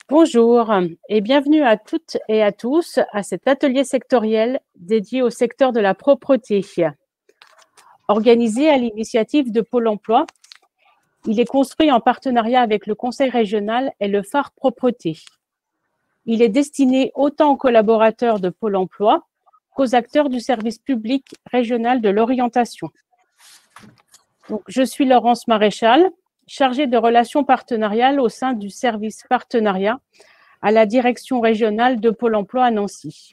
Bonjour et bienvenue à toutes et à tous à cet atelier sectoriel dédié au secteur de la propreté. Organisé à l'initiative de Pôle emploi, il est construit en partenariat avec le Conseil régional et le phare propreté. Il est destiné autant aux collaborateurs de Pôle emploi qu'aux acteurs du service public régional de l'orientation. Donc, je suis Laurence Maréchal, chargée de relations partenariales au sein du service partenariat à la direction régionale de Pôle emploi à Nancy.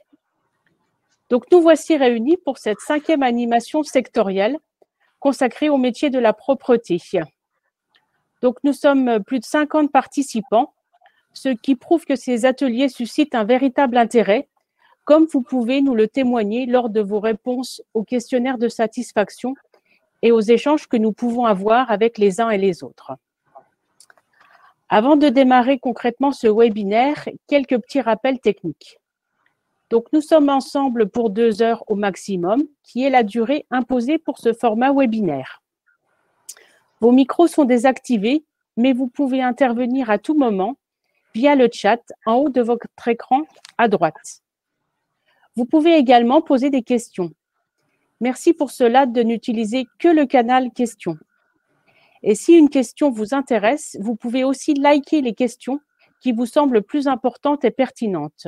Donc, nous voici réunis pour cette 5e animation sectorielle consacrée au métier de la propreté. Donc, nous sommes plus de 50 participants, ce qui prouve que ces ateliers suscitent un véritable intérêt, comme vous pouvez nous le témoigner lors de vos réponses aux questionnaires de satisfaction et aux échanges que nous pouvons avoir avec les uns et les autres. Avant de démarrer concrètement ce webinaire, quelques petits rappels techniques. Donc, nous sommes ensemble pour 2 heures au maximum, qui est la durée imposée pour ce format webinaire. Vos micros sont désactivés, mais vous pouvez intervenir à tout moment via le chat en haut de votre écran à droite. Vous pouvez également poser des questions. Merci pour cela de n'utiliser que le canal questions. Et si une question vous intéresse, vous pouvez aussi liker les questions qui vous semblent plus importantes et pertinentes.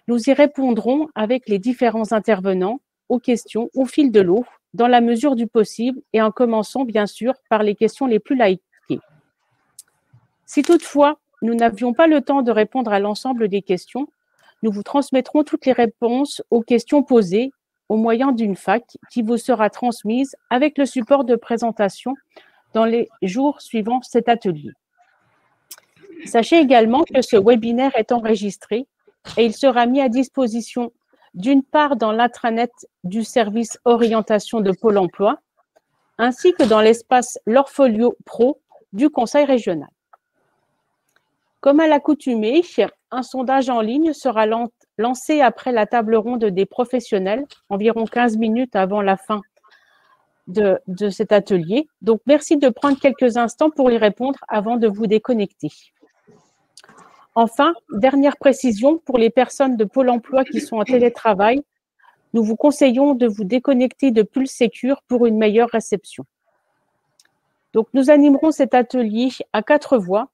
Nous y répondrons avec les différents intervenants aux questions au fil de l'eau, dans la mesure du possible, et en commençant bien sûr par les questions les plus likées. Si toutefois, nous n'avions pas le temps de répondre à l'ensemble des questions, nous vous transmettrons toutes les réponses aux questions posées au moyen d'une FAQ qui vous sera transmise avec le support de présentation dans les jours suivant cet atelier. Sachez également que ce webinaire est enregistré et il sera mis à disposition d'une part dans l'intranet du service orientation de Pôle emploi, ainsi que dans l'espace Lorfolio Pro du Conseil régional. Comme à l'accoutumée, un sondage en ligne sera lancé après la table ronde des professionnels, environ 15 minutes avant la fin de cet atelier. Donc, merci de prendre quelques instants pour y répondre avant de vous déconnecter. Enfin, dernière précision, pour les personnes de Pôle emploi qui sont en télétravail, nous vous conseillons de vous déconnecter de Pulse Secure pour une meilleure réception. Donc, nous animerons cet atelier à 4 voix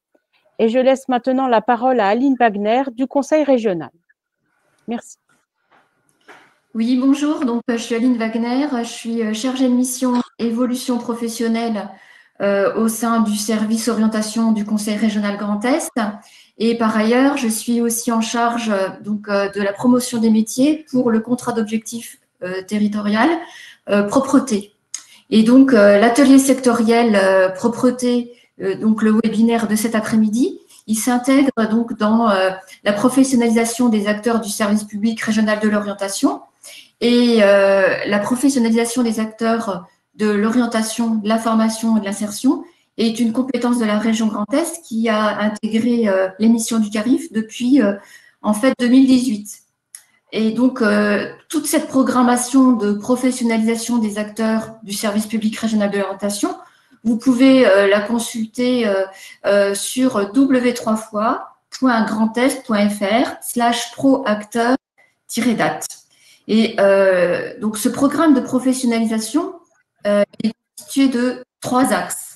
et je laisse maintenant la parole à Aline Wagner du Conseil régional. Merci. Oui, bonjour. Donc, je suis Aline Wagner. Je suis chargée de mission évolution professionnelle au sein du service orientation du Conseil régional Grand Est. Et par ailleurs, je suis aussi en charge de la promotion des métiers pour le contrat d'objectif territorial propreté. Et donc, l'atelier sectoriel propreté, donc le webinaire de cet après-midi, il s'intègre donc dans la professionnalisation des acteurs du service public régional de l'orientation et la professionnalisation des acteurs de l'orientation, de la formation et de l'insertion est une compétence de la région Grand Est qui a intégré l'émission du CARIF depuis en fait 2018. Et donc, toute cette programmation de professionnalisation des acteurs du service public régional de l'orientation, vous pouvez la consulter sur w3fois.grandest.fr/proacteur-date. Et donc, ce programme de professionnalisation est constitué de 3 axes.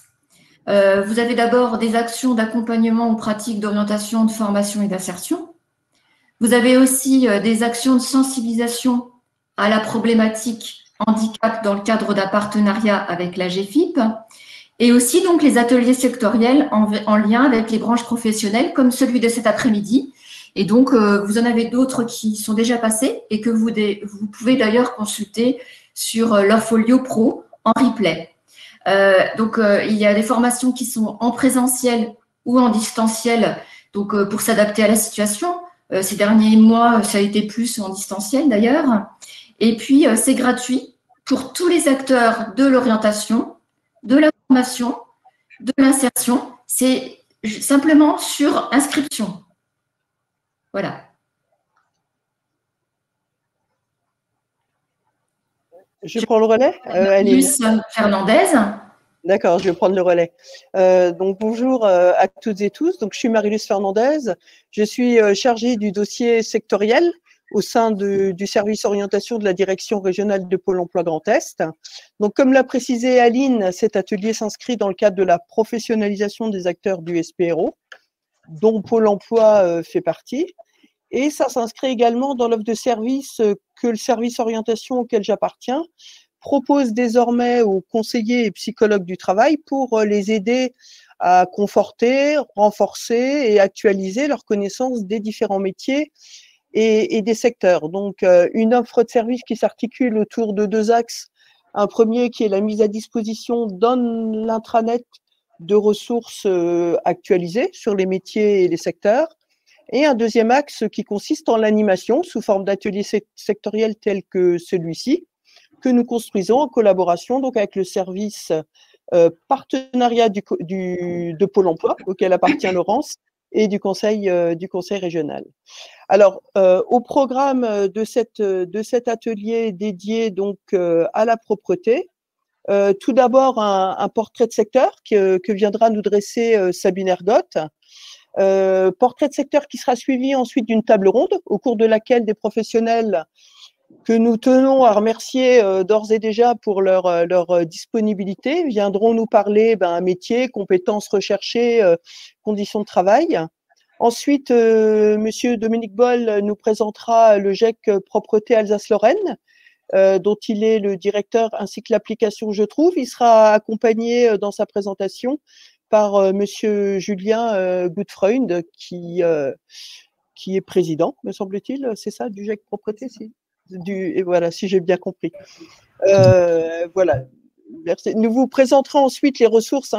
Vous avez d'abord des actions d'accompagnement aux pratiques d'orientation, de formation et d'insertion. Vous avez aussi des actions de sensibilisation à la problématique handicap dans le cadre d'un partenariat avec la GFIP et aussi donc les ateliers sectoriels en lien avec les branches professionnelles comme celui de cet après-midi. Et donc, vous en avez d'autres qui sont déjà passés et que vous pouvez d'ailleurs consulter sur Lorfolio Pro en replay. Il y a des formations qui sont en présentiel ou en distanciel, donc pour s'adapter à la situation. Ces derniers mois, ça a été plus en distanciel d'ailleurs. Et puis, c'est gratuit pour tous les acteurs de l'orientation, de la formation, de l'insertion. C'est simplement sur inscription. Voilà. Je prends le relais, Aline. Luce Fernandez. D'accord, je vais prendre le relais. Donc bonjour à toutes et tous. Donc je suis Marie-Luce Fernandez. Je suis chargée du dossier sectoriel au sein du service orientation de la direction régionale de Pôle emploi Grand Est. Donc comme l'a précisé Aline, cet atelier s'inscrit dans le cadre de la professionnalisation des acteurs du SPRO, dont Pôle emploi fait partie. Et ça s'inscrit également dans l'offre de service que le service orientation auquel j'appartiens propose désormais aux conseillers et psychologues du travail pour les aider à conforter, renforcer et actualiser leur connaissance des différents métiers et des secteurs. Donc, une offre de service qui s'articule autour de deux axes. Un premier qui est la mise à disposition dans l'intranet de ressources actualisées sur les métiers et les secteurs. Et un deuxième axe qui consiste en l'animation sous forme d'ateliers sectoriels tels que celui-ci, que nous construisons en collaboration donc avec le service partenariat de Pôle emploi, auquel appartient Laurence, et du conseil régional. Alors, au programme de cet atelier dédié donc à la propreté, tout d'abord un portrait de secteur que viendra nous dresser Sabine Ergotte. Portrait de secteur qui sera suivi ensuite d'une table ronde au cours de laquelle des professionnels que nous tenons à remercier d'ores et déjà pour leur disponibilité viendront nous parler métier, compétences recherchées, conditions de travail. Ensuite, Monsieur Dominique Boll nous présentera le GEC Propreté Alsace-Lorraine, dont il est le directeur ainsi que l'application Je Trouve. Il sera accompagné dans sa présentation par Monsieur Julien Gutfreund, qui est président, me semble-t-il, c'est ça, du GEC Propreté, et voilà, si j'ai bien compris. Voilà. Merci. Nous vous présenterons ensuite les ressources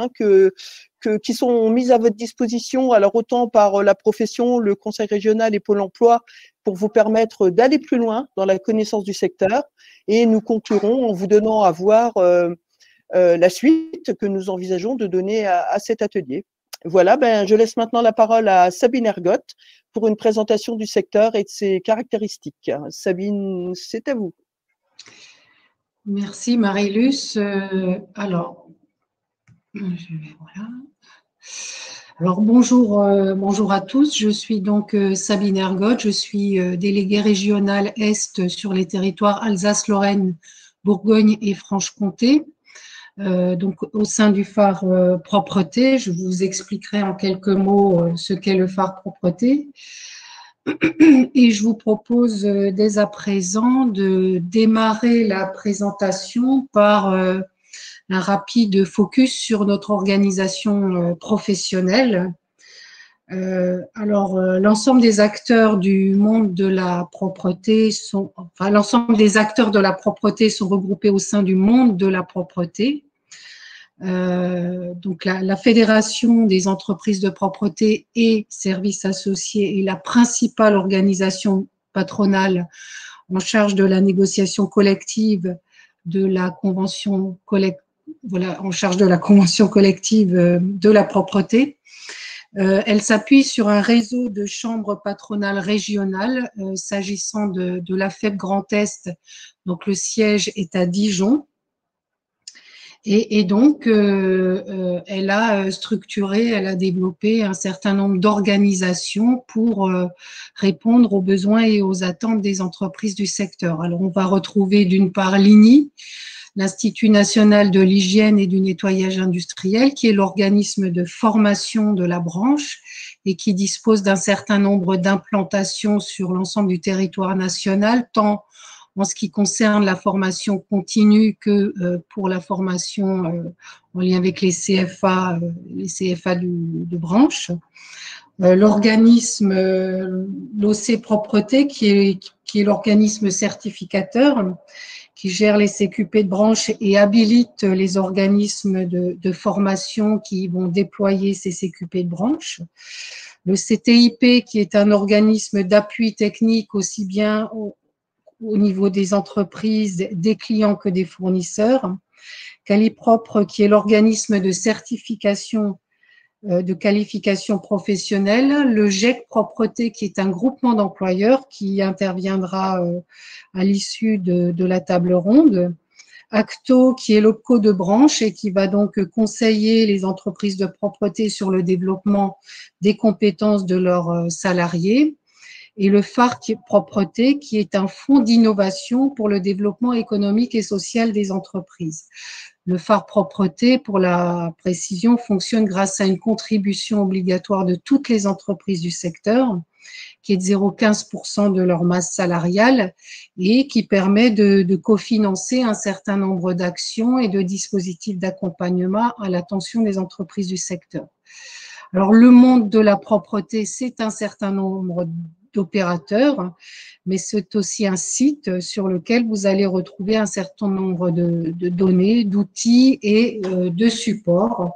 qui sont mises à votre disposition, alors autant par la profession, le Conseil régional et Pôle emploi, pour vous permettre d'aller plus loin dans la connaissance du secteur. Et nous conclurons en vous donnant à voir la suite que nous envisageons de donner à cet atelier. Voilà, je laisse maintenant la parole à Sabine Ergotte pour une présentation du secteur et de ses caractéristiques. Sabine, c'est à vous. Merci Marie-Luce. Alors, voilà. Alors bonjour à tous. Je suis donc Sabine Ergotte. Je suis déléguée régionale Est sur les territoires Alsace-Lorraine, Bourgogne et Franche-Comté. Donc au sein du phare propreté, je vous expliquerai en quelques mots ce qu'est le phare propreté. Et je vous propose dès à présent de démarrer la présentation par un rapide focus sur notre organisation professionnelle. L'ensemble des acteurs du monde de la propreté l'ensemble des acteurs de la propreté sont regroupés au sein du monde de la propreté. Donc la Fédération des entreprises de propreté et services associés est la principale organisation patronale en charge de la négociation collective de la convention collective, en charge de la convention collective de la propreté. Elle s'appuie sur un réseau de chambres patronales régionales. S'agissant de la FEP Grand Est, donc le siège est à Dijon. Et donc, elle a structuré, elle a développé un certain nombre d'organisations pour répondre aux besoins et aux attentes des entreprises du secteur. Alors, on va retrouver d'une part l'INI, l'Institut national de l'hygiène et du nettoyage industriel, qui est l'organisme de formation de la branche et qui dispose d'un certain nombre d'implantations sur l'ensemble du territoire national, tant en ce qui concerne la formation continue que pour la formation en lien avec les CFA de branche. L'organisme, l'OC Propreté, qui est l'organisme certificateur, qui gère les CQP de branche et habilite les organismes de formation qui vont déployer ces CQP de branche. Le CTIP, qui est un organisme d'appui technique aussi bien au niveau des entreprises, des clients que des fournisseurs. Qualipropre, qui est l'organisme de certification de qualification professionnelle. Le GEC Propreté, qui est un groupement d'employeurs qui interviendra à l'issue de la table ronde. Acto, qui est l'OPCO de branche et qui va donc conseiller les entreprises de propreté sur le développement des compétences de leurs salariés. Et le phare propreté, qui est un fonds d'innovation pour le développement économique et social des entreprises. Le phare propreté, pour la précision, fonctionne grâce à une contribution obligatoire de toutes les entreprises du secteur, qui est de 0,15% de leur masse salariale et qui permet de cofinancer un certain nombre d'actions et de dispositifs d'accompagnement à l'attention des entreprises du secteur. Alors, le monde de la propreté, c'est un certain nombre d'opérateurs, mais c'est aussi un site sur lequel vous allez retrouver un certain nombre de données, d'outils et de supports.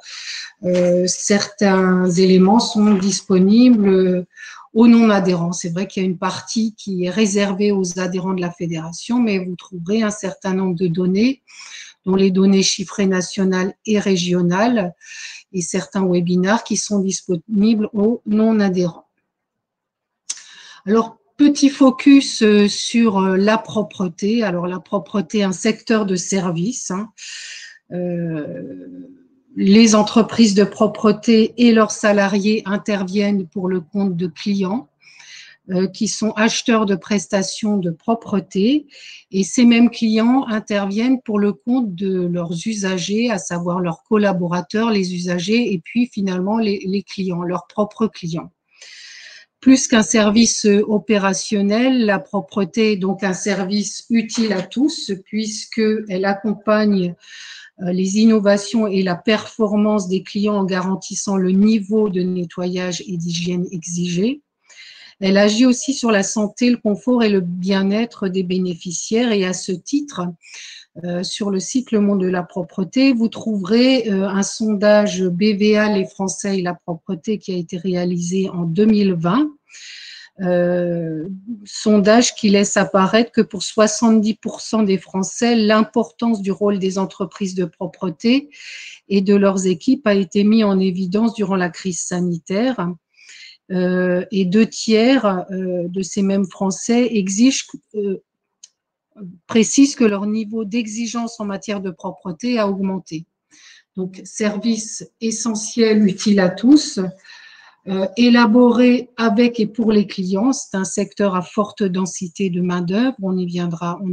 Certains éléments sont disponibles aux non-adhérents. C'est vrai qu'il y a une partie qui est réservée aux adhérents de la fédération, mais vous trouverez un certain nombre de données, dont les données chiffrées nationales et régionales, et certains webinaires qui sont disponibles aux non-adhérents. Alors, petit focus sur la propreté. Alors, la propreté, un secteur de service. Les entreprises de propreté et leurs salariés interviennent pour le compte de clients qui sont acheteurs de prestations de propreté, et ces mêmes clients interviennent pour le compte de leurs usagers, à savoir leurs collaborateurs, les usagers, et puis finalement les clients, leurs propres clients. Plus qu'un service opérationnel, la propreté est donc un service utile à tous, puisqu'elle accompagne les innovations et la performance des clients en garantissant le niveau de nettoyage et d'hygiène exigé. Elle agit aussi sur la santé, le confort et le bien-être des bénéficiaires, et à ce titre, sur le site Le Monde de la propreté, vous trouverez un sondage BVA Les Français et la propreté qui a été réalisé en 2020. Sondage qui laisse apparaître que pour 70% des Français, l'importance du rôle des entreprises de propreté et de leurs équipes a été mis en évidence durant la crise sanitaire. Et 2/3 de ces mêmes Français précisent que leur niveau d'exigence en matière de propreté a augmenté. Donc, service essentiel, utile à tous, élaboré avec et pour les clients. C'est un secteur à forte densité de main-d'œuvre, on y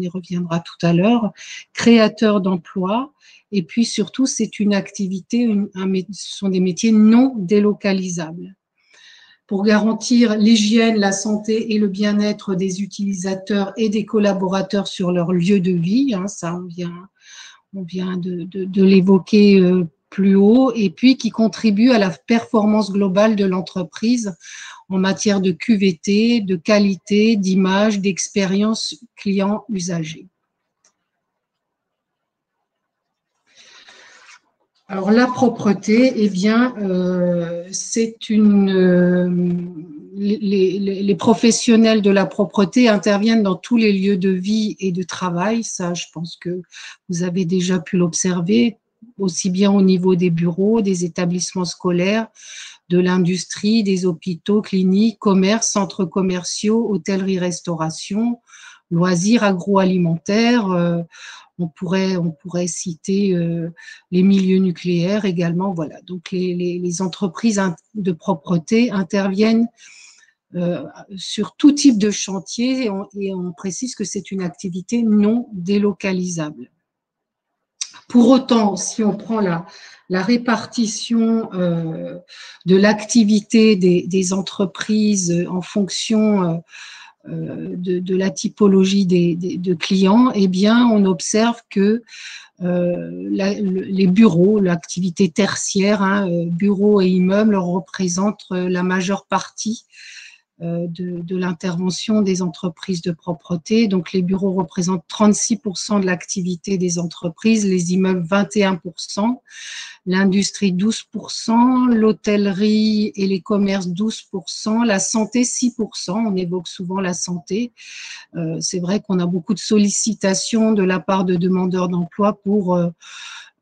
reviendra tout à l'heure, créateur d'emplois, et puis surtout, c'est une activité, ce sont des métiers non délocalisables. Pour garantir l'hygiène, la santé et le bien-être des utilisateurs et des collaborateurs sur leur lieu de vie, ça on vient de l'évoquer plus haut, et puis qui contribue à la performance globale de l'entreprise en matière de QVT, de qualité, d'image, d'expérience client-usager. Alors, la propreté, eh bien, c'est les professionnels de la propreté interviennent dans tous les lieux de vie et de travail. Ça, je pense que vous avez déjà pu l'observer, aussi bien au niveau des bureaux, des établissements scolaires, de l'industrie, des hôpitaux, cliniques, commerces, centres commerciaux, hôtellerie, restauration, loisirs, agroalimentaires. On pourrait citer les milieux nucléaires également. Voilà. Donc, les entreprises de propreté interviennent sur tout type de chantier, et on précise que c'est une activité non délocalisable. Pour autant, si on prend la répartition de l'activité des entreprises en fonction de la typologie de clients, eh bien, on observe que les bureaux, l'activité tertiaire, bureaux et immeubles, représentent la majeure partie de l'intervention des entreprises de propreté. Donc, les bureaux représentent 36% de l'activité des entreprises, les immeubles 21%, l'industrie 12%, l'hôtellerie et les commerces 12%, la santé 6%, on évoque souvent la santé. C'est vrai qu'on a beaucoup de sollicitations de la part de demandeurs d'emploi pour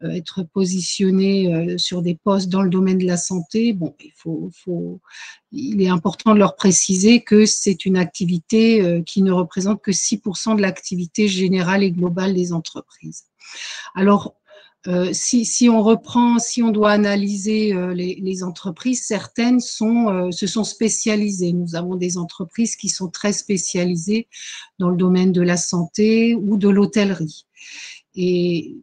être positionnés sur des postes dans le domaine de la santé. Bon, il est important de leur préciser que c'est une activité qui ne représente que 6% de l'activité générale et globale des entreprises. Alors, si on reprend, si on doit analyser les entreprises, certaines se sont spécialisées. Nous avons des entreprises qui sont très spécialisées dans le domaine de la santé ou de l'hôtellerie. Et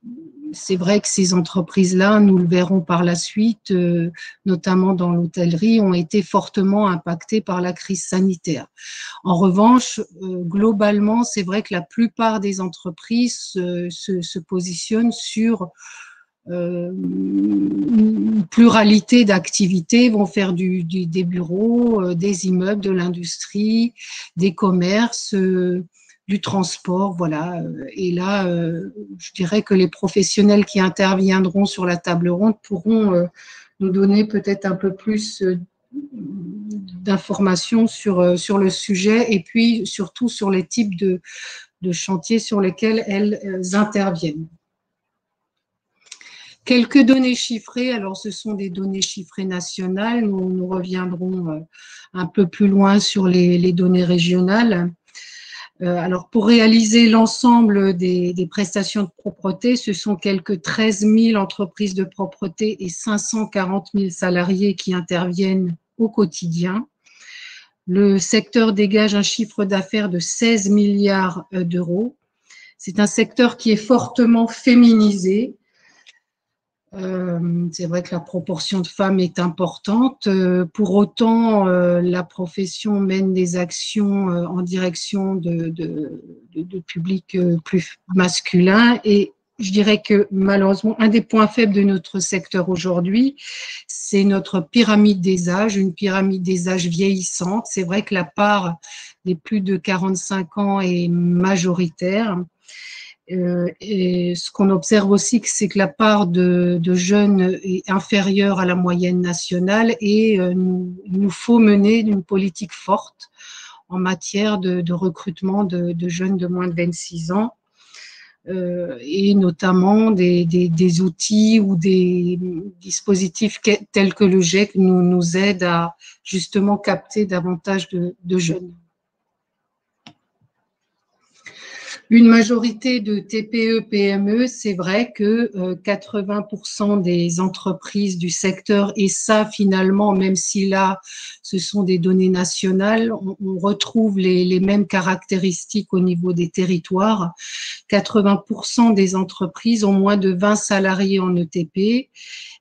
c'est vrai que ces entreprises-là, nous le verrons par la suite, notamment dans l'hôtellerie, ont été fortement impactées par la crise sanitaire. En revanche, globalement, c'est vrai que la plupart des entreprises se positionnent sur une pluralité d'activités, vont faire des bureaux, des immeubles, de l'industrie, des commerces, du transport, voilà. Et là, je dirais que les professionnels qui interviendront sur la table ronde pourront nous donner peut-être un peu plus d'informations sur le sujet et puis surtout sur les types de chantiers sur lesquels elles interviennent. Quelques données chiffrées, alors ce sont des données chiffrées nationales, nous reviendrons un peu plus loin sur les données régionales. Alors, pour réaliser l'ensemble des prestations de propreté, ce sont quelques 13 000 entreprises de propreté et 540 000 salariés qui interviennent au quotidien. Le secteur dégage un chiffre d'affaires de 16 milliards d'euros. C'est un secteur qui est fortement féminisé. C'est vrai que la proportion de femmes est importante. Pour autant, la profession mène des actions en direction de publics plus masculins. Et je dirais que malheureusement, un des points faibles de notre secteur aujourd'hui, c'est notre pyramide des âges, une pyramide des âges vieillissante. C'est vrai que la part des plus de 45 ans est majoritaire. Et ce qu'on observe aussi, c'est que la part de jeunes est inférieure à la moyenne nationale et il nous faut mener une politique forte en matière de recrutement de jeunes de moins de 26 ans et notamment des outils ou des dispositifs tels que le GEC nous aident à justement capter davantage de jeunes. Une majorité de TPE, PME, c'est vrai que 80% des entreprises du secteur, et ça finalement, même si là, ce sont des données nationales, on retrouve les mêmes caractéristiques au niveau des territoires. 80% des entreprises ont moins de 20 salariés en ETP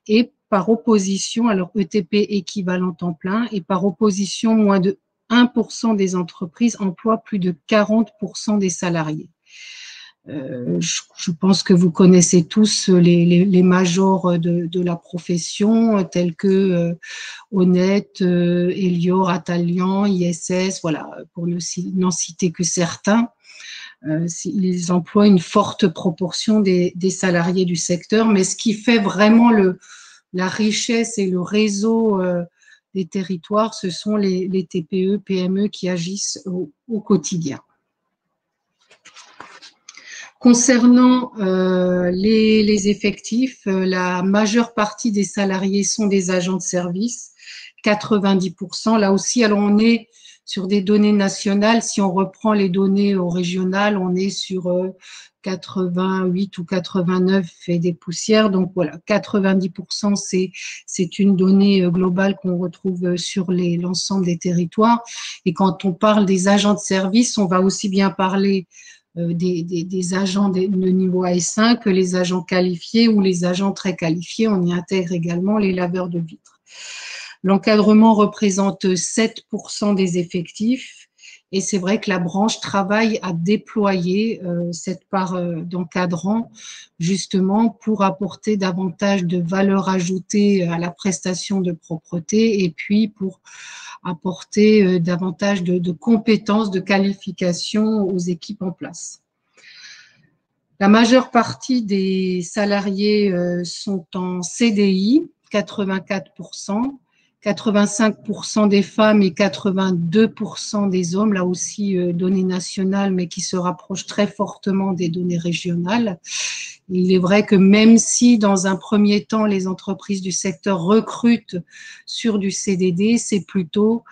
et par opposition, alors ETP équivalent temps plein, et par opposition, moins de 1% des entreprises emploient plus de 40% des salariés. Je pense que vous connaissez tous les majors de la profession tels que Honnête, Elior, Atalian, ISS, voilà, pour n'en citer que certains. Ils emploient une forte proportion des salariés du secteur, mais ce qui fait vraiment la richesse et le réseau des territoires, ce sont les TPE, PME qui agissent au quotidien. Concernant les effectifs, la majeure partie des salariés sont des agents de service, 90%. Là aussi, alors on est sur des données nationales. Si on reprend les données au régional, on est sur 88 ou 89 et des poussières. Donc voilà, 90%, c'est une donnée globale qu'on retrouve sur l'ensemble des territoires. Et quand on parle des agents de service, on va aussi bien parler des agents de niveau AS1 que les agents qualifiés ou les agents très qualifiés. On y intègre également les laveurs de vitres. L'encadrement représente 7% des effectifs et c'est vrai que la branche travaille à déployer cette part d'encadrant justement pour apporter davantage de valeur ajoutée à la prestation de propreté et puis pour apporter davantage de compétences, de qualifications aux équipes en place. La majeure partie des salariés sont en CDI, 84%, 85% des femmes et 82% des hommes, là aussi données nationales, mais qui se rapprochent très fortement des données régionales. Il est vrai que même si dans un premier temps les entreprises du secteur recrutent sur du CDD, c'est plutôt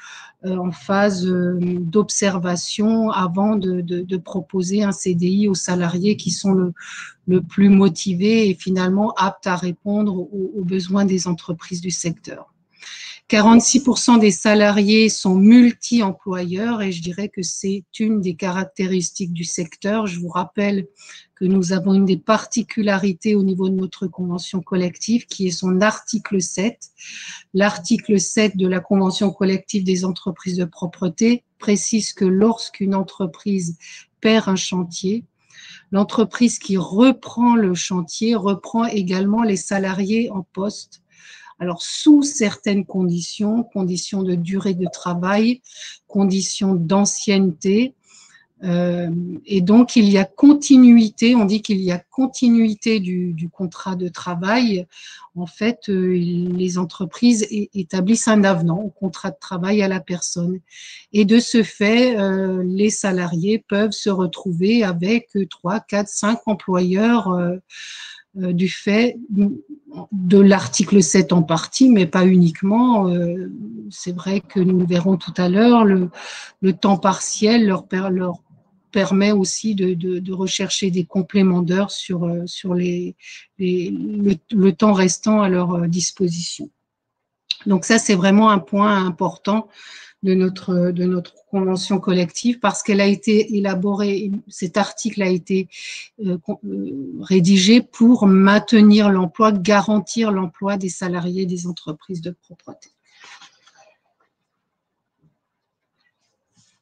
en phase d'observation avant de proposer un CDI aux salariés qui sont le plus motivés et finalement aptes à répondre aux besoins des entreprises du secteur. 46% des salariés sont multi-employeurs et je dirais que c'est une des caractéristiques du secteur. Je vous rappelle que nous avons une des particularités au niveau de notre convention collective qui est son article 7. L'article 7 de la convention collective des entreprises de propreté précise que lorsqu'une entreprise perd un chantier, l'entreprise qui reprend le chantier reprend également les salariés en poste. Alors, sous certaines conditions, conditions de durée de travail, conditions d'ancienneté, et donc il y a continuité, on dit qu'il y a continuité du contrat de travail. En fait, les entreprises établissent un avenant au contrat de travail à la personne. Et de ce fait, les salariés peuvent se retrouver avec 3, 4, 5 employeurs du fait de l'article 7 en partie, mais pas uniquement. C'est vrai que nous le verrons tout à l'heure, le temps partiel leur permet aussi de rechercher des compléments d'heures sur le temps restant à leur disposition. Donc ça, c'est vraiment un point important de notre convention collective parce qu'elle a été élaborée, cet article a été rédigé pour maintenir l'emploi, garantir l'emploi des salariés des entreprises de propreté.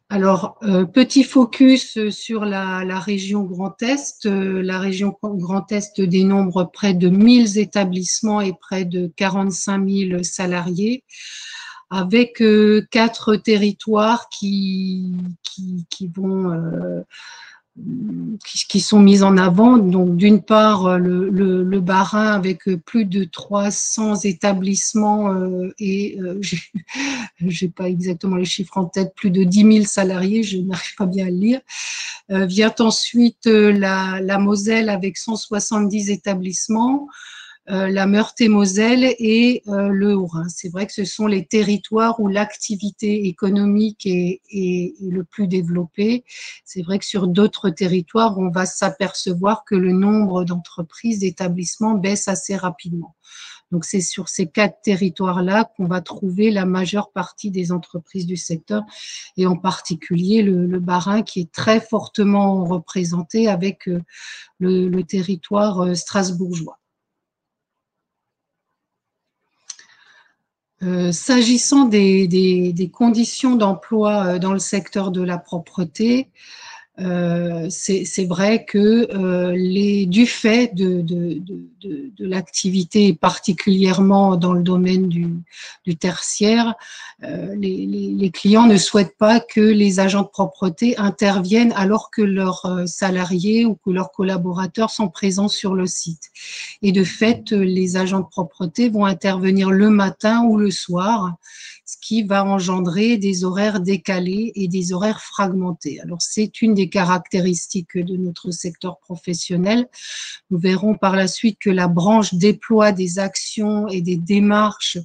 Alors, petit focus sur la région Grand Est. La région Grand Est dénombre près de 1000 établissements et près de 45 000 salariés, avec 4 territoires qui sont mis en avant. Donc, d'une part, le Bas-Rhin avec plus de 300 établissements et j'ai pas exactement les chiffres en tête, plus de 10 000 salariés, je n'arrive pas bien à le lire. Vient ensuite la Moselle avec 170 établissements, la Meurthe-et-Moselle et le Haut-Rhin. C'est vrai que ce sont les territoires où l'activité économique est le plus développée. C'est vrai que sur d'autres territoires, on va s'apercevoir que le nombre d'entreprises, d'établissements baisse assez rapidement. Donc, c'est sur ces 4 territoires-là qu'on va trouver la majeure partie des entreprises du secteur et en particulier le Bas-Rhin qui est très fortement représenté avec le territoire strasbourgeois. S'agissant des conditions d'emploi dans le secteur de la propreté, c'est vrai que du fait de l'activité, particulièrement dans le domaine du tertiaire, les clients ne souhaitent pas que les agents de propreté interviennent alors que leurs salariés ou que leurs collaborateurs sont présents sur le site. Et de fait, les agents de propreté vont intervenir le matin ou le soir, ce qui va engendrer des horaires décalés et des horaires fragmentés. Alors, c'est une des caractéristiques de notre secteur professionnel. Nous verrons par la suite que la branche déploie des actions et des démarches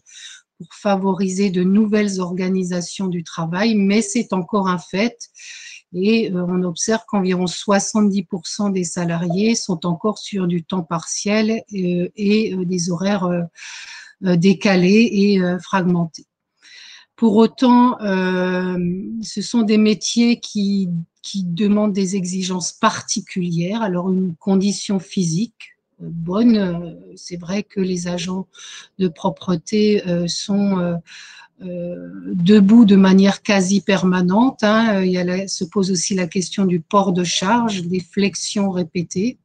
pour favoriser de nouvelles organisations du travail, mais c'est encore un fait. Et on observe qu'environ 70% des salariés sont encore sur du temps partiel et des horaires décalés et fragmentés. Pour autant, ce sont des métiers qui demandent des exigences particulières. Alors, une condition physique bonne, c'est vrai que les agents de propreté sont debout de manière quasi permanente. Se pose aussi la question du port de charge, des flexions répétées.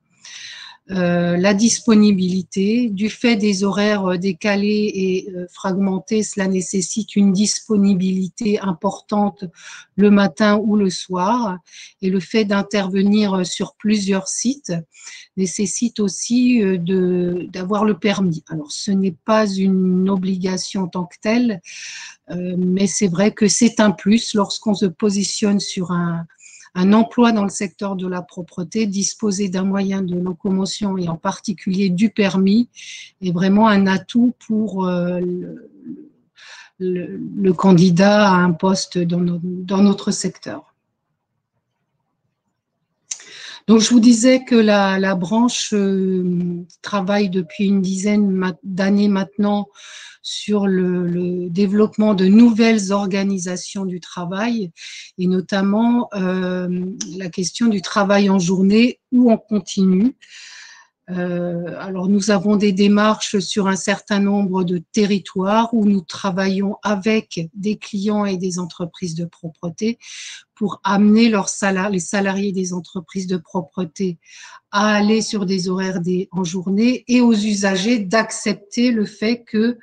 la disponibilité. Du fait des horaires décalés et fragmentés, cela nécessite une disponibilité importante le matin ou le soir. Et le fait d'intervenir sur plusieurs sites nécessite aussi d'avoir le permis. Alors, ce n'est pas une obligation en tant que telle, mais c'est vrai que c'est un plus lorsqu'on se positionne sur un emploi dans le secteur de la propreté. Disposer d'un moyen de locomotion et en particulier du permis est vraiment un atout pour le candidat à un poste dans notre secteur. Donc, je vous disais que la branche travaille depuis une dizaine d'années maintenant sur le développement de nouvelles organisations du travail et notamment la question du travail en journée ou en continu. Alors, nous avons des démarches sur un certain nombre de territoires où nous travaillons avec des clients et des entreprises de propreté pour amener les salariés des entreprises de propreté à aller sur des horaires en journée et aux usagers d'accepter le fait que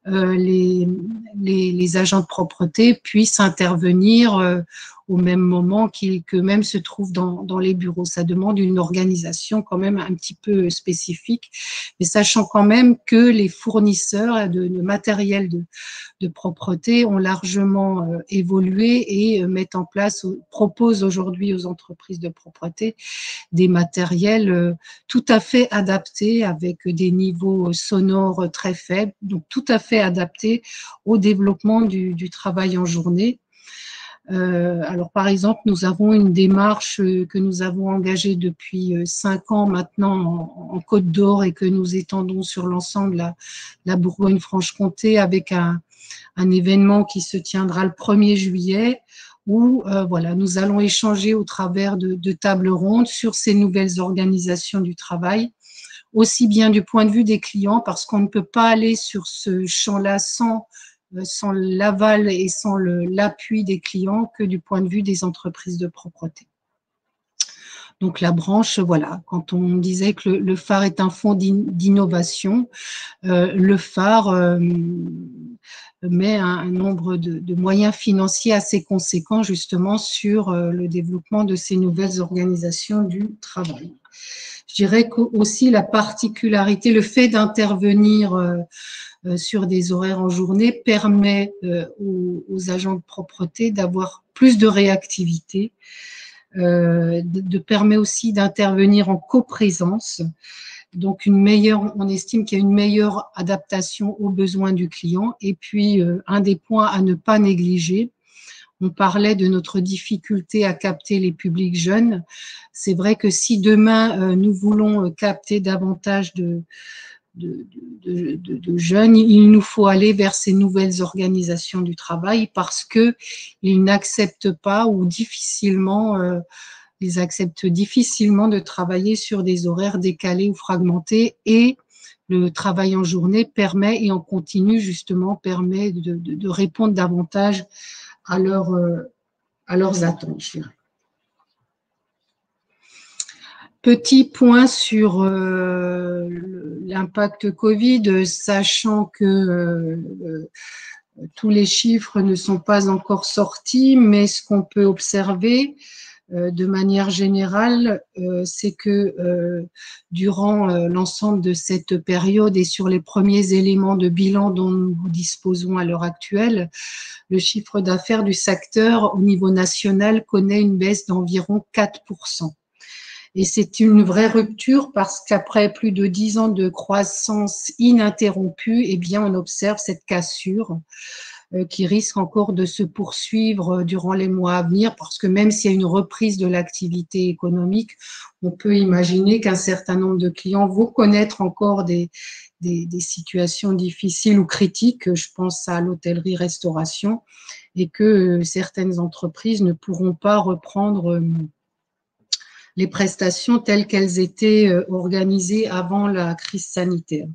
les agents de propreté puissent intervenir au même moment qu'eux-mêmes se trouvent dans les bureaux. Ça demande une organisation quand même un petit peu spécifique, mais sachant quand même que les fournisseurs de matériel de propreté ont largement évolué et proposent aujourd'hui aux entreprises de propreté des matériels tout à fait adaptés avec des niveaux sonores très faibles, donc tout à fait adaptés au développement du travail en journée. Alors, par exemple, nous avons une démarche que nous avons engagée depuis 5 ans maintenant en Côte d'Or et que nous étendons sur l'ensemble de la Bourgogne-Franche-Comté avec un événement qui se tiendra le 1er juillet où voilà, nous allons échanger au travers de tables rondes sur ces nouvelles organisations du travail, aussi bien du point de vue des clients, parce qu'on ne peut pas aller sur ce champ-là sans l'aval et sans l'appui des clients que du point de vue des entreprises de propreté. Donc la branche, voilà, quand on disait que le phare est un fonds d'innovation, le phare met un nombre de moyens financiers assez conséquents justement sur le développement de ces nouvelles organisations du travail. Je dirais qu'aussi la particularité, le fait d'intervenir sur des horaires en journée permet aux agents de propreté d'avoir plus de réactivité, permet aussi d'intervenir en coprésence. Donc, on estime qu'il y a une meilleure adaptation aux besoins du client. Et puis, un des points à ne pas négliger, on parlait de notre difficulté à capter les publics jeunes. C'est vrai que si demain, nous voulons capter davantage de jeunes, il nous faut aller vers ces nouvelles organisations du travail parce qu'ils n'acceptent pas ou difficilement, ils acceptent difficilement de travailler sur des horaires décalés ou fragmentés et le travail en journée permet et en continu justement permet de répondre davantage à leurs attentes, je dirais. Petit point sur l'impact Covid, sachant que tous les chiffres ne sont pas encore sortis, mais ce qu'on peut observer de manière générale, c'est que durant l'ensemble de cette période et sur les premiers éléments de bilan dont nous disposons à l'heure actuelle, le chiffre d'affaires du secteur au niveau national connaît une baisse d'environ 4%. Et c'est une vraie rupture parce qu'après plus de 10 ans de croissance ininterrompue, eh bien, on observe cette cassure qui risque encore de se poursuivre durant les mois à venir parce que même s'il y a une reprise de l'activité économique, on peut imaginer qu'un certain nombre de clients vont connaître encore des situations difficiles ou critiques, je pense à l'hôtellerie-restauration, et que certaines entreprises ne pourront pas reprendre les prestations telles qu'elles étaient organisées avant la crise sanitaire.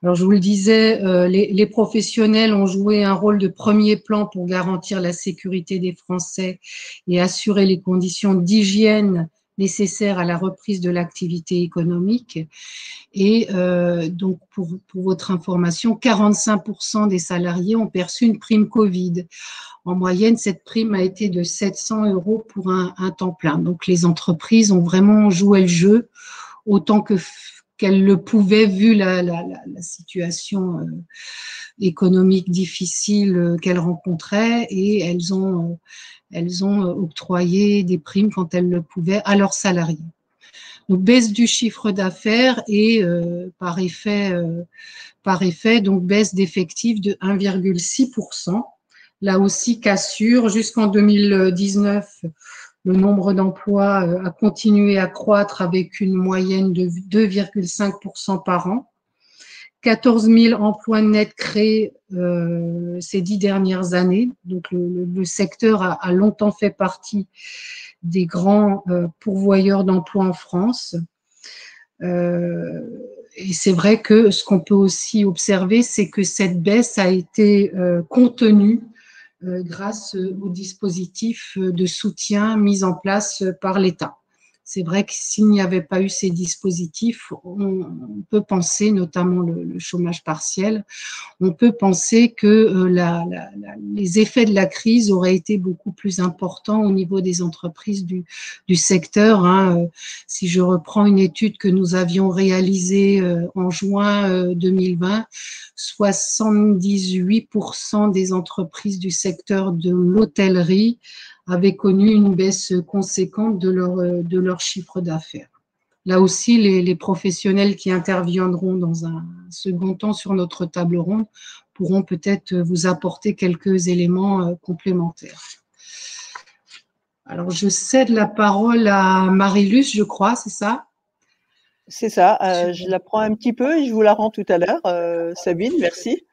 Alors, je vous le disais, les professionnels ont joué un rôle de premier plan pour garantir la sécurité des Français et assurer les conditions d'hygiène nécessaires à la reprise de l'activité économique. Et donc, pour votre information, 45% des salariés ont perçu une prime Covid. En moyenne, cette prime a été de 700 € pour un temps plein. Donc, les entreprises ont vraiment joué le jeu autant qu'elles le pouvaient vu la situation économique difficile qu'elles rencontraient, et elles ont octroyé des primes quand elles le pouvaient à leurs salariés. Donc, baisse du chiffre d'affaires et par effet, donc baisse d'effectifs de 1,6%. Là aussi, cassure. Jusqu'en 2019, le nombre d'emplois a continué à croître avec une moyenne de 2,5% par an. 14 000 emplois nets créés ces 10 dernières années. Donc, le secteur a longtemps fait partie des grands pourvoyeurs d'emplois en France. Et c'est vrai que ce qu'on peut aussi observer, c'est que cette baisse a été contenue grâce aux dispositifs de soutien mis en place par l'État. C'est vrai que s'il n'y avait pas eu ces dispositifs, on peut penser, notamment le chômage partiel, on peut penser que les effets de la crise auraient été beaucoup plus importants au niveau des entreprises du secteur. Si je reprends une étude que nous avions réalisée en juin 2020, 78% des entreprises du secteur de l'hôtellerie avaient connu une baisse conséquente de leur chiffre d'affaires. Là aussi, les professionnels qui interviendront dans un second temps sur notre table ronde pourront peut-être vous apporter quelques éléments complémentaires. Alors, je cède la parole à Marie-Luce, je crois, c'est ça? C'est ça, je la prends un petit peu et je vous la rends tout à l'heure. Sabine, merci.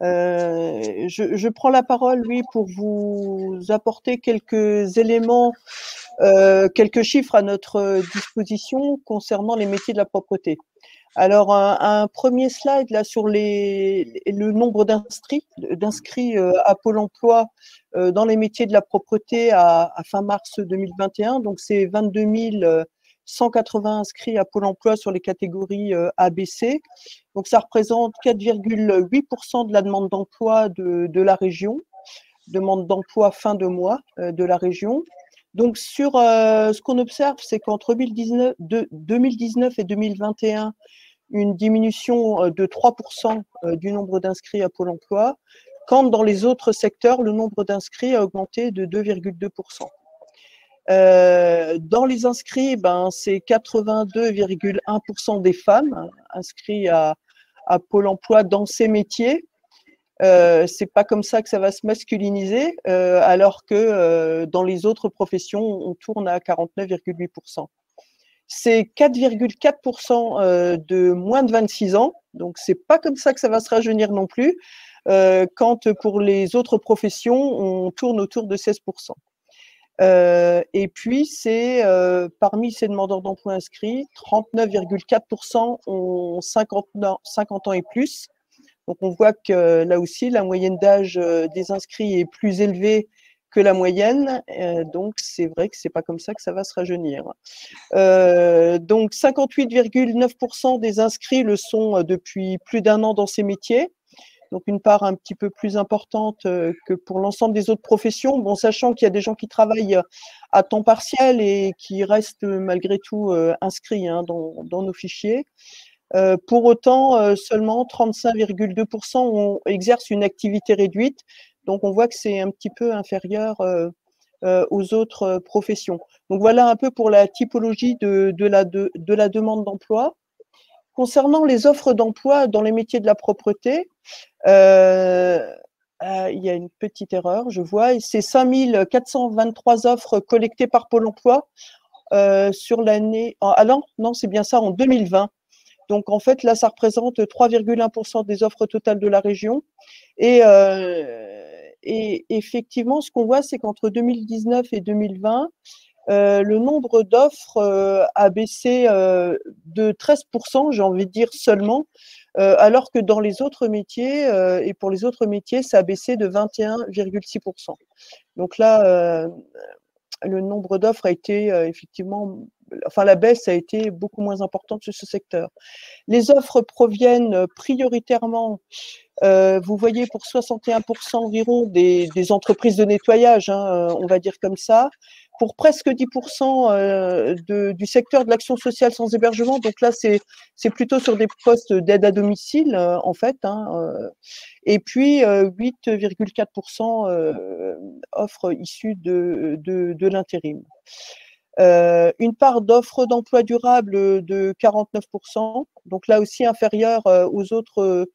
Je prends la parole, oui, pour vous apporter quelques éléments, quelques chiffres à notre disposition concernant les métiers de la propreté. Alors, un premier slide là sur le nombre d'inscrits à Pôle emploi dans les métiers de la propreté à fin mars 2021. Donc, c'est 22 180 inscrits à Pôle emploi sur les catégories ABC. Donc, ça représente 4,8% de la demande d'emploi de la région, demande d'emploi fin de mois de la région. Donc, sur ce qu'on observe, c'est qu'entre 2019 et 2021, une diminution de 3% du nombre d'inscrits à Pôle emploi, quand dans les autres secteurs, le nombre d'inscrits a augmenté de 2,2%. Dans les inscrits, c'est 82,1% des femmes inscrites à Pôle emploi dans ces métiers. C'est pas comme ça que ça va se masculiniser, alors que dans les autres professions, on tourne à 49,8%. C'est 4,4% de moins de 26 ans, donc c'est pas comme ça que ça va se rajeunir non plus, quand pour les autres professions, on tourne autour de 16%. Et puis, c'est parmi ces demandeurs d'emploi inscrits, 39,4% ont 50 ans et plus. Donc, on voit que là aussi, la moyenne d'âge des inscrits est plus élevée que la moyenne. Donc, c'est vrai que c'est pas comme ça que ça va se rajeunir. Donc, 58,9% des inscrits le sont depuis plus d'1 an dans ces métiers. Donc, une part un petit peu plus importante que pour l'ensemble des autres professions. Bon, sachant qu'il y a des gens qui travaillent à temps partiel et qui restent malgré tout inscrits dans nos fichiers. Pour autant, seulement 35,2% exercent une activité réduite. Donc, on voit que c'est un petit peu inférieur aux autres professions. Donc, voilà un peu pour la typologie de la demande d'emploi. Concernant les offres d'emploi dans les métiers de la propreté, il y a une petite erreur, je vois. C'est 5423 offres collectées par Pôle emploi sur l'année… Ah non, c'est bien ça, en 2020. Donc, en fait, là, ça représente 3,1% des offres totales de la région. Et effectivement, ce qu'on voit, c'est qu'entre 2019 et 2020, le nombre d'offres a baissé de 13%, j'ai envie de dire seulement, alors que dans les autres métiers, et pour les autres métiers, ça a baissé de 21,6%. Donc là, le nombre d'offres a été effectivement, enfin la baisse a été beaucoup moins importante sur ce secteur. Les offres proviennent prioritairement, vous voyez, pour 61% environ des entreprises de nettoyage, hein, on va dire comme ça, pour presque 10% du secteur de l'action sociale sans hébergement. Donc là, c'est plutôt sur des postes d'aide à domicile, en fait, hein, et puis 8,4% offres issues de l'intérim. Une part d'offres d'emploi durable de 49%, donc là aussi inférieure aux autres,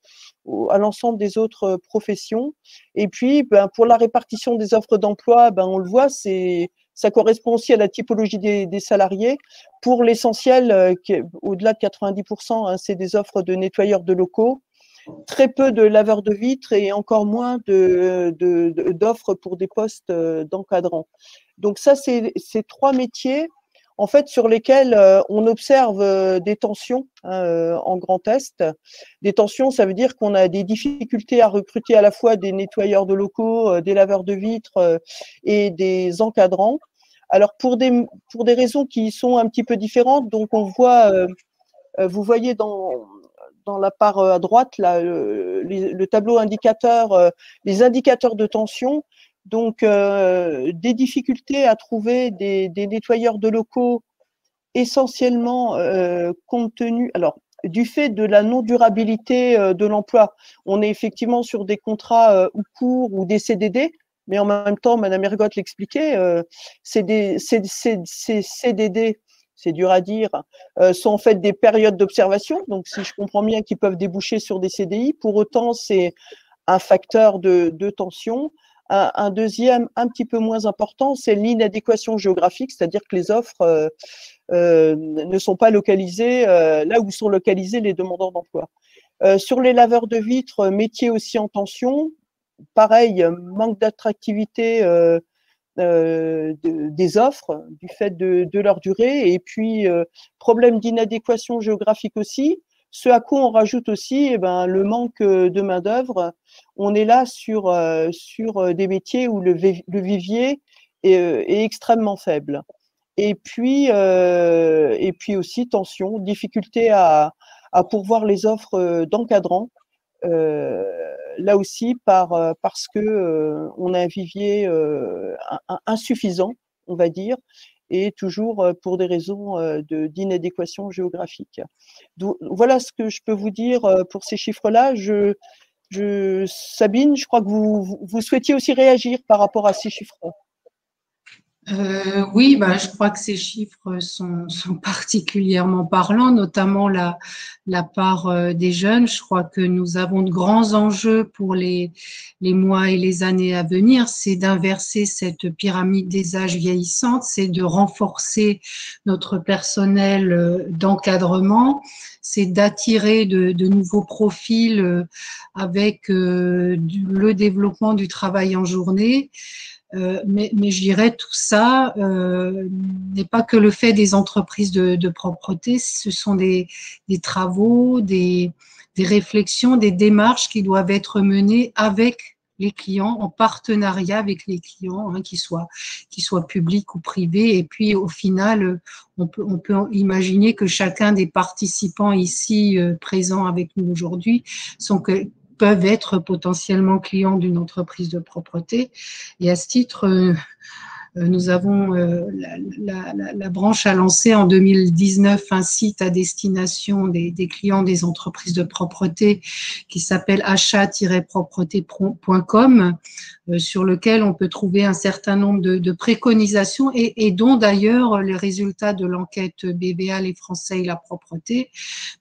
à l'ensemble des autres professions. Et puis, pour la répartition des offres d'emploi, on le voit, ça correspond aussi à la typologie des salariés. Pour l'essentiel, au-delà de 90%, hein, c'est des offres de nettoyeurs de locaux, très peu de laveurs de vitres et encore moins d'offres pour des postes d'encadrants. Donc ça, c'est ces trois métiers, en fait, sur lesquels on observe des tensions en Grand Est. Des tensions, ça veut dire qu'on a des difficultés à recruter à la fois des nettoyeurs de locaux, des laveurs de vitres et des encadrants. Alors, pour des raisons qui sont un petit peu différentes, donc on voit, vous voyez dans la part à droite, là, le tableau indicateur, les indicateurs de tension. Donc, des difficultés à trouver des nettoyeurs de locaux, essentiellement compte tenu, alors, du fait de la non-durabilité de l'emploi. On est effectivement sur des contrats ou courts ou des CDD, mais en même temps, Madame Ergotte l'expliquait, ces CDD, c'est dur à dire, sont en fait des périodes d'observation. Donc, si je comprends bien, qu'ils peuvent déboucher sur des CDI. Pour autant, c'est un facteur de tension. Un deuxième, un petit peu moins important, c'est l'inadéquation géographique, c'est-à-dire que les offres ne sont pas localisées là où sont localisés les demandeurs d'emploi. Sur les laveurs de vitres, métier aussi en tension, pareil, manque d'attractivité des offres du fait de leur durée, et puis problème d'inadéquation géographique aussi. Ce à quoi on rajoute aussi le manque de main-d'œuvre. On est là sur des métiers où le vivier est extrêmement faible. Et puis aussi tension, difficulté à pourvoir les offres d'encadrants. Là aussi parce que on a un vivier insuffisant, on va dire, et toujours pour des raisons d'inadéquation géographique. Donc, voilà ce que je peux vous dire pour ces chiffres-là. Sabine, je crois que vous souhaitiez aussi réagir par rapport à ces chiffres. Oui, je crois que ces chiffres sont particulièrement parlants, notamment la part des jeunes. Je crois que nous avons de grands enjeux pour les mois et les années à venir. C'est d'inverser cette pyramide des âges vieillissantes, c'est de renforcer notre personnel d'encadrement, c'est d'attirer de nouveaux profils avec le développement du travail en journée. Mais je dirais tout ça n'est pas que le fait des entreprises de propreté, ce sont des travaux, des réflexions, des démarches qui doivent être menées avec les clients, en partenariat avec les clients, hein, qu'ils soient publics ou privés. Et puis au final, on peut imaginer que chacun des participants ici présents avec nous aujourd'hui peuvent être potentiellement clients d'une entreprise de propreté. Et à ce titre, nous avons la branche a lancé en 2019 un site à destination des clients des entreprises de propreté qui s'appelle achat-propreté.com, sur lequel on peut trouver un certain nombre de préconisations et dont d'ailleurs les résultats de l'enquête BVA, les Français et la propreté,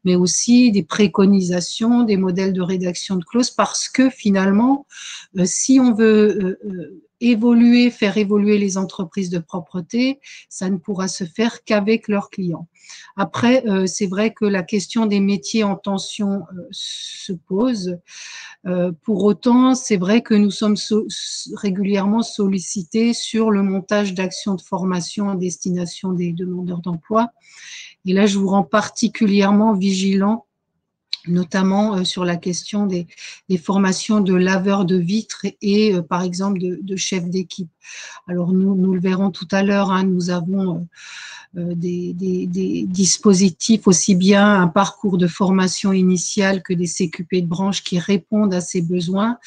mais aussi des préconisations, des modèles de rédaction de clauses, parce que finalement, si on veut faire évoluer les entreprises de propreté, ça ne pourra se faire qu'avec leurs clients. Après, c'est vrai que la question des métiers en tension se pose. Pour autant, c'est vrai que nous sommes régulièrement sollicités sur le montage d'actions de formation à destination des demandeurs d'emploi. Et là, je vous rends particulièrement vigilant notamment sur la question des formations de laveurs de vitres et par exemple de chefs d'équipe. Alors nous le verrons tout à l'heure, hein, nous avons des dispositifs, aussi bien un parcours de formation initiale que des CQP de branche qui répondent à ces besoins.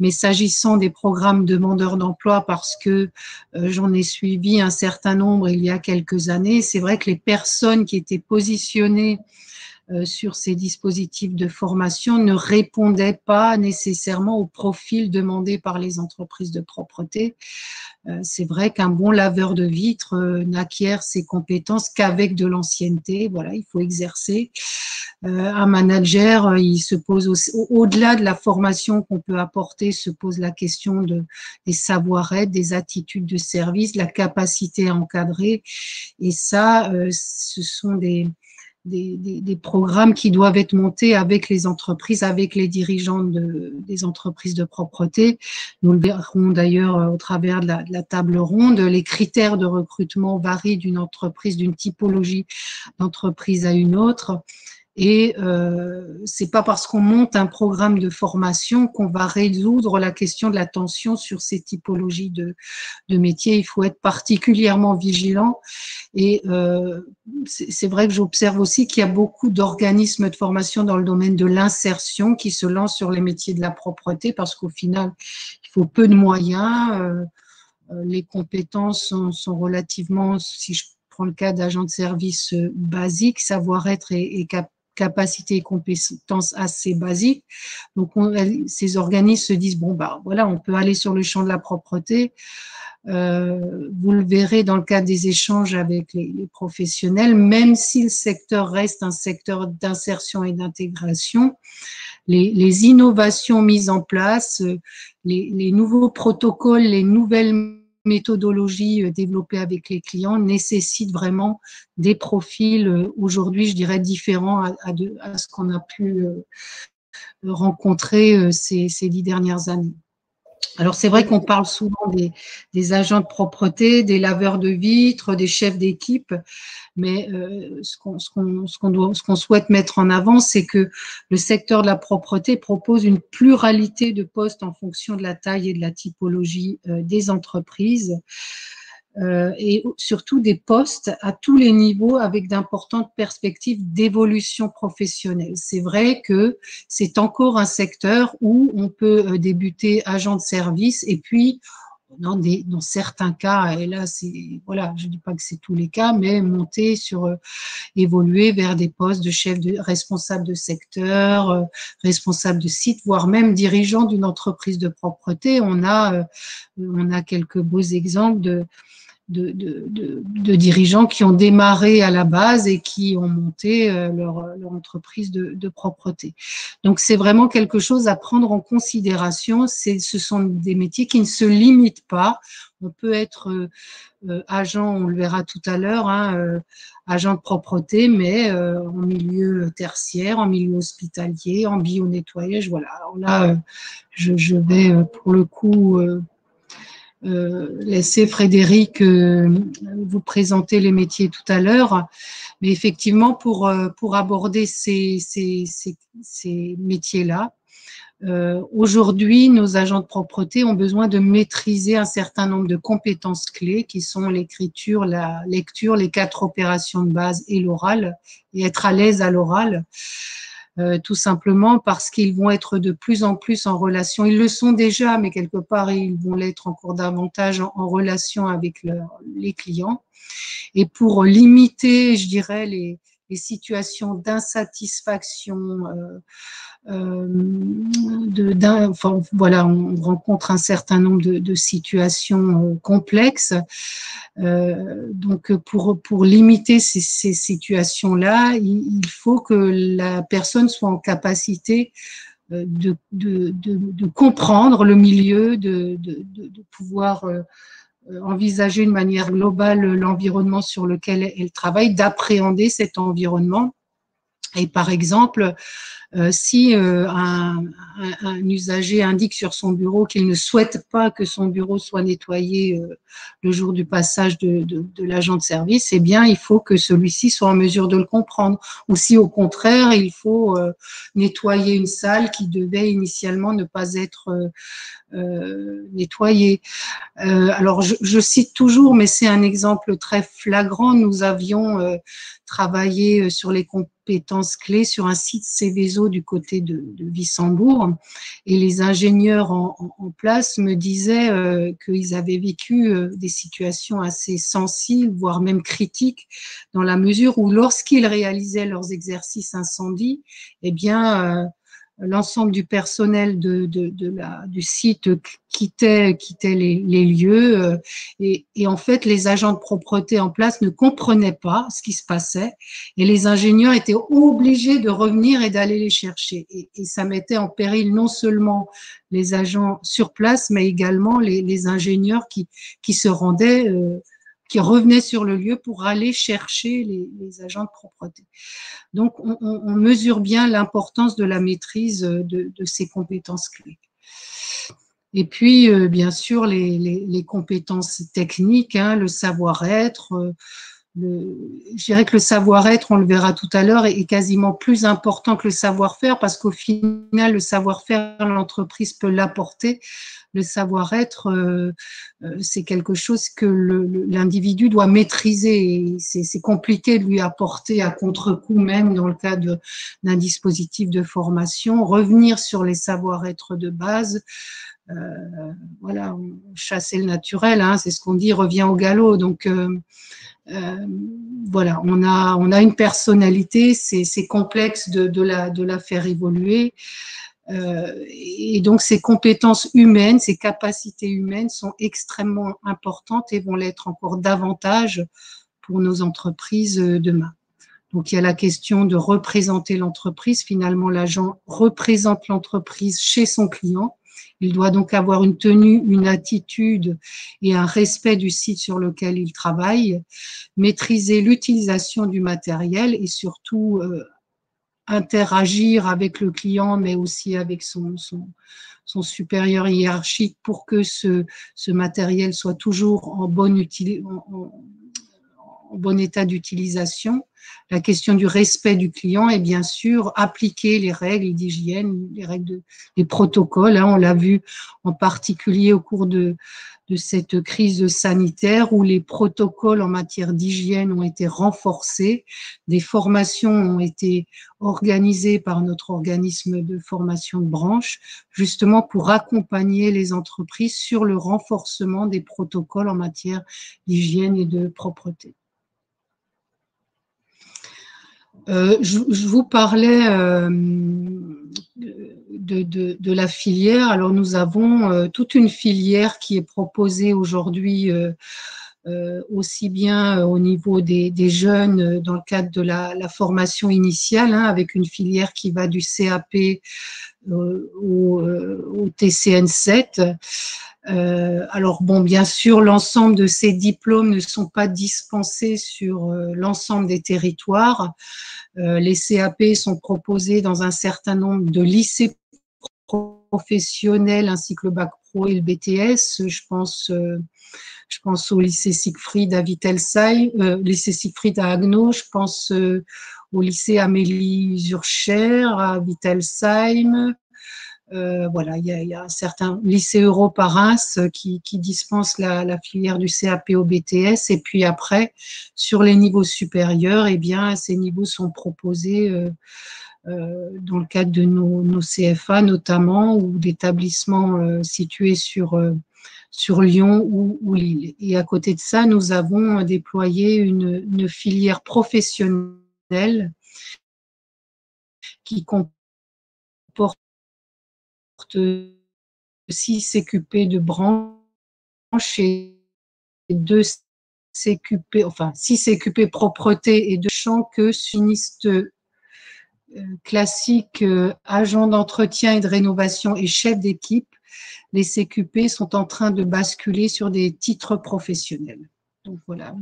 Mais s'agissant des programmes demandeurs d'emploi, parce que j'en ai suivi un certain nombre il y a quelques années, c'est vrai que les personnes qui étaient positionnées sur ces dispositifs de formation ne répondaient pas nécessairement au profil demandé par les entreprises de propreté. C'est vrai qu'un bon laveur de vitres n'acquiert ses compétences qu'avec de l'ancienneté. Voilà, il faut exercer. Un manager, il se pose au-delà de la formation qu'on peut apporter, se pose la question des savoir-être, des attitudes de service, la capacité à encadrer. Et ça, ce sont des programmes qui doivent être montés avec les entreprises, avec les dirigeants des entreprises de propreté. Nous le verrons d'ailleurs au travers de la table ronde. Les critères de recrutement varient d'une entreprise, d'une typologie d'entreprise à une autre. Et c'est pas parce qu'on monte un programme de formation qu'on va résoudre la question de la tension sur ces typologies de métiers. Il faut être particulièrement vigilant. Et c'est vrai que j'observe aussi qu'il y a beaucoup d'organismes de formation dans le domaine de l'insertion qui se lancent sur les métiers de la propreté parce qu'au final, il faut peu de moyens. Les compétences sont relativement, si je prends le cas d'agents de service basiques, savoir-être et capacité et compétences assez basiques. Donc, ces organismes se disent, bon, bah, voilà, on peut aller sur le champ de la propreté. Vous le verrez dans le cadre des échanges avec les professionnels, même si le secteur reste un secteur d'insertion et d'intégration, les innovations mises en place, les nouveaux protocoles, les nouvelles méthodologies développées avec les clients nécessitent vraiment des profils aujourd'hui, je dirais, différents à ce qu'on a pu rencontrer ces 10 dernières années. Alors, c'est vrai qu'on parle souvent des agents de propreté, des laveurs de vitres, des chefs d'équipe, mais ce qu'on souhaite mettre en avant, c'est que le secteur de la propreté propose une pluralité de postes en fonction de la taille et de la typologie des entreprises. Et surtout des postes à tous les niveaux avec d'importantes perspectives d'évolution professionnelle. C'est vrai que c'est encore un secteur où on peut débuter agent de service et puis dans certains cas, et là voilà, je ne dis pas que c'est tous les cas, mais monter évoluer vers des postes de chef responsable de secteur, responsable de site, voire même dirigeant d'une entreprise de propreté. On a quelques beaux exemples de dirigeants qui ont démarré à la base et qui ont monté leur entreprise de propreté. Donc, c'est vraiment quelque chose à prendre en considération. Ce sont des métiers qui ne se limitent pas. On peut être agent, on le verra tout à l'heure, hein, agent de propreté, mais en milieu tertiaire, en milieu hospitalier, en bio-nettoyage. Voilà. Alors là, je vais pour le coup laisser Frédéric vous présenter les métiers tout à l'heure. Mais effectivement, pour aborder ces métiers-là, aujourd'hui, nos agents de propreté ont besoin de maîtriser un certain nombre de compétences clés qui sont l'écriture, la lecture, les 4 opérations de base et l'oral, et être à l'aise à l'oral. Tout simplement parce qu'ils vont être de plus en plus en relation. Ils le sont déjà, mais quelque part, ils vont l'être encore davantage en relation avec les clients. Et pour limiter, je dirais, les situations d'insatisfaction, enfin, voilà, on rencontre un certain nombre de situations complexes. Donc, pour limiter ces situations-là, il faut que la personne soit en capacité de comprendre le milieu, de pouvoir envisager une manière globale l'environnement sur lequel elle travaille, d'appréhender cet environnement. Et par exemple, Si un usager indique sur son bureau qu'il ne souhaite pas que son bureau soit nettoyé le jour du passage de l'agent de service, eh bien, il faut que celui-ci soit en mesure de le comprendre. Ou si, au contraire, il faut nettoyer une salle qui devait initialement ne pas être nettoyée. Alors, je cite toujours, mais c'est un exemple très flagrant. Nous avions travaillé sur les compétences clés sur un site Céveso du côté de Wissembourg, et les ingénieurs en place me disaient qu'ils avaient vécu des situations assez sensibles, voire même critiques, dans la mesure où lorsqu'ils réalisaient leurs exercices incendie, eh bien, l'ensemble du personnel du site quittait les lieux et en fait, les agents de propreté en place ne comprenaient pas ce qui se passait et les ingénieurs étaient obligés de revenir et d'aller les chercher. Et ça mettait en péril non seulement les agents sur place, mais également les ingénieurs qui se rendaient qui revenaient sur le lieu pour aller chercher les agents de propreté. Donc, on mesure bien l'importance de la maîtrise de ces compétences clés. Et puis, bien sûr, les compétences techniques, hein, le savoir-être. Je dirais que le savoir-être, on le verra tout à l'heure, est quasiment plus important que le savoir-faire parce qu'au final, le savoir-faire, l'entreprise peut l'apporter. Le savoir-être, c'est quelque chose que l'individu doit maîtriser. C'est compliqué de lui apporter à contre-coup, même dans le cadre d'un dispositif de formation. Revenir sur les savoir-être de base, voilà, chasser le naturel, hein, c'est ce qu'on dit, revient au galop. Donc, voilà, on a une personnalité, c'est complexe de la faire évoluer. Et donc, ces compétences humaines, ces capacités humaines sont extrêmement importantes et vont l'être encore davantage pour nos entreprises demain. Donc, il y a la question de représenter l'entreprise. Finalement, l'agent représente l'entreprise chez son client. Il doit donc avoir une tenue, une attitude et un respect du site sur lequel il travaille, maîtriser l'utilisation du matériel et surtout interagir avec le client, mais aussi avec son supérieur hiérarchique pour que ce matériel soit toujours en bon état d'utilisation. La question du respect du client et bien sûr appliquer les règles d'hygiène, les protocoles. Hein, on l'a vu en particulier au cours de cette crise sanitaire où les protocoles en matière d'hygiène ont été renforcés. Des formations ont été organisées par notre organisme de formation de branche, justement pour accompagner les entreprises sur le renforcement des protocoles en matière d'hygiène et de propreté. Je vous parlais de la filière. Alors, nous avons toute une filière qui est proposée aujourd'hui aussi bien au niveau des jeunes dans le cadre de la formation initiale, hein, avec une filière qui va du CAP au TCN7. Alors bon, bien sûr, l'ensemble de ces diplômes ne sont pas dispensés sur l'ensemble des territoires. Les CAP sont proposés dans un certain nombre de lycées professionnels ainsi que le bac pro et le BTS. Je pense au lycée Siegfried à Wittelsheim, lycée Siegfried à Haguenau. Je pense au lycée Amélie Zurcher à Wittelsheim. Voilà, il y a un certain lycée Europe à Reims qui dispense la filière du CAP au BTS. Et puis après, sur les niveaux supérieurs, eh bien, ces niveaux sont proposés dans le cadre de nos CFA notamment, ou d'établissements situés sur Lyon ou Lille. Et à côté de ça, nous avons déployé une filière professionnelle qui comporte 6 CQP de branche et 2 CQP, enfin 6 CQP propreté et 2 champs que suniste classique, agent d'entretien et de rénovation et chef d'équipe. Les CQP sont en train de basculer sur des titres professionnels. Donc voilà,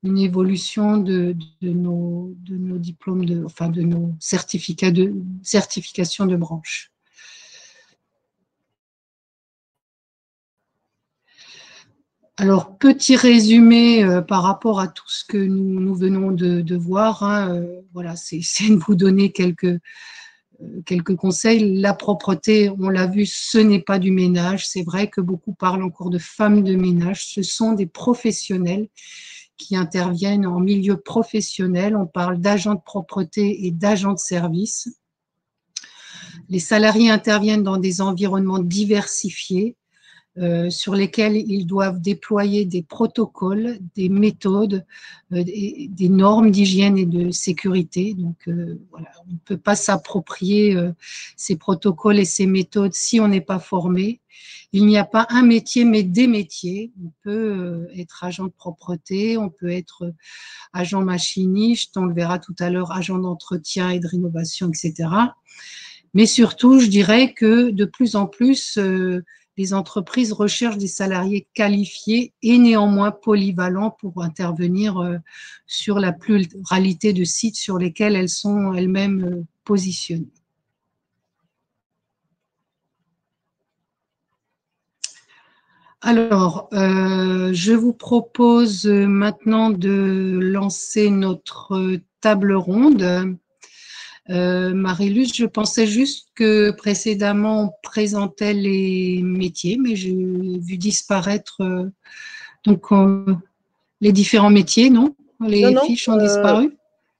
une évolution de nos diplômes, de nos certificats de certification de branche. Alors, petit résumé par rapport à tout ce que nous venons de voir. Voilà, c'est de vous donner quelques conseils. La propreté, on l'a vu, ce n'est pas du ménage. C'est vrai que beaucoup parlent encore de femmes de ménage. Ce sont des professionnels qui interviennent en milieu professionnel. On parle d'agents de propreté et d'agents de service. Les salariés interviennent dans des environnements diversifiés sur lesquels ils doivent déployer des protocoles, des méthodes, des normes d'hygiène et de sécurité. Donc, voilà, on ne peut pas s'approprier ces protocoles et ces méthodes si on n'est pas formé. Il n'y a pas un métier, mais des métiers. On peut être agent de propreté, on peut être agent machiniste, on le verra tout à l'heure, agent d'entretien et de rénovation, etc. Mais surtout, je dirais que de plus en plus, les entreprises recherchent des salariés qualifiés et néanmoins polyvalents pour intervenir sur la pluralité de sites sur lesquels elles sont elles-mêmes positionnées. Alors, je vous propose maintenant de lancer notre table ronde. Marie-Luce, je pensais juste que précédemment on présentait les métiers, mais j'ai vu disparaître les différents métiers, non? Les fiches ont disparu?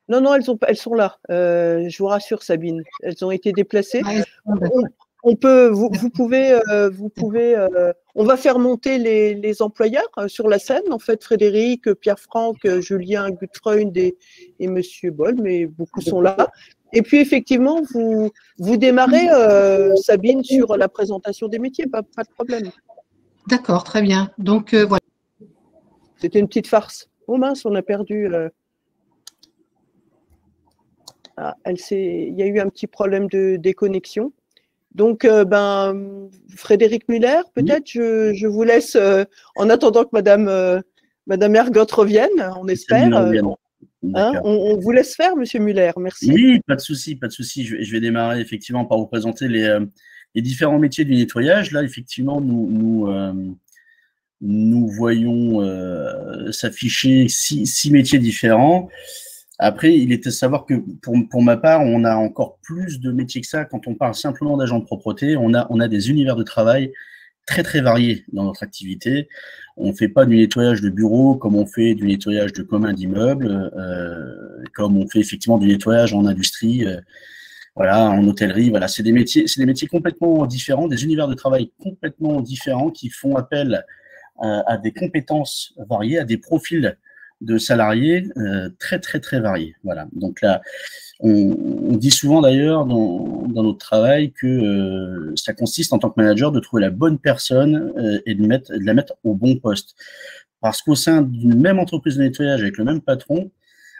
Non, non, elles sont là. Je vous rassure, Sabine, elles ont été déplacées. On peut, vous pouvez, on va faire monter les employeurs sur la scène. En fait, Frédéric, Pierre-Franck, Julien, Gutfreund et Monsieur Boll, mais beaucoup sont là. Et puis, effectivement, vous démarrez, Sabine, sur la présentation des métiers, pas de problème. D'accord, très bien. Donc, voilà. C'était une petite farce. Oh mince, on a perdu. Ah, il y a eu un petit problème de déconnexion. Donc, Frédéric Muller, peut-être, oui. je vous laisse, en attendant que Madame Ergot revienne, on espère. On vous laisse faire, Monsieur Muller, merci. Oui, pas de souci, pas de souci. Je vais démarrer effectivement par vous présenter les différents métiers du nettoyage. Là, effectivement, nous voyons s'afficher six métiers différents. Après, il est à savoir que pour ma part, on a encore plus de métiers que ça. Quand on parle simplement d'agents de propreté, on a des univers de travail très très variés dans notre activité. On ne fait pas du nettoyage de bureaux comme on fait du nettoyage de communs d'immeubles, comme on fait effectivement du nettoyage en industrie, voilà, en hôtellerie. Voilà, c'est des métiers complètement différents, des univers de travail complètement différents qui font appel à des compétences variées, à des profils de salariés très très très variés. Voilà. Donc là, on dit souvent d'ailleurs dans notre travail que ça consiste en tant que manager de trouver la bonne personne et de la mettre au bon poste. Parce qu'au sein d'une même entreprise de nettoyage avec le même patron,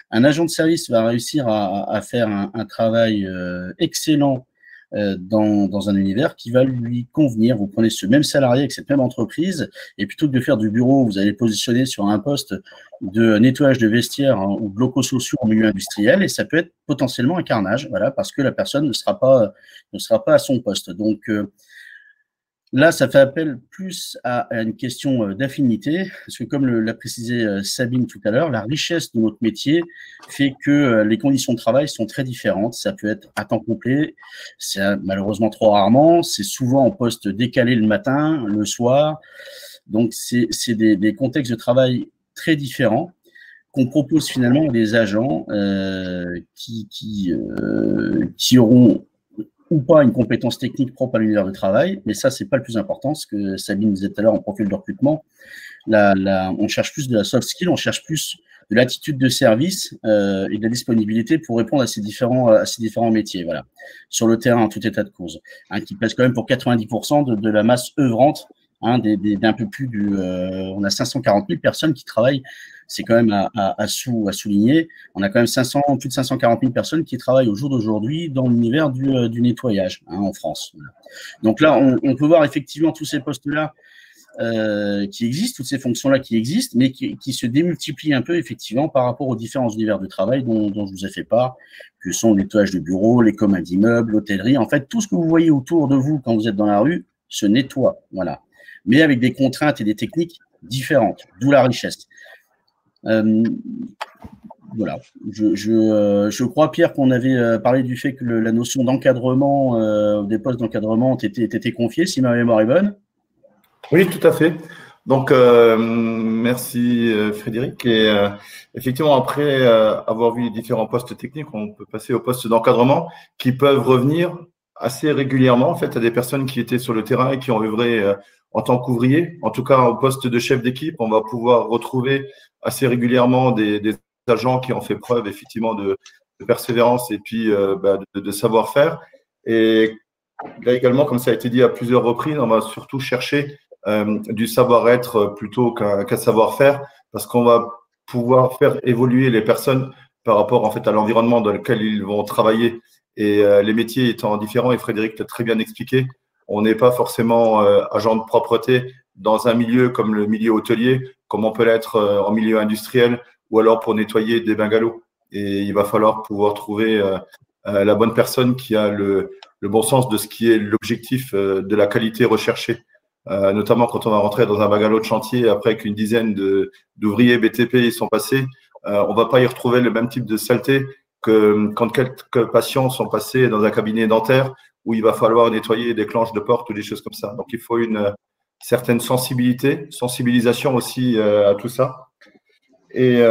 un agent de service va réussir à faire un travail excellent dans un univers qui va lui convenir. Vous prenez ce même salarié avec cette même entreprise et plutôt que de faire du bureau, vous allez le positionner sur un poste de nettoyage de vestiaires ou de locaux sociaux en milieu industriel et ça peut être potentiellement un carnage, voilà, parce que la personne ne sera pas à son poste. Donc là, ça fait appel plus à une question d'affinité, parce que comme l'a précisé Sabine tout à l'heure, la richesse de notre métier fait que les conditions de travail sont très différentes. Ça peut être à temps complet, c'est malheureusement trop rarement, c'est souvent en poste décalé le matin, le soir. Donc, c'est des contextes de travail très différents qu'on propose finalement à des agents qui auront ou pas une compétence technique propre à l'univers de travail, mais ça, c'est pas le plus important, ce que Sabine disait tout à l'heure en profil de recrutement. On cherche plus de la soft skill, on cherche plus de l'attitude de service et de la disponibilité pour répondre à ces différents métiers. Voilà. Sur le terrain, en tout état de cause, qui pèse quand même pour 90% de la masse œuvrante, d'un peu plus on a 540 000 personnes qui travaillent. C'est quand même à souligner. On a quand même plus de 540 000 personnes qui travaillent au jour d'aujourd'hui dans l'univers du nettoyage en France. Donc là, on peut voir effectivement tous ces postes-là qui existent, toutes ces fonctions-là qui existent, mais qui se démultiplient un peu effectivement par rapport aux différents univers de travail dont je vous ai fait part, que sont le nettoyage de bureaux, les communs d'immeubles, l'hôtellerie. En fait, tout ce que vous voyez autour de vous quand vous êtes dans la rue se nettoie, voilà. Mais avec des contraintes et des techniques différentes, d'où la richesse. Voilà. Je crois, Pierre, qu'on avait parlé du fait que la notion d'encadrement, des postes d'encadrement était confiée, si ma mémoire est bonne. Oui, tout à fait. Donc, merci Frédéric. Et effectivement, après avoir vu les différents postes techniques, on peut passer aux postes d'encadrement qui peuvent revenir assez régulièrement, en fait, à des personnes qui étaient sur le terrain et qui ont œuvré en tant qu'ouvriers. En tout cas, au poste de chef d'équipe, on va pouvoir retrouver assez régulièrement des agents qui ont fait preuve effectivement de persévérance et puis de savoir-faire. Et là également, comme ça a été dit à plusieurs reprises, on va surtout chercher du savoir-être plutôt qu'un savoir-faire, parce qu'on va pouvoir faire évoluer les personnes par rapport en fait à l'environnement dans lequel ils vont travailler. Et les métiers étant différents, et Frédéric l'a très bien expliqué, on n'est pas forcément agent de propreté dans un milieu comme le milieu hôtelier, comme on peut l'être en milieu industriel, ou alors pour nettoyer des bungalows. Et il va falloir pouvoir trouver la bonne personne qui a le bon sens de ce qui est l'objectif de la qualité recherchée. Notamment quand on va rentrer dans un bungalow de chantier après qu'une dizaine d'ouvriers BTP y sont passés, on va pas y retrouver le même type de saleté que quand quelques patients sont passés dans un cabinet dentaire où il va falloir nettoyer des planches de porte ou des choses comme ça. Donc il faut une certaine sensibilisation aussi à tout ça. Et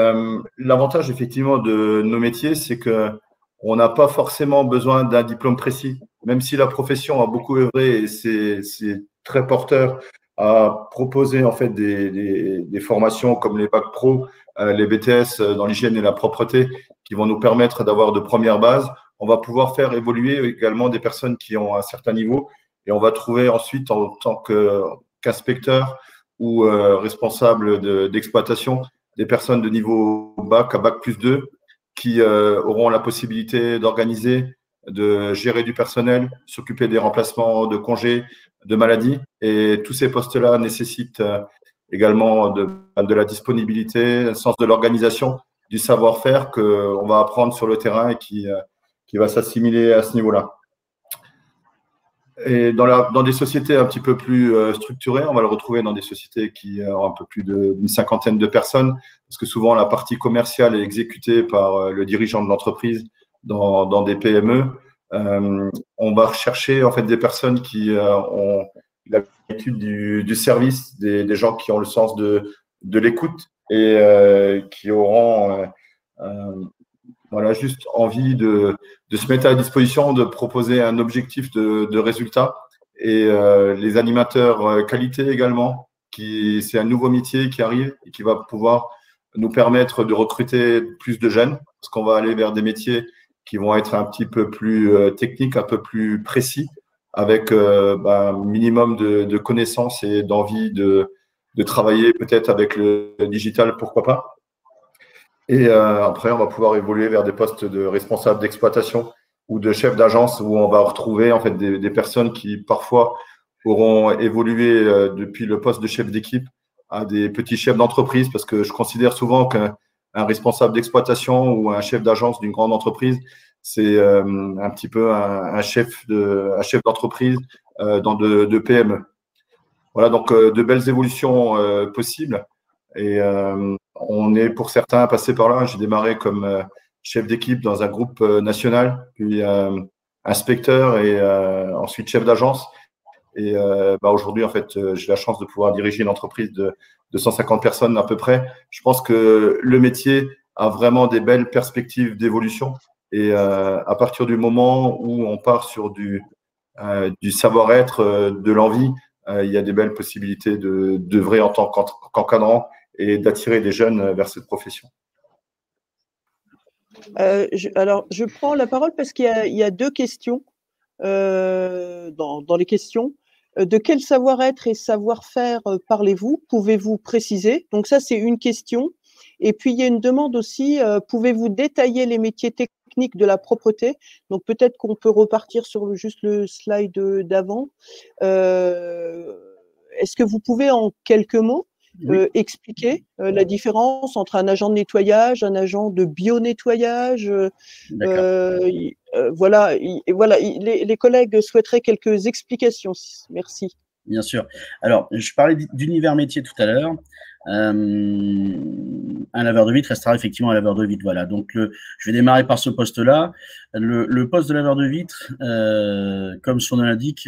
l'avantage effectivement de nos métiers, c'est que on n'a pas forcément besoin d'un diplôme précis, même si la profession a beaucoup œuvré et c'est très porteur à proposer en fait des formations comme les bacs pro, les BTS dans l'hygiène et la propreté, qui vont nous permettre d'avoir de premières bases. On va pouvoir faire évoluer également des personnes qui ont un certain niveau, et on va trouver ensuite en tant qu'inspecteur ou responsable d'exploitation des personnes de niveau bac à bac plus 2 qui auront la possibilité d'organiser, de gérer du personnel, s'occuper des remplacements de congés, de maladies. Et tous ces postes-là nécessitent également de la disponibilité, un sens de l'organisation, du savoir-faire qu'on va apprendre sur le terrain et qui va s'assimiler à ce niveau-là. Et dans des sociétés un petit peu plus structurées, on va le retrouver dans des sociétés qui ont un peu plus d'une cinquantaine de personnes, parce que souvent la partie commerciale est exécutée par le dirigeant de l'entreprise dans des PME. On va rechercher en fait des personnes qui ont l'habitude du service, des gens qui ont le sens de l'écoute et qui auront voilà, juste envie de se mettre à disposition, de proposer un objectif de résultat. Et les animateurs qualité également, c'est un nouveau métier qui arrive et qui va pouvoir nous permettre de recruter plus de jeunes, parce qu'on va aller vers des métiers qui vont être un petit peu plus techniques, un peu plus précis, avec un minimum de connaissances et d'envie de travailler peut-être avec le digital, pourquoi pas. Et après, on va pouvoir évoluer vers des postes de responsable d'exploitation ou de chef d'agence, où on va retrouver en fait des personnes qui parfois auront évolué depuis le poste de chef d'équipe à des petits chefs d'entreprise, parce que je considère souvent qu'un responsable d'exploitation ou un chef d'agence d'une grande entreprise, c'est un petit peu un chef d'entreprise dans de PME. Voilà, donc de belles évolutions possibles. Et on est pour certains passés par là. J'ai démarré comme chef d'équipe dans un groupe national, puis inspecteur et ensuite chef d'agence. Et aujourd'hui, en fait, j'ai la chance de pouvoir diriger une entreprise de 150 personnes à peu près. Je pense que le métier a vraiment des belles perspectives d'évolution. Et à partir du moment où on part sur du savoir-être, de l'envie, il y a des belles possibilités d'œuvrer en tant qu'encadrant et d'attirer des jeunes vers cette profession. Alors, je prends la parole parce qu'il y a deux questions dans les questions. De quel savoir-être et savoir-faire parlez-vous? Pouvez-vous préciser? Donc ça, c'est une question. Et puis, il y a une demande aussi, pouvez-vous détailler les métiers techniques de la propreté? Donc peut-être qu'on peut repartir sur juste le slide d'avant. est-ce que vous pouvez en quelques mots expliquer la différence entre un agent de nettoyage, un agent de bio-nettoyage voilà, les collègues souhaiteraient quelques explications. Merci. Bien sûr. Alors, je parlais d'univers métier tout à l'heure. Un laveur de vitre restera effectivement un laveur de vitre. Voilà. Donc, je vais démarrer par ce poste-là. Le poste de laveur de vitre, comme son nom l'indique,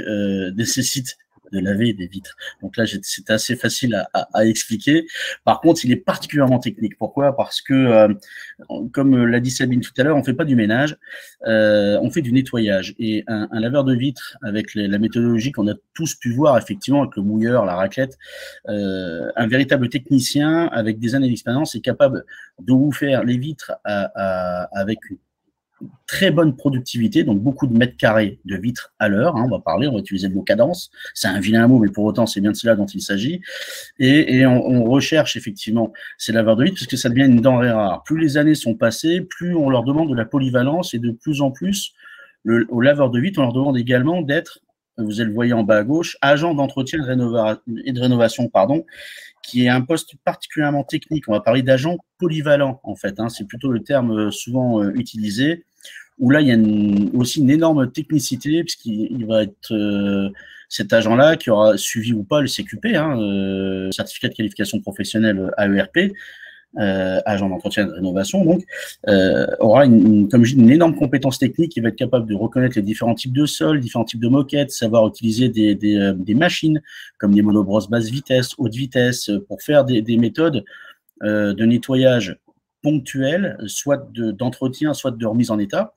nécessite de laver des vitres. Donc là, c'était assez facile à expliquer. Par contre, il est particulièrement technique. Pourquoi? Parce que, comme l'a dit Sabine tout à l'heure, on fait pas du ménage, on fait du nettoyage. Et un laveur de vitres, avec la méthodologie qu'on a tous pu voir, effectivement, avec le mouilleur, la raclette, un véritable technicien avec des années d'expérience est capable de vous faire les vitres avec une très bonne productivité, donc beaucoup de mètres carrés de vitres à l'heure, hein, on va utiliser le mot cadence, c'est un vilain mot, mais pour autant c'est bien de cela dont il s'agit, et on recherche effectivement ces laveurs de vitres, puisque ça devient une denrée rare. Plus les années sont passées, plus on leur demande de la polyvalence, et de plus en plus, aux laveurs de vitres, on leur demande également d'être, vous le voyez en bas à gauche, agent d'entretien et de rénovation, qui est un poste particulièrement technique. On va parler d'agent polyvalent, en fait, hein, c'est plutôt le terme souvent utilisé, où là, il y a aussi une énorme technicité, puisqu'il va être cet agent-là qui aura suivi ou pas le CQP, hein, certificat de qualification professionnelle AERP, agent d'entretien et de rénovation, donc, aura, comme je dis, une énorme compétence technique, qui va être capable de reconnaître les différents types de sols, différents types de moquettes, savoir utiliser des machines, comme des monobrosses basse vitesse, haute vitesse, pour faire des méthodes de nettoyage ponctuel, soit d'entretien, soit de remise en état,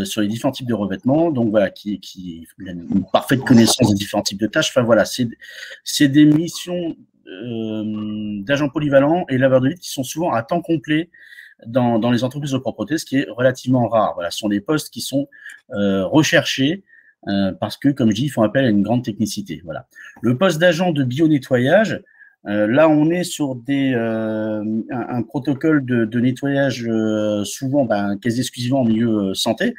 sur les différents types de revêtements, donc voilà, qui a une parfaite connaissance des différents types de tâches. Enfin voilà, c'est des missions d'agents polyvalents et laveurs de vitres qui sont souvent à temps complet dans les entreprises de propreté, ce qui est relativement rare. Voilà, ce sont des postes qui sont recherchés parce que, comme je dis, ils font appel à une grande technicité. Voilà. Le poste d'agent de bio-nettoyage, là, on est sur un protocole de nettoyage souvent quasi exclusivement en milieu santé,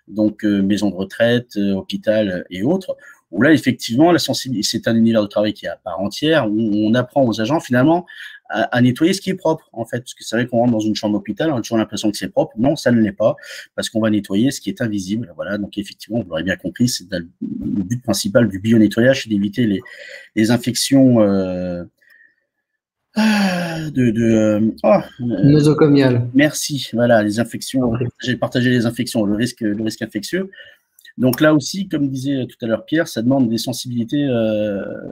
donc maison de retraite, hôpital et autres, où là, effectivement, la sensibilité, c'est un univers de travail qui est à part entière, où on apprend aux agents, finalement, à nettoyer ce qui est propre, en fait, parce que c'est vrai qu'on rentre dans une chambre d'hôpital, on a toujours l'impression que c'est propre. Non, ça ne l'est pas, parce qu'on va nettoyer ce qui est invisible. Voilà, donc effectivement, vous l'aurez bien compris, c'est le but principal du bio-nettoyage, c'est d'éviter les infections nosocomiales. Merci, voilà, les infections, j'ai partagé les infections, le risque infectieux. Donc là aussi, comme disait tout à l'heure Pierre, ça demande des sensibilités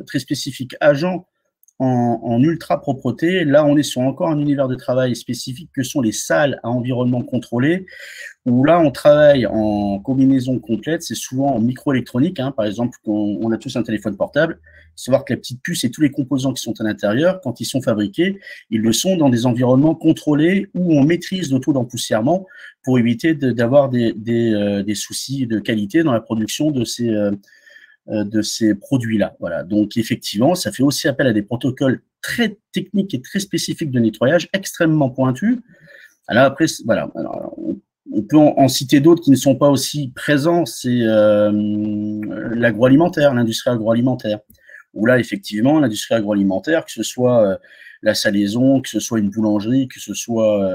très spécifiques. Agents en ultra propreté, là on est sur encore un univers de travail spécifique que sont les salles à environnement contrôlé, où là on travaille en combinaison complète, c'est souvent en microélectronique, hein, par exemple, on a tous un téléphone portable, savoir que la petite puce et tous les composants qui sont à l'intérieur, quand ils sont fabriqués, ils le sont dans des environnements contrôlés où on maîtrise le taux d'empoussièrement pour éviter d'avoir des soucis de qualité dans la production de ces produits-là. Voilà. Donc, effectivement, ça fait aussi appel à des protocoles très techniques et très spécifiques de nettoyage, extrêmement pointus. Alors après, voilà, on peut en citer d'autres qui ne sont pas aussi présents, c'est l'agroalimentaire, l'industrie agroalimentaire, où là, effectivement, l'industrie agroalimentaire, que ce soit la salaison, que ce soit une boulangerie, que ce soit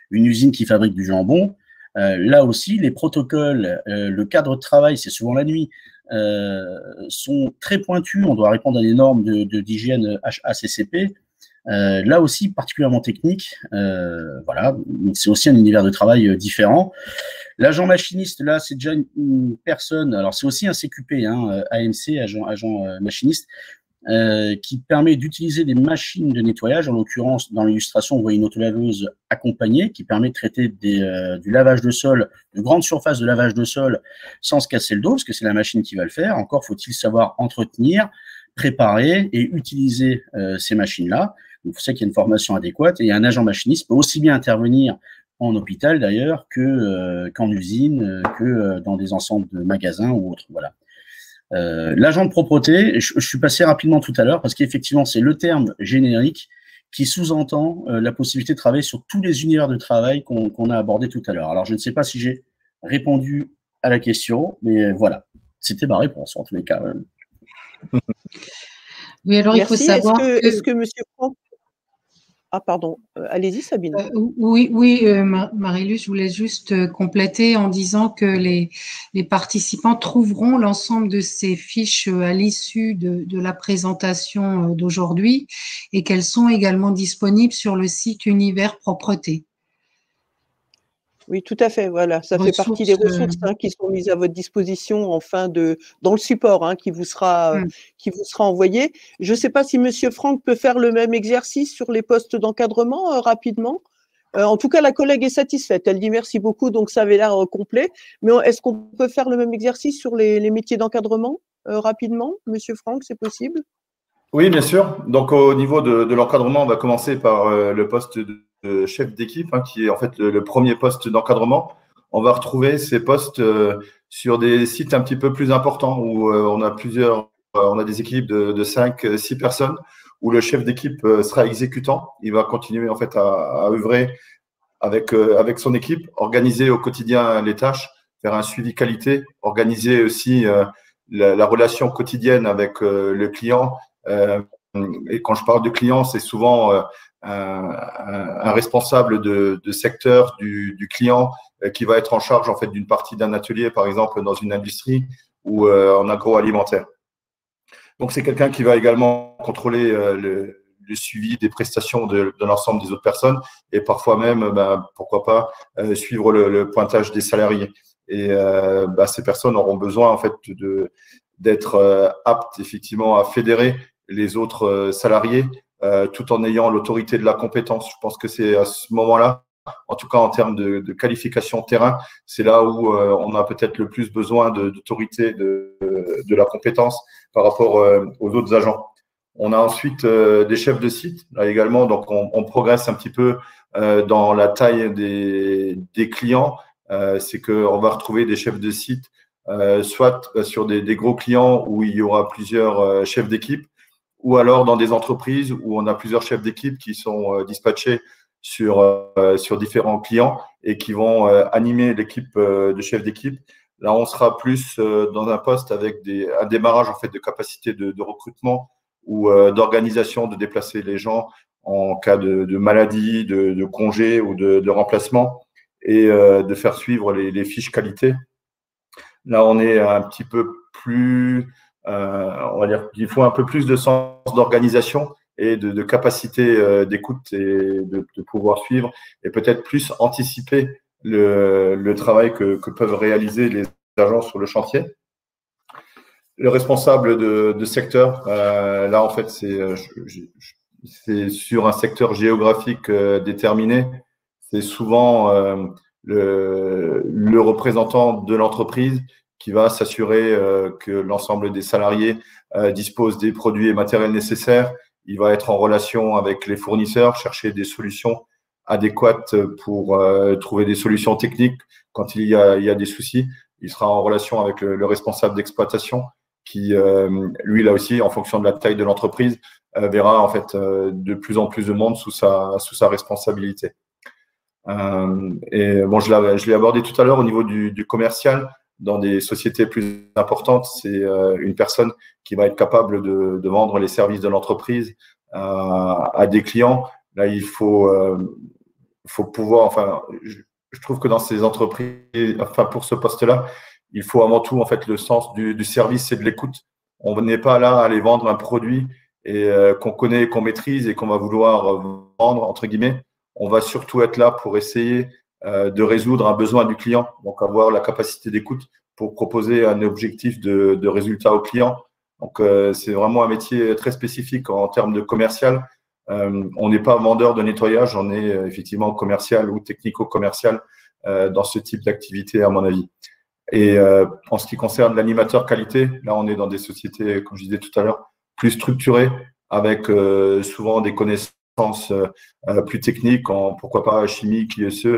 une usine qui fabrique du jambon, là aussi, les protocoles, le cadre de travail, c'est souvent la nuit, sont très pointus. On doit répondre à des normes d'hygiène HACCP. Là aussi, particulièrement technique. Voilà, c'est aussi un univers de travail différent. L'agent machiniste, là, c'est déjà une personne, alors c'est aussi un CQP, hein, AMC, agent machiniste, qui permet d'utiliser des machines de nettoyage. En l'occurrence, dans l'illustration, vous voyez une autolaveuse accompagnée qui permet de traiter du lavage de sol, de grandes surfaces de lavage de sol sans se casser le dos, parce que c'est la machine qui va le faire. Encore faut-il savoir entretenir, préparer et utiliser ces machines-là. Donc, c'est ça qu'il y a une formation adéquate, et un agent machiniste peut aussi bien intervenir en hôpital d'ailleurs qu'en usine, que dans des ensembles de magasins ou autres. Voilà. L'agent de propreté, je suis passé rapidement tout à l'heure parce qu'effectivement, c'est le terme générique qui sous-entend la possibilité de travailler sur tous les univers de travail qu'on a abordés tout à l'heure. Alors, je ne sais pas si j'ai répondu à la question, mais voilà, c'était ma réponse en tous les cas. Oui, alors il faut Merci. savoir Est-ce que Monsieur Franck… Ah, pardon. Allez-y, Sabine. Oui, Marie-Luce, je voulais juste compléter en disant que les participants trouveront l'ensemble de ces fiches à l'issue de la présentation d'aujourd'hui et qu'elles sont également disponibles sur le site Univers Propreté. Oui, tout à fait. Voilà, ça fait partie des ressources qui sont mises à votre disposition dans le support qui vous sera envoyé. Je ne sais pas si Monsieur Franck peut faire le même exercice sur les postes d'encadrement rapidement. En tout cas, la collègue est satisfaite. Elle dit merci beaucoup, donc ça avait l'air complet. Mais est-ce qu'on peut faire le même exercice sur les métiers d'encadrement rapidement, Monsieur Franck, c'est possible? Oui, bien sûr. Donc, au niveau de l'encadrement, on va commencer par le poste de chef d'équipe, qui est en fait le premier poste d'encadrement. On va retrouver ces postes sur des sites un petit peu plus importants où on a des équipes de 5, 6 personnes, où le chef d'équipe sera exécutant. Il va continuer en fait à œuvrer avec son équipe, organiser au quotidien les tâches, faire un suivi qualité, organiser aussi la relation quotidienne avec le client. Et quand je parle de client, c'est souvent un responsable de secteur du client qui va être en charge en fait d'une partie d'un atelier, par exemple dans une industrie ou en agroalimentaire. Donc c'est quelqu'un qui va également contrôler le suivi des prestations de l'ensemble des autres personnes et parfois même, pourquoi pas, suivre le pointage des salariés. Et ces personnes auront besoin en fait d'être aptes effectivement à fédérer les autres salariés tout en ayant l'autorité de la compétence. Je pense que c'est à ce moment-là, en tout cas en termes de qualification terrain, c'est là où on a peut-être le plus besoin d'autorité de la compétence par rapport aux autres agents. On a ensuite des chefs de site, là également, donc on progresse un petit peu dans la taille des clients. C'est qu'on va retrouver des chefs de site, soit sur des gros clients où il y aura plusieurs chefs d'équipe, ou alors dans des entreprises où on a plusieurs chefs d'équipe qui sont dispatchés sur différents clients et qui vont animer l'équipe de chefs d'équipe. Là, on sera plus dans un poste avec un démarrage en fait de capacité de recrutement ou d'organisation, de déplacer les gens en cas de maladie, de congé ou de remplacement et de faire suivre les fiches qualité. Là, on est un petit peu plus, on va dire qu'il faut un peu plus de sens d'organisation et de capacité d'écoute et de pouvoir suivre et peut-être plus anticiper le travail que peuvent réaliser les agents sur le chantier. Le responsable de secteur, là en fait c'est sur un secteur géographique déterminé. C'est souvent le représentant de l'entreprise qui va s'assurer que l'ensemble des salariés disposent des produits et matériels nécessaires. Il va être en relation avec les fournisseurs, chercher des solutions adéquates pour trouver des solutions techniques quand il y a des soucis. Il sera en relation avec le responsable d'exploitation qui, lui, là aussi, en fonction de la taille de l'entreprise, verra en fait de plus en plus de monde sous sa responsabilité. Et bon, je l'ai abordé tout à l'heure au niveau du commercial. Dans des sociétés plus importantes, c'est une personne qui va être capable de vendre les services de l'entreprise à des clients. Là, il faut pouvoir, enfin, je trouve que dans ces entreprises, enfin, pour ce poste-là, il faut avant tout en fait le sens du service et de l'écoute. On n'est pas là à aller vendre un produit et qu'on connaît, qu'on maîtrise et qu'on va vouloir vendre entre guillemets. On va surtout être là pour essayer de résoudre un besoin du client, donc avoir la capacité d'écoute pour proposer un objectif de résultat au client. Donc c'est vraiment un métier très spécifique en termes de commercial. On n'est pas vendeur de nettoyage, on est effectivement commercial ou technico-commercial dans ce type d'activité à mon avis. Et en ce qui concerne l'animateur qualité, là, on est dans des sociétés, comme je disais tout à l'heure, plus structurées, avec souvent des connaissances plus techniques, pourquoi pas chimique, ISE,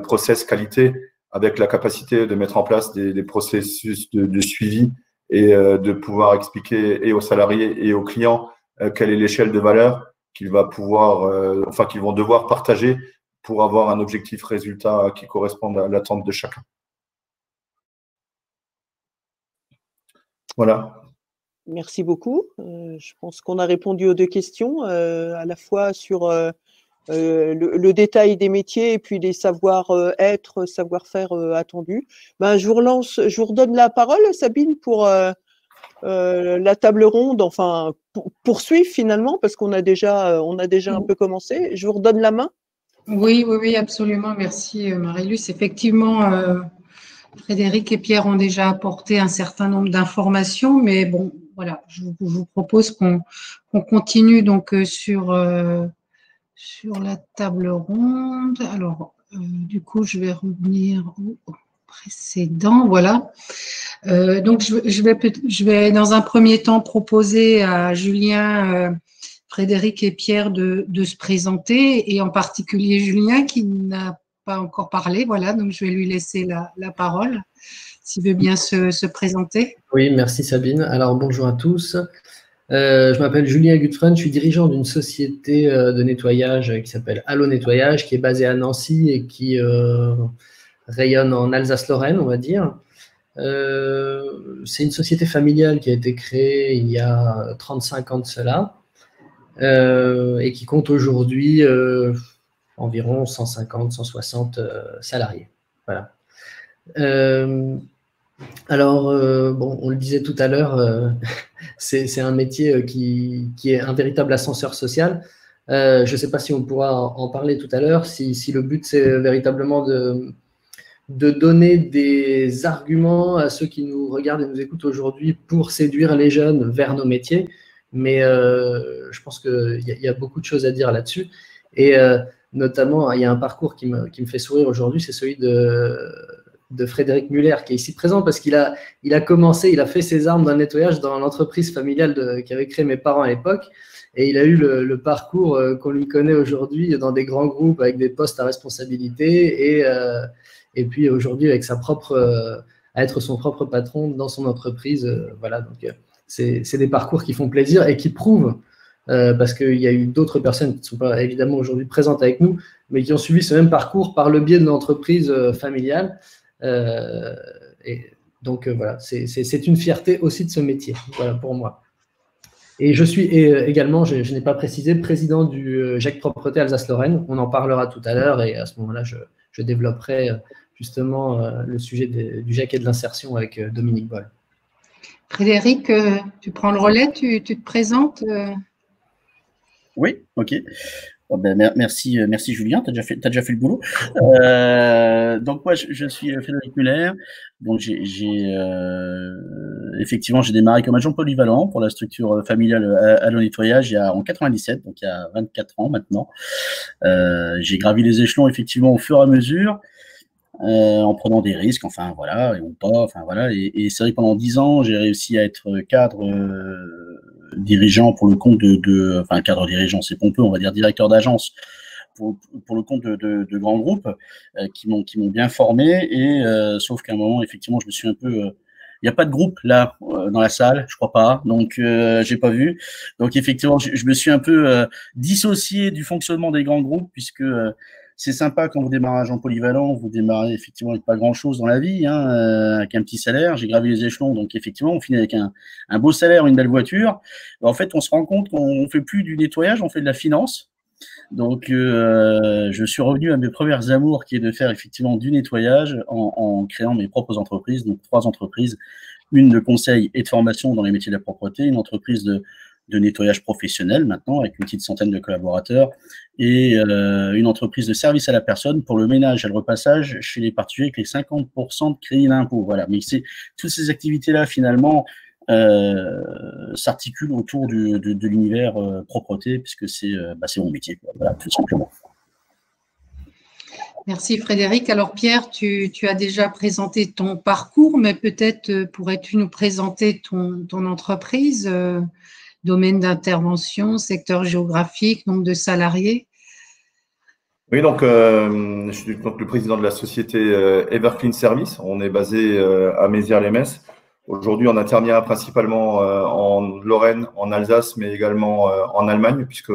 process qualité, avec la capacité de mettre en place des processus de suivi et de pouvoir expliquer et aux salariés et aux clients quelle est l'échelle de valeur qu'ils vont devoir partager pour avoir un objectif résultat qui corresponde à l'attente de chacun. Voilà. Merci beaucoup. Je pense qu'on a répondu aux deux questions, à la fois sur le détail des métiers et puis les savoir-être, savoir-faire attendus. Je vous redonne la parole, Sabine, pour la table ronde, enfin poursuivre finalement, parce qu'on a déjà un peu commencé. Je vous redonne la main. Oui, absolument. Merci, Marie-Luce. Effectivement, Frédéric et Pierre ont déjà apporté un certain nombre d'informations, mais bon, voilà, je vous propose qu'on continue donc sur la table ronde. Alors, du coup, je vais revenir au précédent. Voilà. Donc, je vais dans un premier temps proposer à Julien, Frédéric et Pierre de se présenter, et en particulier Julien qui n'a pas encore parlé. Voilà, donc je vais lui laisser la parole, s'il veut bien se présenter. Oui, merci Sabine. Alors, bonjour à tous. Je m'appelle Julien Gutfreund, je suis dirigeant d'une société de nettoyage qui s'appelle Allo Nettoyage, qui est basée à Nancy et qui rayonne en Alsace-Lorraine, on va dire. C'est une société familiale qui a été créée il y a 35 ans de cela et qui compte aujourd'hui environ 150, 160 salariés. Voilà. Bon, on le disait tout à l'heure, c'est un métier qui est un véritable ascenseur social. Je ne sais pas si on pourra en parler tout à l'heure, si le but c'est véritablement de donner des arguments à ceux qui nous regardent et nous écoutent aujourd'hui pour séduire les jeunes vers nos métiers. Mais je pense qu'il y a beaucoup de choses à dire là-dessus. Et notamment, il y a un parcours qui me fait sourire aujourd'hui, c'est celui de Frédéric Muller, qui est ici présent parce qu'il a commencé, il a fait ses armes dans le nettoyage dans l'entreprise familiale qu'avaient créé mes parents à l'époque. Et il a eu le parcours qu'on lui connaît aujourd'hui dans des grands groupes avec des postes à responsabilité et puis aujourd'hui avec à être son propre patron dans son entreprise. Voilà, donc c'est des parcours qui font plaisir et qui prouvent, parce qu'il y a eu d'autres personnes qui ne sont pas évidemment aujourd'hui présentes avec nous, mais qui ont suivi ce même parcours par le biais de l'entreprise familiale. Et donc voilà, c'est une fierté aussi de ce métier, voilà, pour moi. Et je suis également, je n'ai pas précisé, président du GEC Propreté Alsace-Lorraine. On en parlera tout à l'heure et à ce moment-là, je développerai justement le sujet du GEC et de l'insertion avec Dominique Boll. Frédéric, tu prends le relais, tu te présentes Oui, ok. Merci Julien, tu as déjà fait le boulot. Donc moi je suis Frédéric Muller. Donc effectivement j'ai démarré comme agent polyvalent pour la structure familiale Allo Nettoyage en 97, donc il y a 24 ans maintenant. J'ai gravi les échelons effectivement au fur et à mesure. En prenant des risques, enfin voilà, et et c'est vrai que pendant 10 ans, j'ai réussi à être cadre dirigeant pour le compte cadre dirigeant, c'est pompeux, on va dire directeur d'agence pour le compte de grands groupes qui m'ont bien formé, et sauf qu'à un moment, effectivement, je me suis un peu... il n'y a pas de groupe là dans la salle, je crois pas, donc j'ai pas vu. Donc effectivement, je me suis un peu dissocié du fonctionnement des grands groupes, puisque c'est sympa quand vous démarrez agent polyvalent, vous démarrez effectivement avec pas grand-chose dans la vie, avec un petit salaire. J'ai gravi les échelons, donc effectivement, on finit avec un beau salaire, une belle voiture. En fait, on se rend compte qu'on fait plus du nettoyage, on fait de la finance. Donc, je suis revenu à mes premières amours, qui est de faire effectivement du nettoyage en créant mes propres entreprises, donc 3 entreprises, une de conseil et de formation dans les métiers de la propreté, une entreprise de nettoyage professionnel maintenant avec une petite centaine de collaborateurs, et une entreprise de service à la personne pour le ménage et le repassage chez les particuliers avec les 50% de crédit d'impôt. Voilà, mais toutes ces activités-là finalement s'articulent autour de l'univers propreté, puisque c'est mon métier, quoi. Voilà, tout simplement. Merci Frédéric. Alors Pierre, tu as déjà présenté ton parcours, mais peut-être pourrais-tu nous présenter ton entreprise, domaine d'intervention, secteur géographique, nombre de salariés? Oui, donc je suis donc le président de la société Everclean Service. On est basé à Mézières-les-Messes. Aujourd'hui, on intervient principalement en Lorraine, en Alsace, mais également en Allemagne, puisque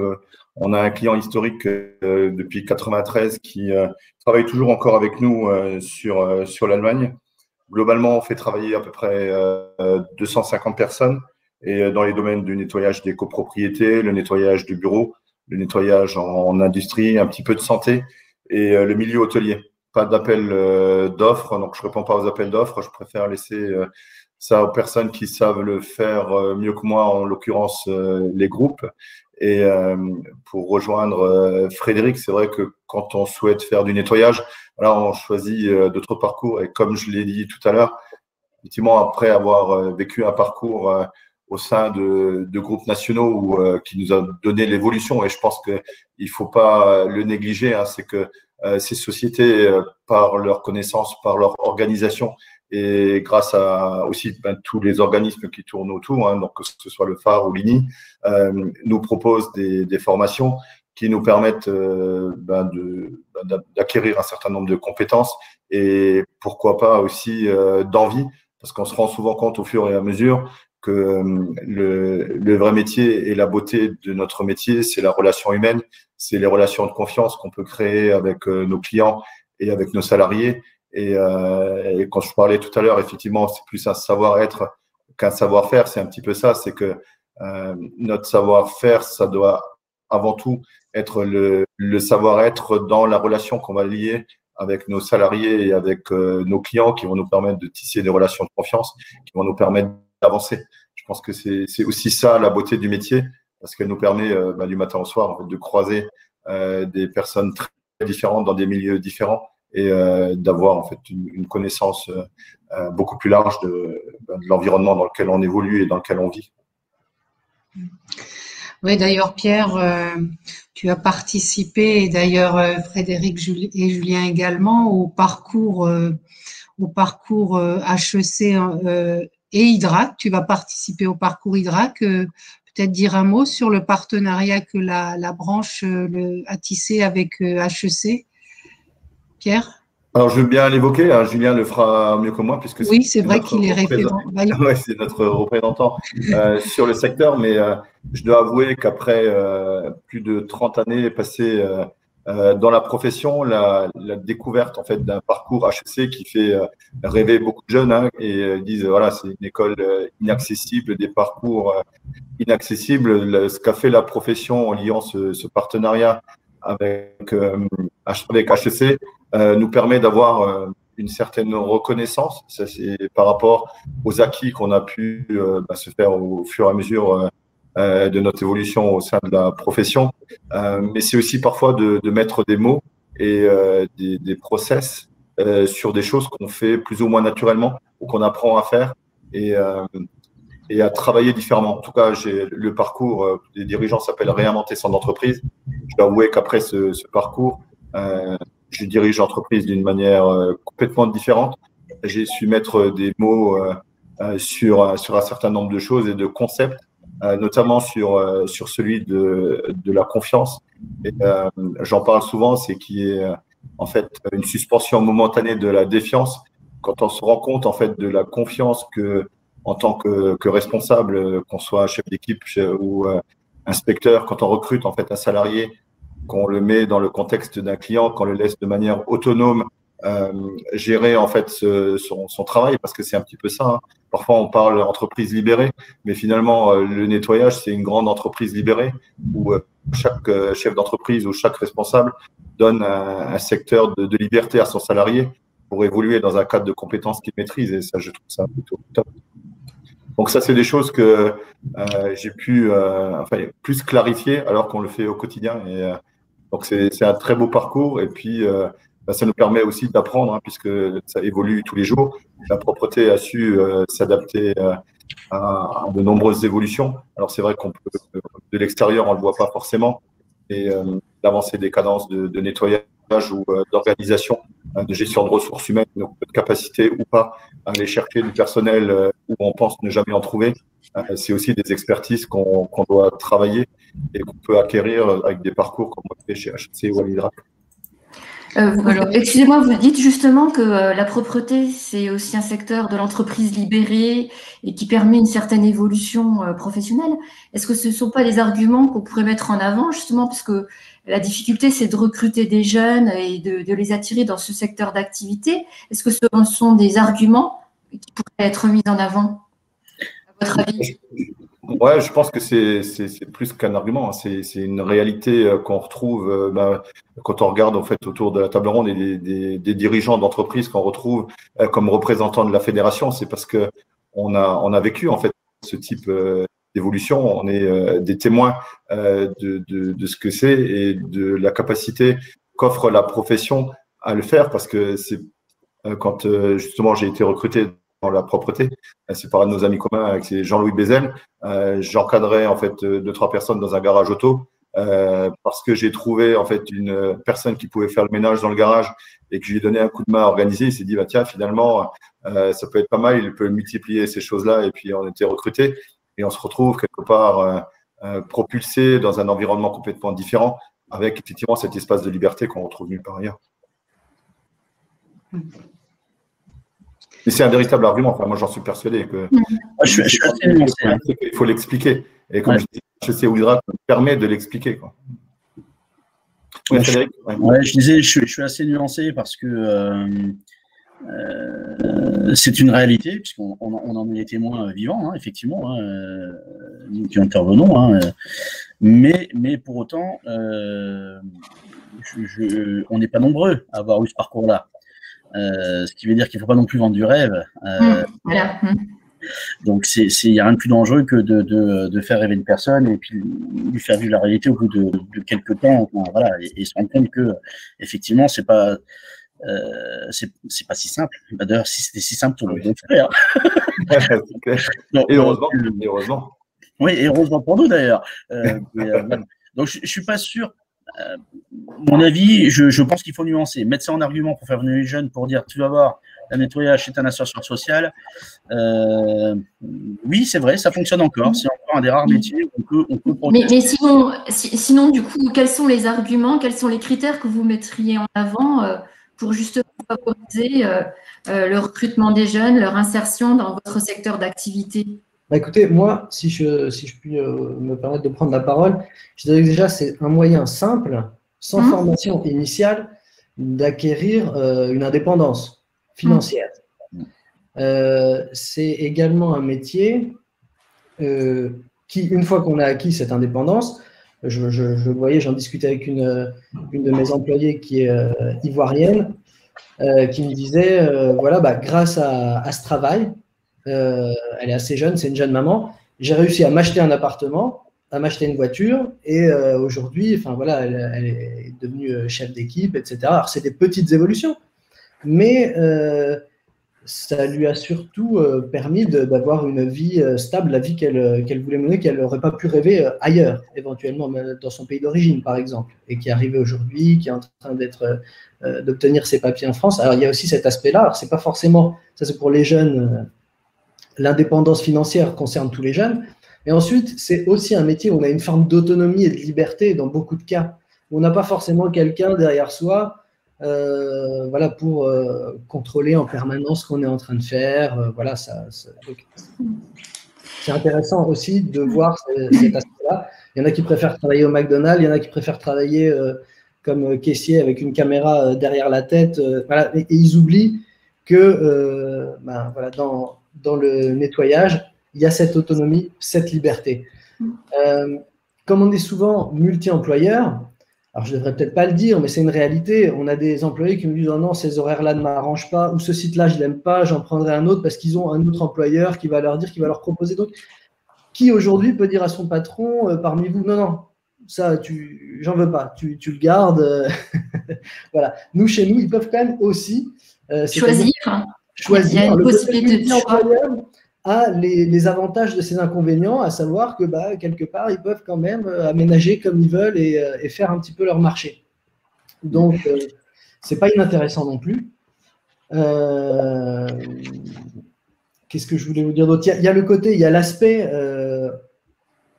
on a un client historique depuis 1993 qui travaille toujours encore avec nous sur l'Allemagne. Globalement, on fait travailler à peu près 250 personnes. et dans les domaines du nettoyage des copropriétés, le nettoyage du bureau, le nettoyage en industrie, un petit peu de santé et le milieu hôtelier. Pas d'appel d'offres, donc je ne réponds pas aux appels d'offres, je préfère laisser ça aux personnes qui savent le faire mieux que moi, en l'occurrence les groupes. Et pour rejoindre Frédéric, c'est vrai que quand on souhaite faire du nettoyage, voilà, on choisit d'autres parcours. Et comme je l'ai dit tout à l'heure, effectivement, après avoir vécu un parcours au sein de groupes nationaux qui nous a donné l'évolution, et je pense qu'il ne faut pas le négliger, hein, c'est que ces sociétés, par leur connaissance, par leur organisation, et grâce à aussi tous les organismes qui tournent autour, hein, donc que ce soit le phare ou l'INI, nous proposent des formations qui nous permettent d'acquérir un certain nombre de compétences et pourquoi pas aussi d'envie, parce qu'on se rend souvent compte au fur et à mesure que le vrai métier et la beauté de notre métier, c'est la relation humaine, c'est les relations de confiance qu'on peut créer avec nos clients et avec nos salariés. Et quand je parlais tout à l'heure, effectivement, c'est plus un savoir-être qu'un savoir-faire. C'est un petit peu ça, c'est que notre savoir-faire, ça doit avant tout être le savoir-être dans la relation qu'on va lier avec nos salariés et avec nos clients, qui vont nous permettre de tisser des relations de confiance, qui vont nous permettre d'avancer. Je pense que c'est aussi ça la beauté du métier, parce qu'elle nous permet du matin au soir en fait, de croiser des personnes très différentes dans des milieux différents et d'avoir en fait une connaissance beaucoup plus large de l'environnement dans lequel on évolue et dans lequel on vit. Oui, d'ailleurs, Pierre, tu as participé, et d'ailleurs Frédéric et Julien également, au parcours HEC et Hydrac. Tu vas participer au parcours Hydrac. Peut-être dire un mot sur le partenariat que la branche a tissé avec HEC. Pierre? Alors, je veux bien l'évoquer, hein, Julien le fera mieux que moi, puisque oui, c'est vrai qu'il est référent. Ouais, c'est notre représentant sur le secteur, mais je dois avouer qu'après plus de 30 années passées dans la profession, la découverte en fait d'un parcours HEC qui fait rêver beaucoup de jeunes, hein, et disent voilà, c'est une école inaccessible, des parcours inaccessibles. Ce qu'a fait la profession en liant ce partenariat avec HEC nous permet d'avoir une certaine reconnaissance. Ça, c'est par rapport aux acquis qu'on a pu se faire au fur et à mesure de notre évolution au sein de la profession. Mais c'est aussi parfois de mettre des mots et des process sur des choses qu'on fait plus ou moins naturellement ou qu'on apprend à faire et à travailler différemment. En tout cas, le parcours des dirigeants s'appelle Réinventer son entreprise. Je dois avouer qu'après ce parcours, je dirige l'entreprise d'une manière complètement différente. J'ai su mettre des mots sur un certain nombre de choses et de concepts, notamment sur celui de la confiance. Et j'en parle souvent, c'est qu'il y ait en fait une suspension momentanée de la défiance quand on se rend compte en fait de la confiance que en tant que responsable, qu'on soit chef d'équipe ou inspecteur, quand on recrute en fait un salarié, qu'on le met dans le contexte d'un client, qu'on le laisse de manière autonome gérer en fait son travail, parce que c'est un petit peu ça. Hein. Parfois, on parle entreprise libérée, mais finalement, le nettoyage, c'est une grande entreprise libérée où chaque chef d'entreprise ou chaque responsable donne un secteur de liberté à son salarié pour évoluer dans un cadre de compétences qu'il maîtrise. Et ça, je trouve ça plutôt top. Donc ça, c'est des choses que j'ai pu plus clarifier alors qu'on le fait au quotidien. Et donc c'est un très beau parcours. Et puis ça nous permet aussi d'apprendre, hein, puisque ça évolue tous les jours. La propreté a su s'adapter à de nombreuses évolutions. Alors c'est vrai qu'on peut de l'extérieur, on le voit pas forcément, et l'avancée des cadences de nettoyage ou d'organisation, de gestion de ressources humaines, donc de capacité ou pas à aller chercher du personnel où on pense ne jamais en trouver. C'est aussi des expertises qu'on doit travailler et qu'on peut acquérir avec des parcours comme on fait chez HEC ou à l'Hydrac. Excusez-moi, vous dites justement que la propreté, c'est aussi un secteur de l'entreprise libérée et qui permet une certaine évolution professionnelle. Est-ce que ce ne sont pas des arguments qu'on pourrait mettre en avant, justement, parce que la difficulté, c'est de recruter des jeunes et de les attirer dans ce secteur d'activité. Est-ce que ce sont des arguments qui pourraient être mis en avant, à votre avis? Ouais, je pense que c'est plus qu'un argument, hein. C'est une réalité qu'on retrouve quand on regarde en fait autour de la table ronde et des dirigeants d'entreprises qu'on retrouve comme représentants de la fédération. C'est parce que on a vécu en fait ce type d'évolution. On est des témoins de ce que c'est et de la capacité qu'offre la profession à le faire, parce que c'est quand justement j'ai été recruté dans la propreté, c'est par un de nos amis communs, avec Jean-Louis Bézel. J'encadrais en fait 2-3 personnes dans un garage auto parce que j'ai trouvé en fait une personne qui pouvait faire le ménage dans le garage et que je lui ai donné un coup de main à organiser. Il s'est dit bah tiens, finalement ça peut être pas mal, il peut multiplier ces choses-là, et puis on était recrutés et on se retrouve quelque part propulsé dans un environnement complètement différent, avec effectivement cet espace de liberté qu'on retrouve nulle part ailleurs. Et c'est un véritable argument. Enfin, moi, j'en suis persuadé que je suis assez nuancé. Il faut l'expliquer. Et comme je dis, HEC Oulidrac me permet de l'expliquer. Oui, Frédéric. Je disais, je suis assez nuancé parce que c'est une réalité, puisqu'on en est les témoins vivants, hein, effectivement, hein, nous qui intervenons. Hein, mais pour autant, on n'est pas nombreux à avoir eu ce parcours-là. Ce qui veut dire qu'il ne faut pas non plus vendre du rêve. Voilà. Donc, il n'y a rien de plus dangereux que de faire rêver une personne et puis lui faire vivre la réalité au bout de quelques temps. Voilà, et se rendre compte que, effectivement, c'est pas si simple. D'ailleurs, si c'était si simple, tout le monde le ferait. Et heureusement. Oui, et heureusement pour nous, d'ailleurs. Donc, je ne suis pas sûr. Mon avis, je pense qu'il faut nuancer, mettre ça en argument pour faire venir les jeunes, pour dire tu vas voir, le nettoyage c'est un ascenseur social. Oui, c'est vrai, ça fonctionne encore. C'est encore un des rares métiers où on peut mais sinon, du coup, quels sont les arguments, quels sont les critères que vous mettriez en avant pour justement favoriser le recrutement des jeunes, leur insertion dans votre secteur d'activité? Bah écoutez, moi, si je puis me permettre de prendre la parole, je dirais que déjà, c'est un moyen simple, sans formation initiale, d'acquérir une indépendance financière. C'est également un métier qui, une fois qu'on a acquis cette indépendance, je voyais, j'en discutais avec une de mes employées qui est ivoirienne, qui me disait, voilà, bah, grâce à ce travail, elle est assez jeune, c'est une jeune maman. J'ai réussi à m'acheter un appartement, à m'acheter une voiture, et aujourd'hui, enfin voilà, elle est devenue chef d'équipe, etc. Alors c'est des petites évolutions, mais ça lui a surtout permis d'avoir une vie stable, la vie qu'elle voulait mener, qu'elle n'aurait pas pu rêver ailleurs, éventuellement dans son pays d'origine, par exemple, et qui est arrivée aujourd'hui, qui est en train d'obtenir ses papiers en France. Alors il y a aussi cet aspect-là. Alors c'est pas forcément, ça c'est pour les jeunes. L'indépendance financière concerne tous les jeunes. Et ensuite, c'est aussi un métier où on a une forme d'autonomie et de liberté dans beaucoup de cas. On n'a pas forcément quelqu'un derrière soi voilà, pour contrôler en permanence ce qu'on est en train de faire. Voilà, c'est intéressant aussi de voir cet aspect-là. Il y en a qui préfèrent travailler au McDonald's, il y en a qui préfèrent travailler comme caissier avec une caméra derrière la tête. Voilà, et ils oublient que voilà, dans le nettoyage, il y a cette autonomie, cette liberté. Comme on est souvent multi-employeurs, alors je ne devrais peut-être pas le dire, mais c'est une réalité, on a des employés qui me disent « Oh non, ces horaires-là ne m'arrangent pas » ou « Ce site-là, je ne l'aime pas, j'en prendrai un autre parce qu'ils ont un autre employeur qui va leur dire, qui va leur proposer. » Donc, qui aujourd'hui peut dire à son patron parmi vous « Non, non, ça, j'en veux pas, tu le gardes. » Voilà. Nous, chez nous, ils peuvent quand même aussi choisir. Il y a une possibilité de choix. A les avantages de ces inconvénients, à savoir que quelque part, ils peuvent quand même aménager comme ils veulent et faire un petit peu leur marché. Donc, ce n'est pas inintéressant non plus. Qu'est-ce que je voulais vous dire d'autre ? Il y a le côté, il y a l'aspect,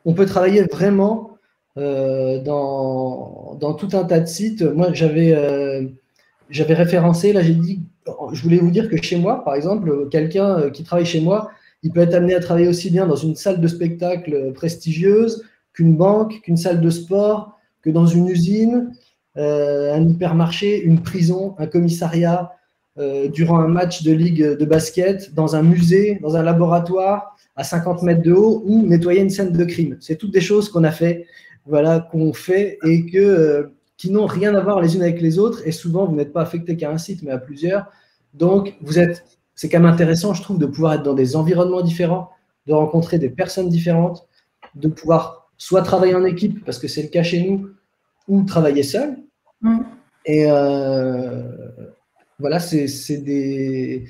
on peut travailler vraiment dans tout un tas de sites. Moi, j'avais référencé, là j'ai dit, je voulais vous dire que chez moi, par exemple, quelqu'un qui travaille chez moi, il peut être amené à travailler aussi bien dans une salle de spectacle prestigieuse qu'une banque, qu'une salle de sport, que dans une usine, un hypermarché, une prison, un commissariat, durant un match de ligue de basket, dans un musée, dans un laboratoire, à 50 mètres de haut, ou nettoyer une scène de crime. C'est toutes des choses qu'on a fait, voilà, qu'on fait et qui n'ont rien à voir les unes avec les autres. Et souvent, vous n'êtes pas affecté qu'à un site, mais à plusieurs. Donc, c'est quand même intéressant, je trouve, de pouvoir être dans des environnements différents, de rencontrer des personnes différentes, de pouvoir soit travailler en équipe, parce que c'est le cas chez nous, ou travailler seul. Et voilà, c'est des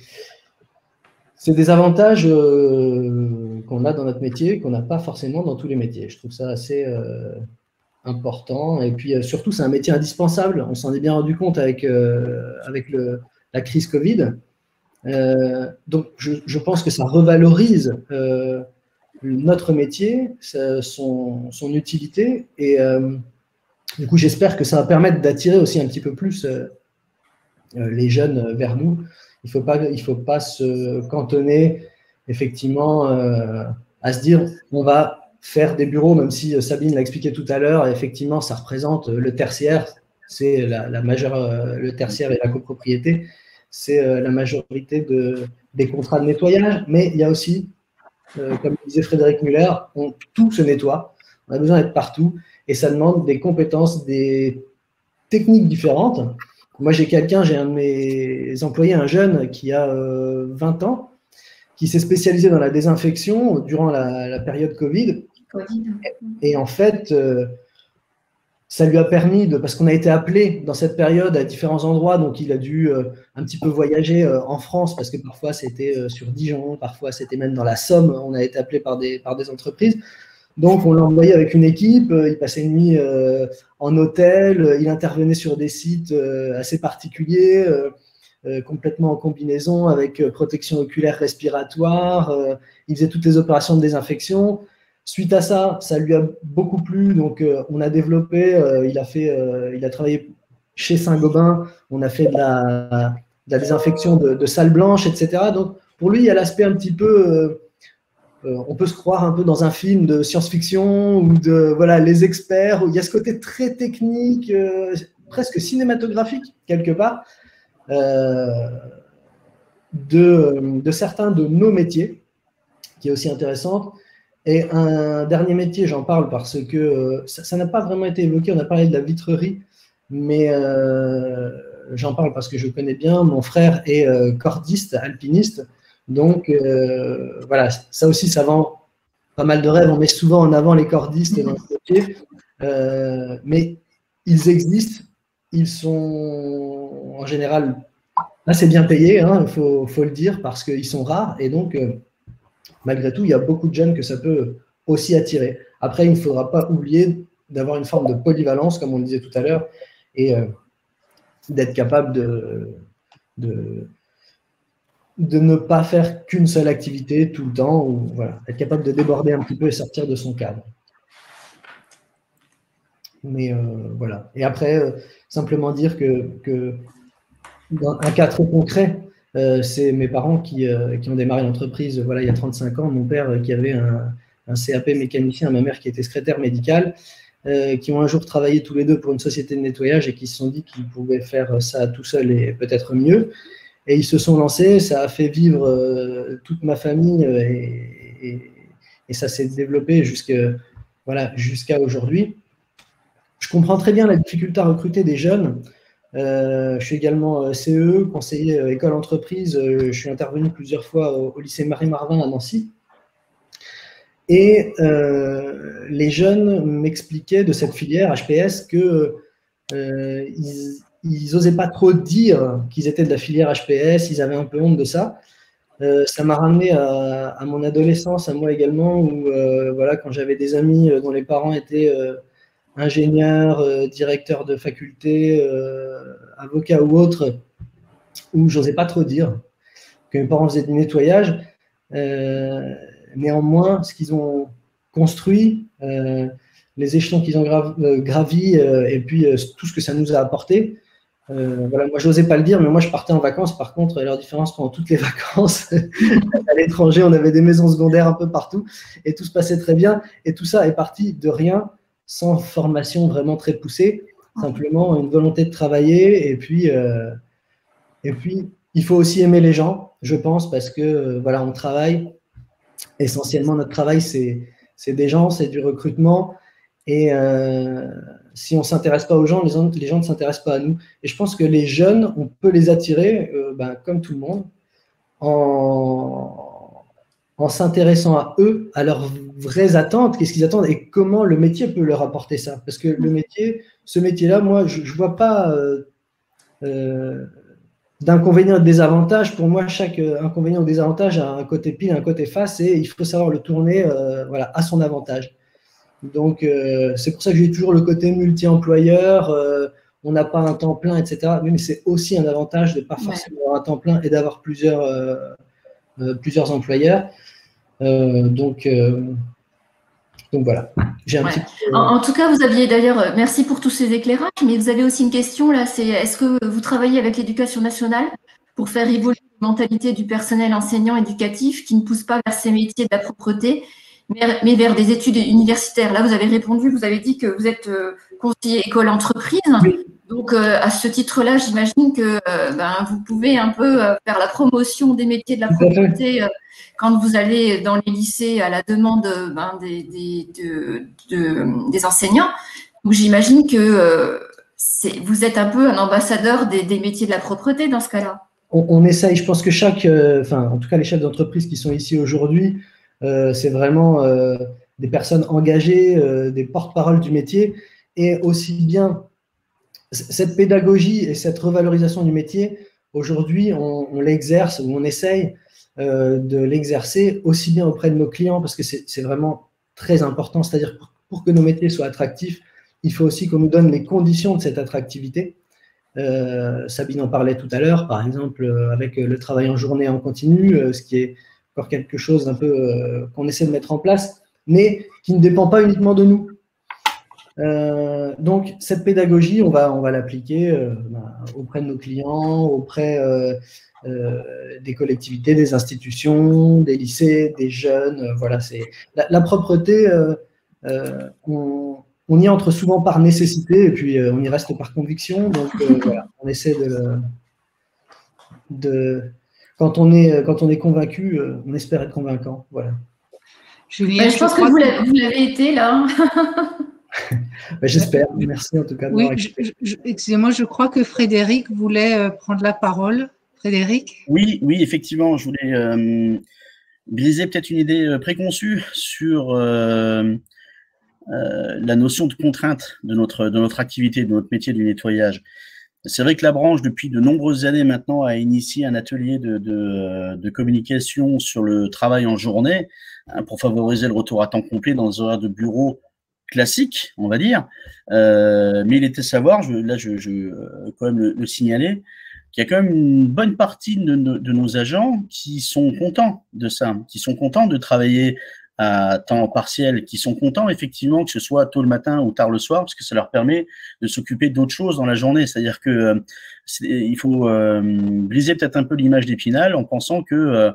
avantages qu'on a dans notre métier, qu'on n'a pas forcément dans tous les métiers. Je trouve ça assez important. Et puis surtout, c'est un métier indispensable. On s'en est bien rendu compte avec la crise Covid. Donc, je pense que ça revalorise notre métier, son utilité. Et du coup, j'espère que ça va permettre d'attirer aussi un petit peu plus les jeunes vers nous. Il faut pas se cantonner effectivement à se dire on va faire des bureaux, même si Sabine l'a expliqué tout à l'heure, effectivement, ça représente le tertiaire, c'est la majeure, le tertiaire et la copropriété, c'est la majorité des contrats de nettoyage, mais il y a aussi, comme disait Frédéric Muller, tout se nettoie, on a besoin d'être partout, et ça demande des compétences, des techniques différentes. Moi, j'ai un de mes employés, un jeune qui a 20 ans, qui s'est spécialisé dans la désinfection durant la période Covid. Et en fait, ça lui a permis, parce qu'on a été appelé dans cette période à différents endroits, donc il a dû un petit peu voyager en France, parce que parfois c'était sur Dijon, parfois c'était même dans la Somme, on a été appelé par des entreprises. Donc on l'a envoyé avec une équipe, il passait une nuit en hôtel, il intervenait sur des sites assez particuliers, complètement en combinaison avec protection oculaire respiratoire, il faisait toutes les opérations de désinfection. Suite à ça, ça lui a beaucoup plu, donc on a développé, il a travaillé chez Saint-Gobain, on a fait de la désinfection de salles blanches, etc. Donc pour lui, il y a l'aspect un petit peu, on peut se croire un peu dans un film de science-fiction ou de voilà les experts, où il y a ce côté très technique, presque cinématographique quelque part, de certains de nos métiers, qui est aussi intéressante. Et un dernier métier, j'en parle parce que ça n'a pas vraiment été évoqué, on a parlé de la vitrerie, mais j'en parle parce que je connais bien, mon frère est cordiste, alpiniste, donc voilà, ça aussi ça vend pas mal de rêves, on met souvent en avant les cordistes dans ce métier, mais ils existent, ils sont en général assez bien payés, il faut le dire, parce qu'ils sont rares, et donc malgré tout, il y a beaucoup de jeunes que ça peut aussi attirer. Après, il ne faudra pas oublier d'avoir une forme de polyvalence, comme on le disait tout à l'heure, et d'être capable de ne pas faire qu'une seule activité tout le temps, ou voilà, être capable de déborder un petit peu et sortir de son cadre. Mais voilà. Et après, simplement dire que dans un cas très concret, c'est mes parents qui ont démarré l'entreprise voilà, il y a 35 ans. Mon père qui avait un CAP mécanicien, ma mère qui était secrétaire médicale, qui ont un jour travaillé tous les deux pour une société de nettoyage et qui se sont dit qu'ils pouvaient faire ça tout seuls et peut-être mieux. Et ils se sont lancés, ça a fait vivre toute ma famille et ça s'est développé jusqu'à aujourd'hui. Je comprends très bien la difficulté à recruter des jeunes. Je suis également CE, conseiller école-entreprise. Je suis intervenu plusieurs fois au lycée Marie-Marvin à Nancy. Et les jeunes m'expliquaient de cette filière HPS qu'ils n'osaient pas trop dire qu'ils étaient de la filière HPS, ils avaient un peu honte de ça. Ça m'a ramené à mon adolescence, à moi également, où voilà, quand j'avais des amis dont les parents étaient ingénieur, directeur de faculté, avocat ou autre, où j'osais pas trop dire que mes parents faisaient du nettoyage. Néanmoins, ce qu'ils ont construit, les échelons qu'ils ont gravis, et puis tout ce que ça nous a apporté. Voilà, moi, je n'osais pas le dire, mais moi, je partais en vacances. Par contre, leur différence pendant toutes les vacances, à l'étranger, on avait des maisons secondaires un peu partout, et tout se passait très bien. Et tout ça est parti de rien, sans formation vraiment très poussée, simplement une volonté de travailler et puis Il faut aussi aimer les gens, je pense, parce que voilà, on travaille. Essentiellement, notre travail, c'est des gens, c'est du recrutement. Et si on ne s'intéresse pas aux gens, les gens ne s'intéressent pas à nous. Et je pense que les jeunes, on peut les attirer, comme tout le monde, en s'intéressant à eux, à leurs vraies attentes, qu'est-ce qu'ils attendent et comment le métier peut leur apporter ça. Parce que ce métier-là, moi, je ne vois pas d'inconvénients et de désavantages. Pour moi, chaque inconvénient ou désavantage a un côté pile, un côté face, et il faut savoir le tourner à son avantage. Donc, c'est pour ça que j'ai toujours le côté multi-employeur, on n'a pas un temps plein, etc. Mais c'est aussi un avantage de ne pas forcément avoir un temps plein et d'avoir plusieurs employeurs. Donc voilà. En tout cas, vous aviez d'ailleurs, merci pour tous ces éclairages, mais vous avez aussi une question là, c'est est-ce que vous travaillez avec l'Éducation nationale pour faire évoluer la mentalité du personnel enseignant éducatif qui ne pousse pas vers ces métiers de la propreté, mais vers des études universitaires? Là, vous avez répondu, vous avez dit que vous êtes conseiller école-entreprise. Oui. Donc, à ce titre-là, j'imagine que vous pouvez un peu faire la promotion des métiers de la propreté quand vous allez dans les lycées à la demande des enseignants. Donc, j'imagine que vous êtes un peu un ambassadeur des métiers de la propreté dans ce cas-là. On essaye. Je pense que en tout cas, les chefs d'entreprise qui sont ici aujourd'hui, c'est vraiment des personnes engagées, des porte-parole du métier, et aussi bien cette pédagogie et cette revalorisation du métier, aujourd'hui, on l'exerce ou on essaye de l'exercer aussi bien auprès de nos clients, parce que c'est vraiment très important. C'est-à-dire pour que nos métiers soient attractifs, il faut aussi qu'on nous donne les conditions de cette attractivité. Sabine en parlait tout à l'heure, par exemple, avec le travail en journée en continu, ce qui est encore quelque chose un peu qu'on essaie de mettre en place, mais qui ne dépend pas uniquement de nous. Donc, cette pédagogie, on va l'appliquer auprès de nos clients, auprès des collectivités, des institutions, des lycées, des jeunes. Voilà, c'est la propreté, on y entre souvent par nécessité et puis on y reste par conviction. Donc, voilà, on essaie quand on est convaincu, on espère être convaincant. Voilà. Julien, je pense que vous l'avez été là. J'espère. Merci en tout cas. Oui, excusez-moi, je crois que Frédéric voulait prendre la parole. Frédéric ? Oui, effectivement, je voulais briser peut-être une idée préconçue sur la notion de contrainte de notre activité, de notre métier du nettoyage. C'est vrai que la branche, depuis de nombreuses années maintenant, a initié un atelier de communication sur le travail en journée pour favoriser le retour à temps complet dans les horaires de bureau classiques, on va dire. Mais il était savoir, je quand même le signaler, qu'il y a quand même une bonne partie de nos agents qui sont contents de ça, qui sont contents de travailler à temps partiel, qui sont contents effectivement que ce soit tôt le matin ou tard le soir, parce que ça leur permet de s'occuper d'autres choses dans la journée. C'est-à-dire que il faut briser peut-être un peu l'image d'Épinal en pensant que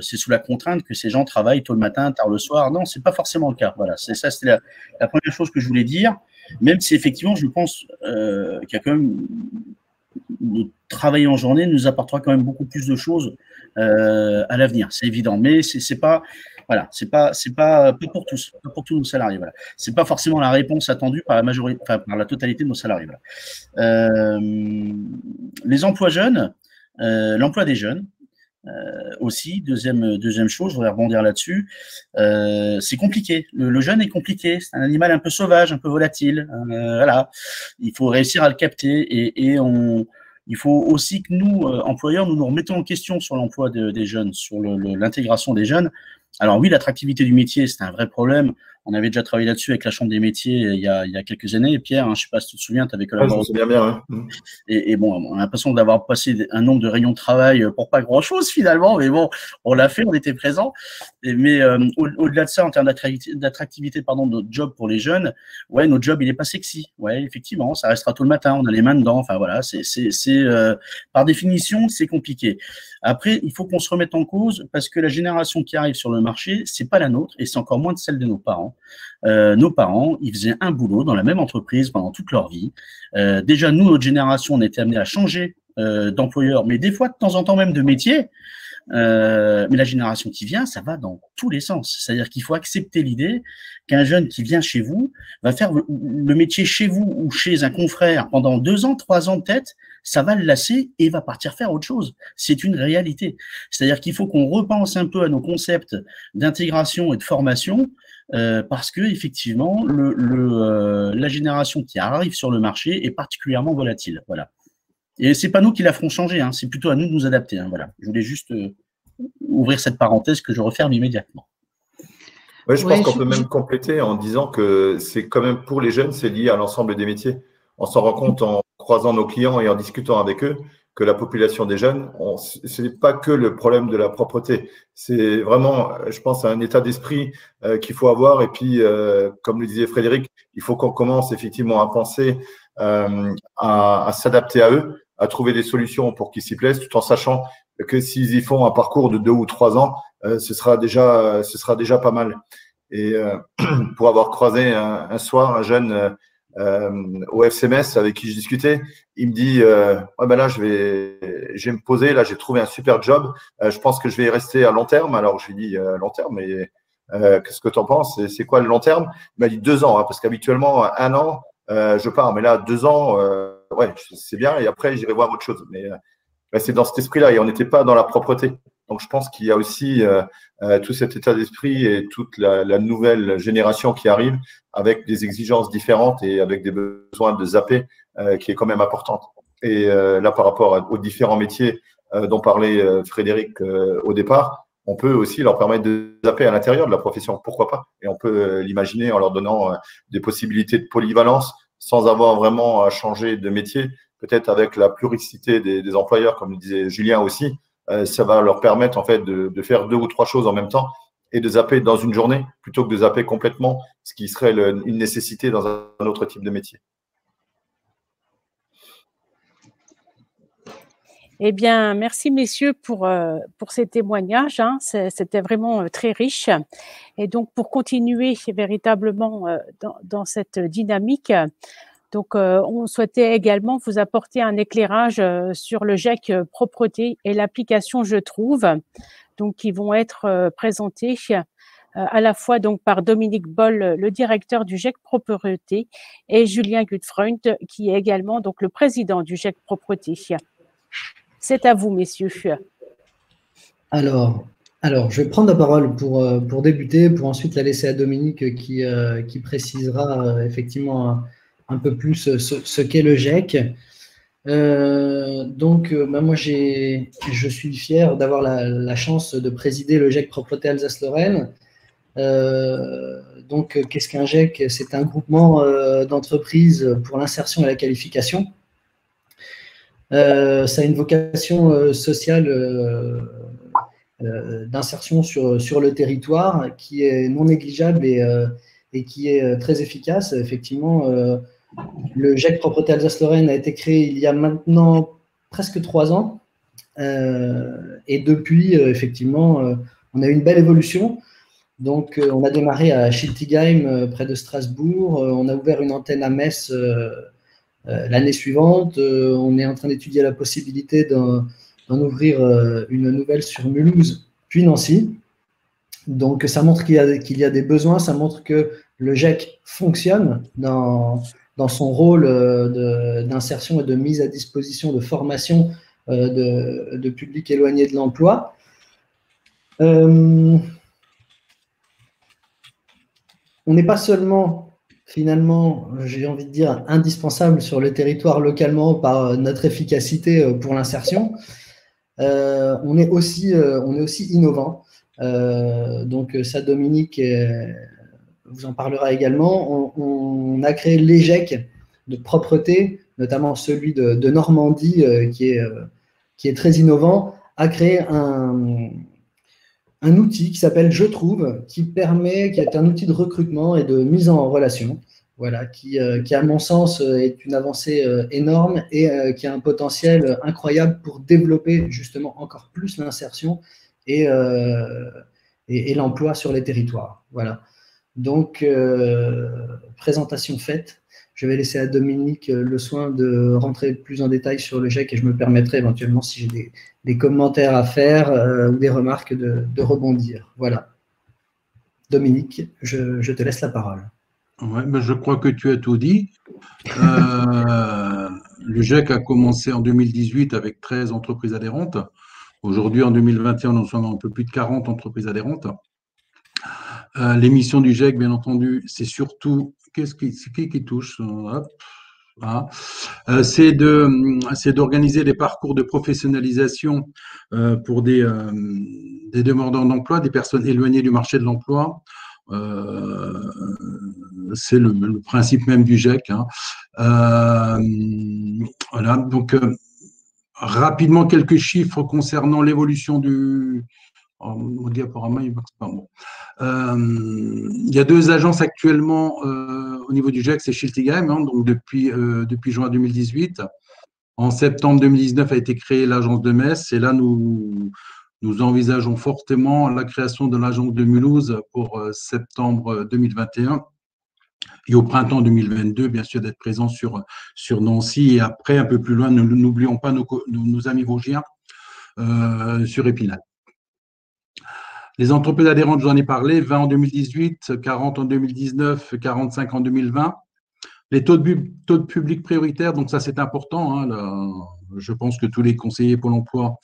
c'est sous la contrainte que ces gens travaillent tôt le matin, tard le soir. Non, c'est pas forcément le cas. Voilà, c'était la première chose que je voulais dire. Même si effectivement, je pense qu'il y a quand même travailler en journée nous apportera quand même beaucoup plus de choses à l'avenir. C'est évident, mais c'est pas voilà, c'est pas pour tous nos salariés. Voilà, c'est pas forcément la réponse attendue par la majorité, enfin par la totalité de nos salariés. Voilà. Les emplois jeunes, l'emploi des jeunes. Aussi, deuxième chose, je voudrais rebondir là-dessus, c'est compliqué. Le jeune est compliqué, c'est un animal un peu sauvage, un peu volatile. Voilà, il faut réussir à le capter il faut aussi que nous, employeurs, nous remettons en question sur l'emploi des jeunes, sur l'intégration des jeunes. Alors oui, l'attractivité du métier, c'est un vrai problème. On avait déjà travaillé là-dessus avec la Chambre des métiers il y a quelques années. Pierre, je ne sais pas si tu te souviens, tu avais collaboré. Je me souviens bien. Et bon, on a l'impression d'avoir passé un nombre de réunions de travail pour pas grand-chose finalement, mais bon, on l'a fait, on était présents. Mais au-delà de ça, en termes d'attractivité, de notre job pour les jeunes, ouais, notre job, il est pas sexy. Ouais, effectivement, ça restera tôt le matin, on a les mains dedans. Enfin voilà, par définition, c'est compliqué. Après, il faut qu'on se remette en cause parce que la génération qui arrive sur le marché, c'est pas la nôtre et c'est encore moins de celle de nos parents. Nos parents, ils faisaient un boulot dans la même entreprise pendant toute leur vie. Déjà, nous, notre génération, on était amenés à changer d'employeurs, mais des fois de temps en temps même de métiers. Mais la génération qui vient, ça va dans tous les sens. C'est-à-dire qu'il faut accepter l'idée qu'un jeune qui vient chez vous va faire le métier chez vous ou chez un confrère pendant 2 ans, 3 ans peut-être, ça va le lasser et va partir faire autre chose. C'est une réalité. C'est-à-dire qu'il faut qu'on repense un peu à nos concepts d'intégration et de formation parce que effectivement, la génération qui arrive sur le marché est particulièrement volatile. Voilà. Et c'est pas nous qui la ferons changer, hein, c'est plutôt à nous de nous adapter. Hein, voilà. Je voulais juste ouvrir cette parenthèse que je referme immédiatement. Ouais, je pense qu'on peut même compléter en disant que c'est quand même pour les jeunes, c'est lié à l'ensemble des métiers. On s'en rend compte en croisant nos clients et en discutant avec eux que la population des jeunes, ce n'est pas que le problème de la propreté. C'est vraiment, je pense, un état d'esprit qu'il faut avoir. Et puis, comme le disait Frédéric, il faut qu'on commence effectivement à penser à s'adapter à eux, à trouver des solutions pour qu'ils s'y plaisent, tout en sachant que s'ils y font un parcours de 2 ou 3 ans, ce sera déjà pas mal. Et pour avoir croisé un soir un jeune au FCMS avec qui je discutais, il me dit ouais, ben là je vais me poser, là j'ai trouvé un super job, je pense que je vais y rester à long terme. Alors je lui dis long terme, mais qu'est-ce que tu en penses? C'est quoi le long terme? Il m'a dit 2 ans, hein, parce qu'habituellement 1 an je pars, mais là 2 ans ouais, c'est bien, et après j'irai voir autre chose. Mais c'est dans cet esprit-là, et on n'était pas dans la propreté. Donc, je pense qu'il y a aussi tout cet état d'esprit et toute la nouvelle génération qui arrive avec des exigences différentes et avec des besoins de zapper qui est quand même importante. Et là, par rapport aux différents métiers dont parlait Frédéric au départ, on peut aussi leur permettre de zapper à l'intérieur de la profession. Pourquoi pas? Et on peut l'imaginer en leur donnant des possibilités de polyvalence sans avoir vraiment à changer de métier. Peut-être avec la pluricité des employeurs, comme le disait Julien aussi, ça va leur permettre en fait de faire 2 ou 3 choses en même temps et de zapper dans une journée plutôt que de zapper complètement, ce qui serait une nécessité dans un autre type de métier. Eh bien, merci messieurs pour ces témoignages. Hein. C'était vraiment très riche. Et donc, pour continuer véritablement dans cette dynamique, donc, on souhaitait également vous apporter un éclairage sur le GEC Propreté et l'application Je Trouve, donc qui vont être présentés à la fois donc par Dominique Boll, le directeur du GEC Propreté, et Julien Gutfreund, qui est également donc le président du GEC Propreté. C'est à vous, messieurs. Alors, je vais prendre la parole pour débuter, pour ensuite la laisser à Dominique qui précisera effectivement un peu plus ce qu'est le GEC. Moi, je suis fier d'avoir la chance de présider le GEC Propreté Alsace-Lorraine. Qu'est-ce qu'un GEC? C'est un groupement d'entreprises pour l'insertion et la qualification. Ça a une vocation sociale d'insertion sur le territoire qui est non négligeable et qui est très efficace. Effectivement, le GEC Propreté Alsace-Lorraine a été créé il y a maintenant presque 3 ans. Et depuis, effectivement, on a eu une belle évolution. Donc, on a démarré à Schiltigheim, près de Strasbourg. On a ouvert une antenne à Metz l'année suivante. On est en train d'étudier la possibilité d'en ouvrir une nouvelle sur Mulhouse, puis Nancy. Donc, ça montre qu'il y a des besoins. Ça montre que le GEC fonctionne dans son rôle d'insertion et de mise à disposition de formation de publics éloignés de l'emploi. On n'est pas seulement, finalement, j'ai envie de dire, indispensable sur le territoire localement par notre efficacité pour l'insertion, on est aussi innovant. Donc ça, Dominique vous en parlera également. On a créé les GEC de propreté, notamment celui de Normandie, qui est très innovant, a créé un outil qui s'appelle Je Trouve, qui est un outil de recrutement et de mise en relation, voilà, qui à mon sens est une avancée énorme et qui a un potentiel incroyable pour développer justement encore plus l'insertion et l'emploi sur les territoires. Voilà. Donc, présentation faite, je vais laisser à Dominique le soin de rentrer plus en détail sur le GEC et je me permettrai éventuellement, si j'ai des commentaires à faire ou des remarques, de rebondir. Voilà. Dominique, je te laisse la parole. Ouais, mais je crois que tu as tout dit. Le GEC a commencé en 2018 avec 13 entreprises adhérentes. Aujourd'hui, en 2021, nous sommes un peu plus de 40 entreprises adhérentes. Les missions du GEC, bien entendu, c'est surtout… C'est qui touche? Hop. C'est d'organiser des parcours de professionnalisation pour des demandeurs d'emploi, des personnes éloignées du marché de l'emploi. C'est le principe même du GEC. Voilà, donc rapidement quelques chiffres concernant l'évolution du… Mon diaporama, il marche pas. Bon. Il y a 2 agences actuellement au niveau du GEC, c'est Schiltigheim, donc depuis juin 2018. En septembre 2019 a été créée l'agence de Metz et là nous envisageons fortement la création de l'agence de Mulhouse pour septembre 2021 et au printemps 2022, bien sûr, d'être présent sur Nancy et après, un peu plus loin, n'oublions pas nos amis vosgiens sur Épinal. Les entreprises adhérentes, j'en ai parlé, 20 en 2018, 40 en 2019, 45 en 2020. Les taux de public prioritaire, donc ça c'est important. Je pense que tous les conseillers Pôle emploi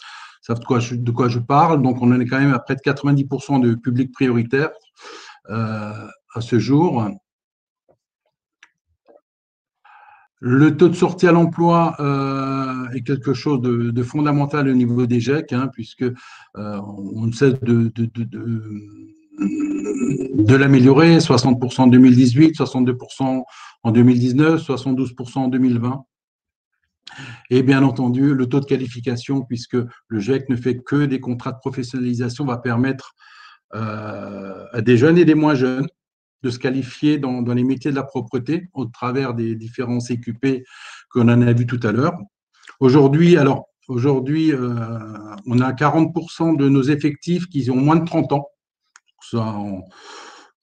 savent de quoi je parle. Donc on en est quand même à près de 90% de public prioritaire à ce jour. Le taux de sortie à l'emploi est quelque chose de fondamental au niveau des GEC, puisque on ne cesse de l'améliorer, 60% en 2018, 62% en 2019, 72% en 2020. Et bien entendu, le taux de qualification, puisque le GEC ne fait que des contrats de professionnalisation, va permettre à des jeunes et des moins jeunes de se qualifier dans les métiers de la propreté au travers des différents CQP qu'on en a vu tout à l'heure. Aujourd'hui, on a 40% de nos effectifs qui ont moins de 30 ans. Ça,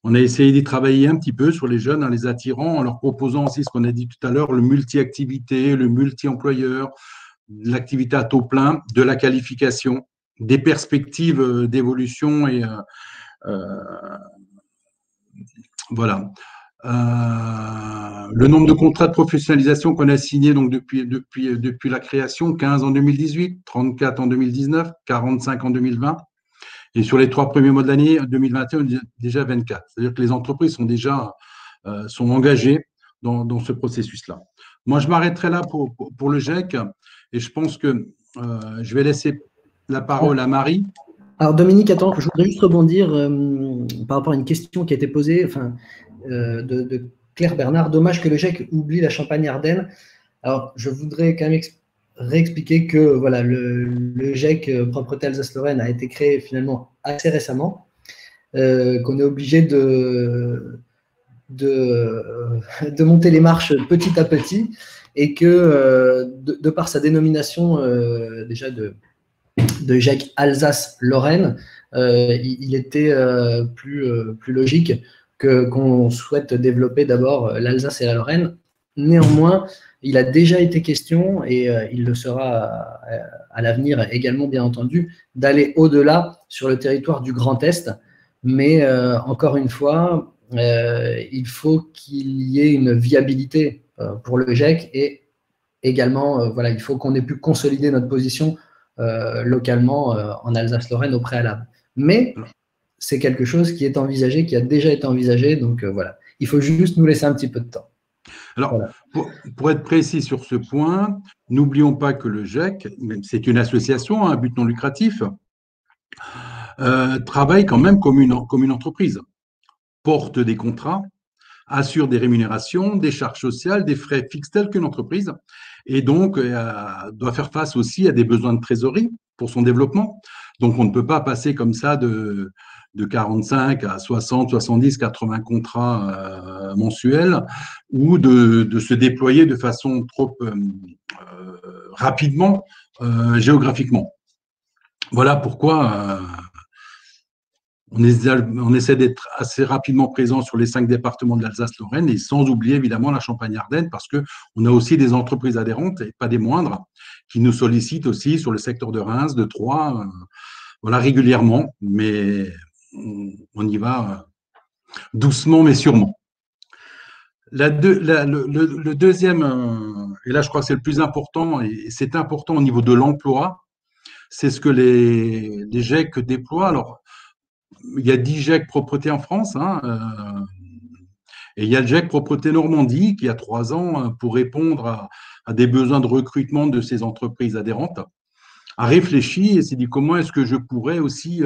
on a essayé d'y travailler un petit peu sur les jeunes en les attirant, en leur proposant aussi ce qu'on a dit tout à l'heure, le multi-activité, le multi-employeur, l'activité à taux plein, de la qualification, des perspectives d'évolution et voilà. Le nombre de contrats de professionnalisation qu'on a signés donc depuis la création, 15 en 2018, 34 en 2019, 45 en 2020. Et sur les 3 premiers mois de l'année, 2021, déjà 24. C'est-à-dire que les entreprises sont engagées dans ce processus-là. Moi, je m'arrêterai là pour le GEC et je pense que je vais laisser la parole à Marie. Alors Dominique, attends, je voudrais juste rebondir par rapport à une question qui a été posée de Claire Bernard. Dommage que le GEC oublie la Champagne-Ardenne. Alors, je voudrais quand même réexpliquer que voilà, le GEC Propreté Alsace-Lorraine a été créé finalement assez récemment, qu'on est obligé de monter les marches petit à petit et que de par sa dénomination déjà de GEC Alsace-Lorraine, il était plus logique qu'on souhaite développer d'abord l'Alsace et la Lorraine. Néanmoins, il a déjà été question, et il le sera à l'avenir également, bien entendu, d'aller au-delà sur le territoire du Grand Est. Mais encore une fois, il faut qu'il y ait une viabilité pour le GEC et également, voilà, il faut qu'on ait pu consolider notre position localement en Alsace-Lorraine au préalable. Mais c'est quelque chose qui est envisagé, qui a déjà été envisagé. Donc voilà, il faut juste nous laisser un petit peu de temps. Alors, voilà. Pour être précis sur ce point, n'oublions pas que le GEC, c'est une association à but non lucratif, travaille quand même comme une entreprise, porte des contrats, assure des rémunérations, des charges sociales, des frais fixes tels qu'une entreprise, et donc doit faire face aussi à des besoins de trésorerie pour son développement. Donc, on ne peut pas passer comme ça de 45 à 60, 70, 80 contrats mensuels ou de se déployer de façon trop rapidement géographiquement. Voilà pourquoi On essaie d'être assez rapidement présent sur les 5 départements de l'Alsace-Lorraine et sans oublier évidemment la Champagne-Ardenne parce qu'on a aussi des entreprises adhérentes, et pas des moindres, qui nous sollicitent aussi sur le secteur de Reims, de Troyes, voilà, régulièrement, mais on y va doucement mais sûrement. Le deuxième, et là je crois que c'est le plus important, et c'est important au niveau de l'emploi, c'est ce que les GEC déploient. Alors, il y a 10 GEC propreté en France, et il y a le GEC propreté Normandie qui, il y a 3 ans, pour répondre à des besoins de recrutement de ces entreprises adhérentes, a réfléchi et s'est dit comment est-ce que je pourrais aussi,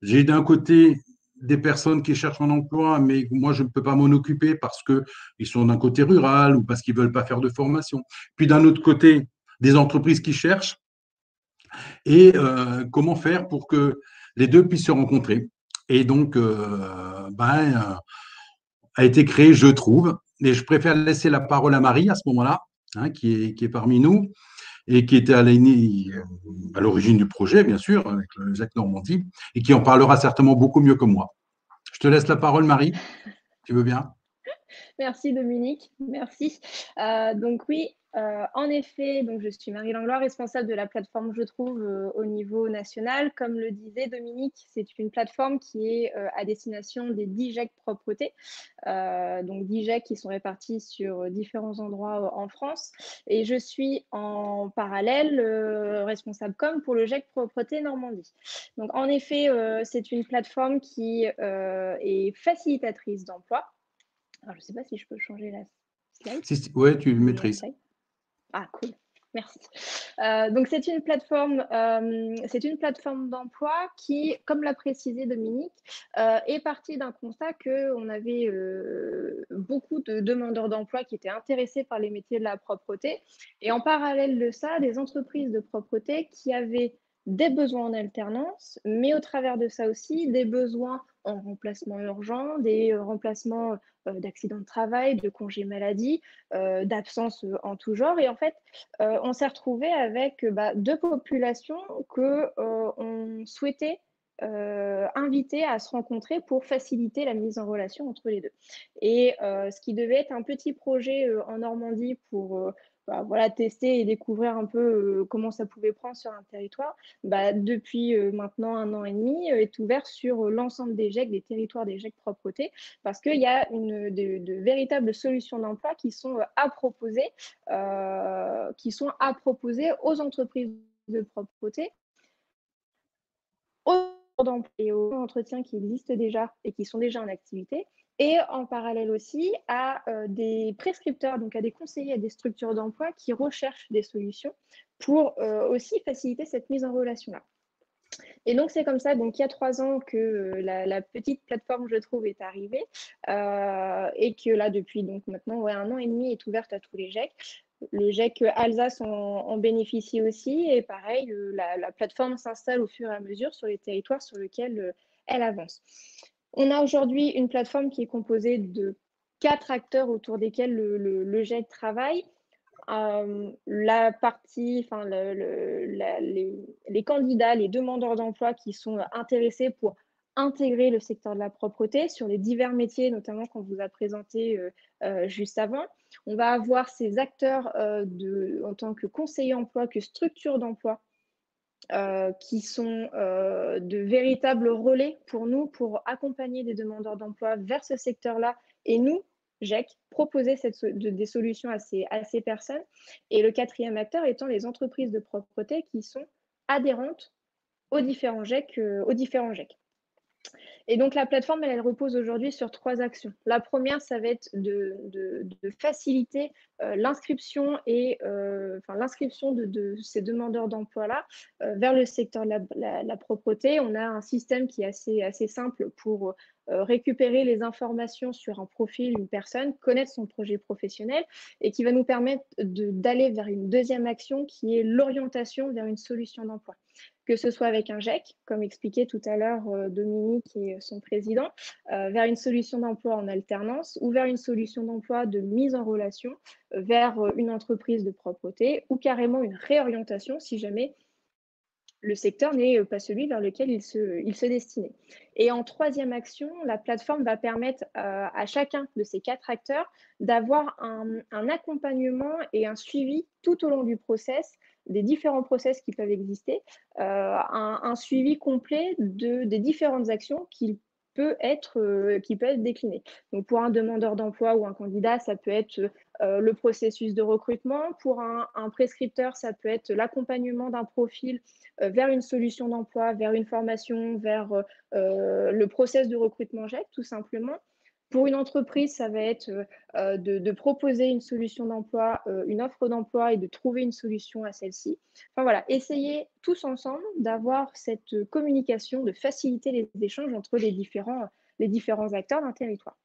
j'ai d'un côté des personnes qui cherchent un emploi, mais moi je ne peux pas m'en occuper parce qu'ils sont d'un côté rural ou parce qu'ils ne veulent pas faire de formation. Puis d'un autre côté, des entreprises qui cherchent et comment faire pour que les deux puissent se rencontrer. Et donc, a été créé, je trouve, et je préfère laisser la parole à Marie à ce moment-là, qui est parmi nous, et qui était à l'origine du projet, bien sûr, avec le GEC Normandie, et qui en parlera certainement beaucoup mieux que moi. Je te laisse la parole, Marie, tu veux bien. Merci Dominique, merci. Donc oui, en effet, donc je suis Marie Langlois, responsable de la plateforme Je Trouve au niveau national. Comme le disait Dominique, c'est une plateforme qui est à destination des 10 GEC propreté, donc 10 GEC qui sont répartis sur différents endroits en France. Et je suis en parallèle responsable com pour le GEC propreté Normandie. Donc en effet, c'est une plateforme qui est facilitatrice d'emploi. Alors, je ne sais pas si je peux changer la slide. Oui, tu le maîtrises. Ah, cool. Merci. Donc, c'est une plateforme d'emploi qui, comme l'a précisé Dominique, est partie d'un constat qu'on avait beaucoup de demandeurs d'emploi qui étaient intéressés par les métiers de la propreté. Et en parallèle de ça, des entreprises de propreté qui avaient des besoins en alternance, mais au travers de ça aussi, des besoins en remplacement urgent, des remplacements d'accidents de travail, de congés maladie, d'absence en tout genre. Et en fait, on s'est retrouvé avec deux populations qu'on souhaitait inviter à se rencontrer pour faciliter la mise en relation entre les deux. Et ce qui devait être un petit projet en Normandie pour voilà, tester et découvrir un peu comment ça pouvait prendre sur un territoire, depuis maintenant 1 an et demi, est ouvert sur l'ensemble des GEC, des territoires des GEC propreté, parce qu'il y a de véritables solutions d'emploi qui sont à proposer aux entreprises de propreté, aux d'emploi et aux entretiens qui existent déjà et qui sont déjà en activité, et en parallèle aussi à des prescripteurs, donc à des conseillers, à des structures d'emploi qui recherchent des solutions pour aussi faciliter cette mise en relation-là. Et donc, c'est comme ça, donc il y a 3 ans que la petite plateforme Je Trouve est arrivée et que là, depuis donc maintenant 1 an et demi, est ouverte à tous les GEC. Le GEC Alsace en bénéficie aussi et pareil, la plateforme s'installe au fur et à mesure sur les territoires sur lesquels elle avance. On a aujourd'hui une plateforme qui est composée de 4 acteurs autour desquels le GEC travaille. La partie, enfin, les candidats, les demandeurs d'emploi qui sont intéressés pour intégrer le secteur de la propreté sur les divers métiers, notamment qu'on vous a présenté juste avant. On va avoir ces acteurs en tant que conseillers emploi, que structures d'emploi, qui sont de véritables relais pour nous, pour accompagner des demandeurs d'emploi vers ce secteur-là. Et nous, GEC, proposer des solutions à ces personnes. Et le 4e acteur étant les entreprises de propreté qui sont adhérentes aux différents GEC. Et donc, la plateforme, elle repose aujourd'hui sur 3 actions. La première, ça va être de faciliter l'inscription de ces demandeurs d'emploi-là vers le secteur de la propreté. On a un système qui est assez simple pour récupérer les informations sur un profil, une personne, connaître son projet professionnel et qui va nous permettre d'aller vers une deuxième action qui est l'orientation vers une solution d'emploi. Que ce soit avec un GEC, comme expliquait tout à l'heure Dominique et son président, vers une solution d'emploi en alternance ou vers une solution d'emploi de mise en relation vers une entreprise de propreté ou carrément une réorientation si jamais le secteur n'est pas celui vers lequel il se destinait. Et en troisième action, la plateforme va permettre à chacun de ces 4 acteurs d'avoir un accompagnement et un suivi tout au long du process, des différents process qui peuvent exister, un suivi complet des différentes actions qui peut être décliné. Donc pour un demandeur d'emploi ou un candidat, ça peut être le processus de recrutement. Pour un prescripteur, ça peut être l'accompagnement d'un profil vers une solution d'emploi, vers une formation, vers le process de recrutement GEC, tout simplement. Pour une entreprise, ça va être de proposer une solution d'emploi, une offre d'emploi et de trouver une solution à celle-ci. Enfin voilà, essayez tous ensemble d'avoir cette communication, de faciliter les échanges entre les différents acteurs d'un territoire.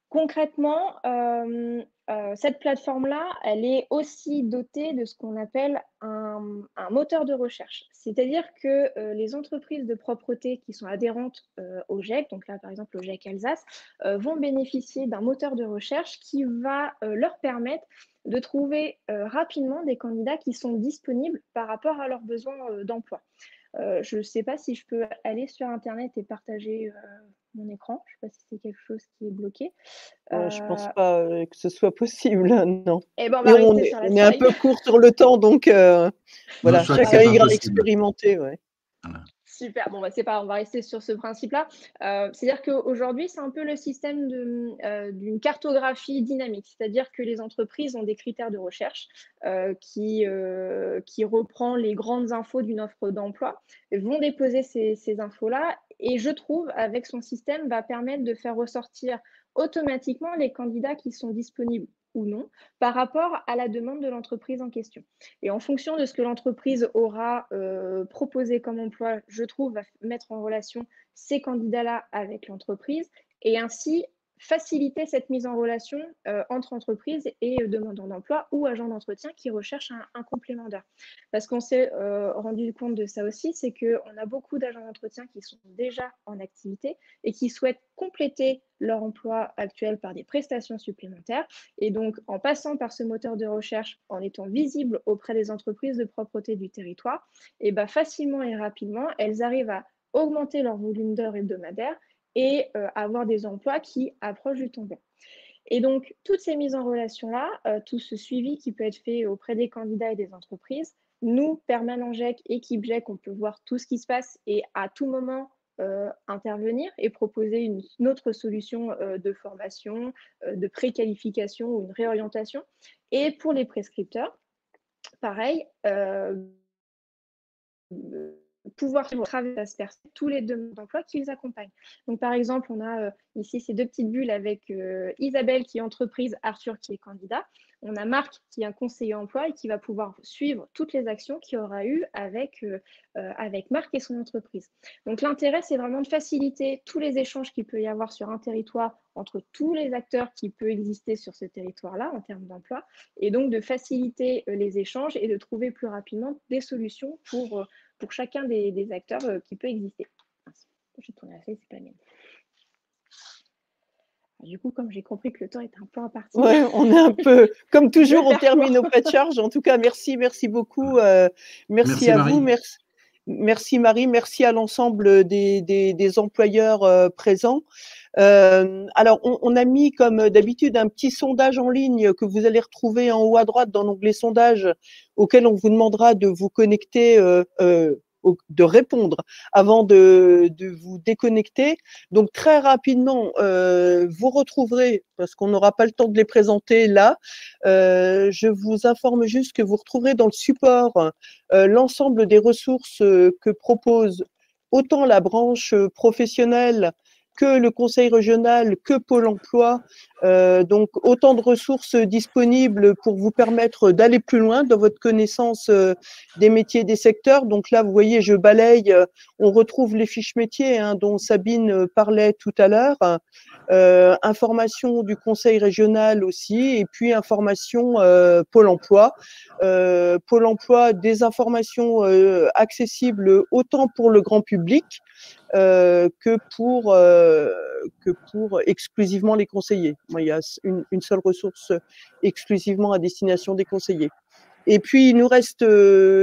Concrètement, cette plateforme-là, elle est aussi dotée de ce qu'on appelle un moteur de recherche. C'est-à-dire que les entreprises de propreté qui sont adhérentes au GEC, donc là par exemple au GEC Alsace, vont bénéficier d'un moteur de recherche qui va leur permettre de trouver rapidement des candidats qui sont disponibles par rapport à leurs besoins d'emploi. Je ne sais pas si je peux aller sur Internet et partager mon écran. Je ne sais pas si c'est quelque chose qui est bloqué. Je ne pense pas que ce soit possible, non. Et ben, on est un peu court sur le temps, donc voilà, chacun ira expérimenter. Ouais. Voilà. Super, bon, bah, c'est pas, on va rester sur ce principe-là. C'est-à-dire qu'aujourd'hui, c'est un peu le système d'une cartographie dynamique, c'est-à-dire que les entreprises ont des critères de recherche qui reprend les grandes infos d'une offre d'emploi, vont déposer ces infos-là, et je trouve, avec son système, va permettre de faire ressortir automatiquement les candidats qui sont disponibles ou non par rapport à la demande de l'entreprise en question. Et en fonction de ce que l'entreprise aura proposé comme emploi, je trouve, va mettre en relation ces candidats-là avec l'entreprise et ainsi faciliter cette mise en relation entre entreprises et demandeurs d'emploi ou agents d'entretien qui recherchent un complément d'heure. Parce qu'on s'est rendu compte de ça aussi, c'est qu'on a beaucoup d'agents d'entretien qui sont déjà en activité et qui souhaitent compléter leur emploi actuel par des prestations supplémentaires. Et donc, en passant par ce moteur de recherche, en étant visible auprès des entreprises de propreté du territoire, et ben, facilement et rapidement, elles arrivent à augmenter leur volume d'heures hebdomadaires et avoir des emplois qui approchent du temps plein. Et donc, toutes ces mises en relation-là, tout ce suivi qui peut être fait auprès des candidats et des entreprises, nous, permanent GEC, équipe GEC, on peut voir tout ce qui se passe et à tout moment intervenir et proposer une autre solution de formation, de préqualification ou une réorientation. Et pour les prescripteurs, pareil, pouvoir traverser tous les demandeurs d'emploi qui les accompagnent. Donc, par exemple, on a ici ces 2 petites bulles avec Isabelle qui est entreprise, Arthur qui est candidat. On a Marc qui est un conseiller emploi et qui va pouvoir suivre toutes les actions qu'il y aura eu avec Marc et son entreprise. Donc, l'intérêt, c'est vraiment de faciliter tous les échanges qu'il peut y avoir sur un territoire entre tous les acteurs qui peuvent exister sur ce territoire-là en termes d'emploi et donc de faciliter les échanges et de trouver plus rapidement des solutions pour chacun des acteurs qui peut exister. Je vais tourner la feuille, c'est pas la mienne. Du coup, comme j'ai compris que le temps est un peu imparti. Ouais, on est un peu, comme toujours, on termine au pas de charge. En tout cas, merci beaucoup. Merci à vous. Merci Marie, merci à l'ensemble des employeurs présents. Alors, on a mis, comme d'habitude, un petit sondage en ligne que vous allez retrouver en haut à droite dans l'onglet sondage, auquel on vous demandera de vous connecter, de répondre avant de vous déconnecter. Donc, très rapidement, vous retrouverez, parce qu'on n'aura pas le temps de les présenter là, je vous informe juste que vous retrouverez dans le support l'ensemble des ressources que propose autant la branche professionnelle que le conseil régional, que Pôle emploi. Donc, autant de ressources disponibles pour vous permettre d'aller plus loin dans votre connaissance des métiers, des secteurs. Donc là, vous voyez, je balaye, on retrouve les fiches métiers dont Sabine parlait tout à l'heure. Information du conseil régional aussi, et puis information Pôle emploi. Pôle emploi, des informations accessibles autant pour le grand public que pour exclusivement les conseillers. Il y a une seule ressource exclusivement à destination des conseillers. Et puis, il nous reste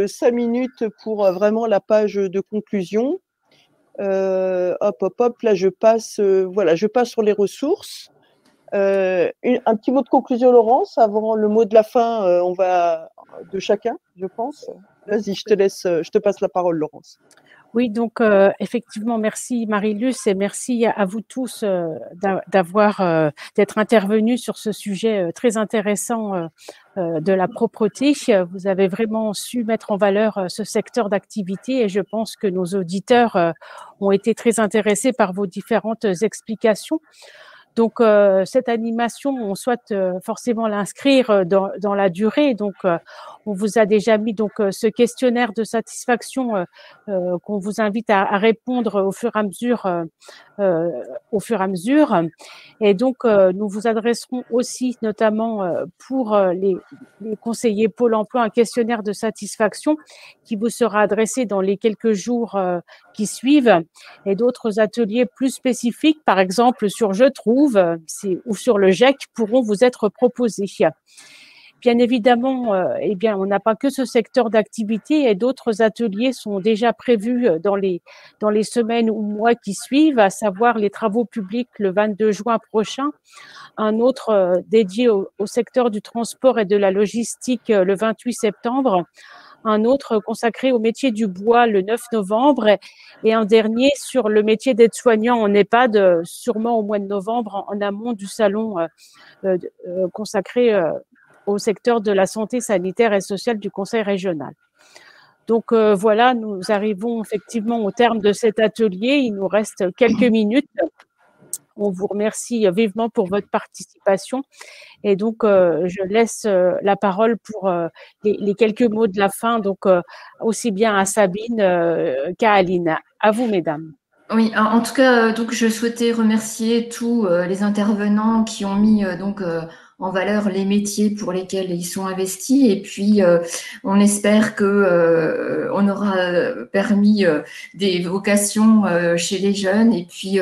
5 minutes pour vraiment la page de conclusion. Hop, là, je passe sur les ressources. Un petit mot de conclusion, Laurence, avant le mot de la fin, de chacun, je pense. Vas-y, je te passe la parole, Laurence. Oui, donc effectivement, merci Marie-Luce et merci à vous tous d'être intervenus sur ce sujet très intéressant de la propreté. Vous avez vraiment su mettre en valeur ce secteur d'activité et je pense que nos auditeurs ont été très intéressés par vos différentes explications. Donc, cette animation, on souhaite forcément l'inscrire dans la durée. Donc, on vous a déjà mis ce questionnaire de satisfaction qu'on vous invite à répondre au fur et à mesure. Et donc, nous vous adresserons aussi, notamment pour les conseillers Pôle emploi, un questionnaire de satisfaction qui vous sera adressé dans les quelques jours qui suivent et d'autres ateliers plus spécifiques, par exemple sur Je trouve ou sur le GEC, pourront vous être proposés. Bien évidemment, on n'a pas que ce secteur d'activité et d'autres ateliers sont déjà prévus dans les semaines ou mois qui suivent, à savoir les travaux publics le 22 juin prochain, un autre dédié au secteur du transport et de la logistique le 28 septembre, un autre consacré au métier du bois le 9 novembre et un dernier sur le métier d'aide-soignant en EHPAD, sûrement au mois de novembre, en amont du salon consacré au secteur de la santé sanitaire et sociale du Conseil régional. Donc voilà, nous arrivons effectivement au terme de cet atelier. Il nous reste quelques minutes. On vous remercie vivement pour votre participation. Et donc, je laisse la parole pour les quelques mots de la fin, donc aussi bien à Sabine qu'à Aline. À vous, mesdames. Oui, en tout cas, donc je souhaitais remercier tous les intervenants qui ont mis en valeur les métiers pour lesquels ils sont investis. Et puis, on espère que on aura permis des vocations chez les jeunes et puis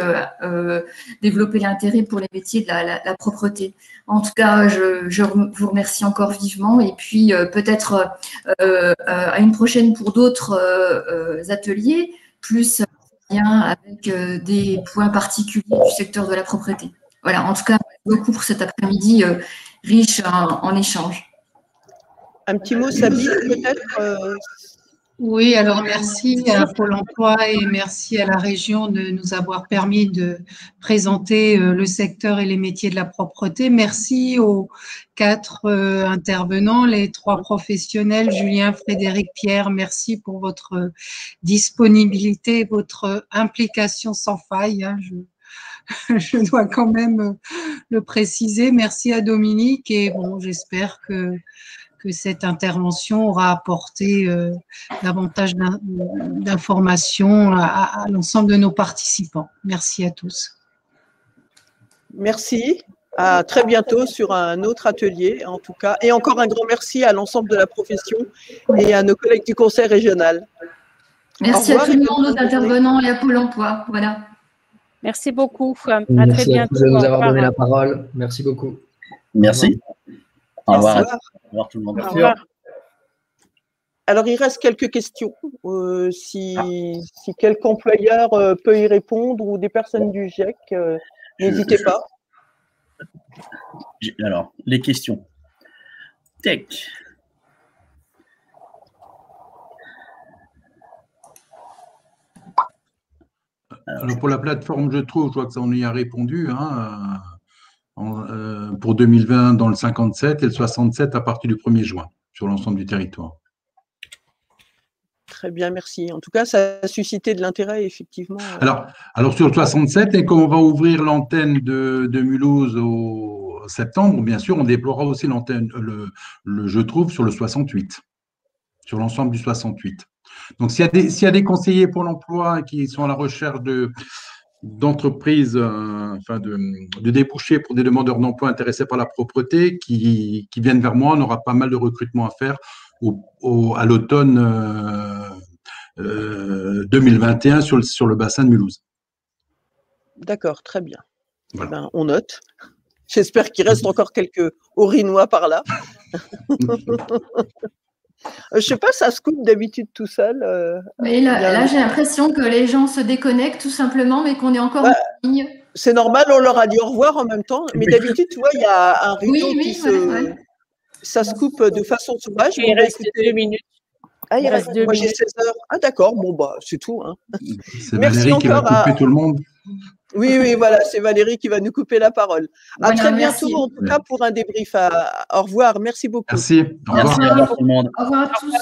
développer l'intérêt pour les métiers de la propreté. En tout cas, je vous remercie encore vivement. Et puis, peut-être à une prochaine pour d'autres ateliers, plus avec des points particuliers du secteur de la propreté. Voilà, en tout cas, merci beaucoup pour cet après-midi riche en échanges. Un petit mot, Sabine, peut-être Oui, alors merci à Pôle emploi et merci à la région de nous avoir permis de présenter le secteur et les métiers de la propreté. Merci aux 4 intervenants, les 3 professionnels, Julien, Frédéric, Pierre, merci pour votre disponibilité, votre implication sans faille. Je dois quand même le préciser. Merci à Dominique et bon, j'espère que cette intervention aura apporté davantage d'informations à l'ensemble de nos participants. Merci à tous. Merci. À très bientôt sur un autre atelier, en tout cas. Et encore un grand merci à l'ensemble de la profession et à nos collègues du Conseil régional. Merci à tout le monde, aux intervenants et à Pôle emploi. Voilà. Merci beaucoup. À Merci très bientôt. à tous de nous avoir donné la parole. Merci beaucoup. Merci. Au revoir. Au revoir tout le monde. Au revoir. Alors, il reste quelques questions. Si quelque employeur peut y répondre ou des personnes du GIEC, n'hésitez pas. Alors, les questions. Tech. Alors, pour la plateforme, je vois que ça en y a répondu. Pour 2020 dans le 57 et le 67 à partir du 1er juin sur l'ensemble du territoire. Très bien, merci. En tout cas, ça a suscité de l'intérêt, effectivement. Alors sur le 67, et quand on va ouvrir l'antenne de Mulhouse au septembre, bien sûr, on déploiera aussi l'antenne, le Je trouve sur le 68, sur l'ensemble du 68. Donc, s'il y a des conseillers pour l'emploi qui sont à la recherche d'entreprises, de débouchés pour des demandeurs d'emploi intéressés par la propreté qui viennent vers moi. On aura pas mal de recrutements à faire à l'automne 2021 sur le bassin de Mulhouse. D'accord, très bien. Voilà. Eh ben, on note. J'espère qu'il reste encore quelques Orinois par là. Je sais pas, ça se coupe d'habitude tout seul. Mais là j'ai l'impression que les gens se déconnectent tout simplement, mais qu'on est encore en ligne. C'est normal, on leur a dit au revoir en même temps. Mais d'habitude, tu vois, il y a un rideau ça se coupe de façon sauvage. Il reste 2 minutes. Ah, il reste 2 minutes. Moi, j'ai 16 heures. Ah, d'accord. Bon, bah, c'est tout. Hein. C'est Valérie qui va couper tout le monde. Oui, voilà, c'est Valérie qui va nous couper la parole. À très bientôt, en tout cas, pour un débrief. Au revoir. Merci beaucoup. Merci. Au revoir. Merci. Tout le monde. Au revoir à tous.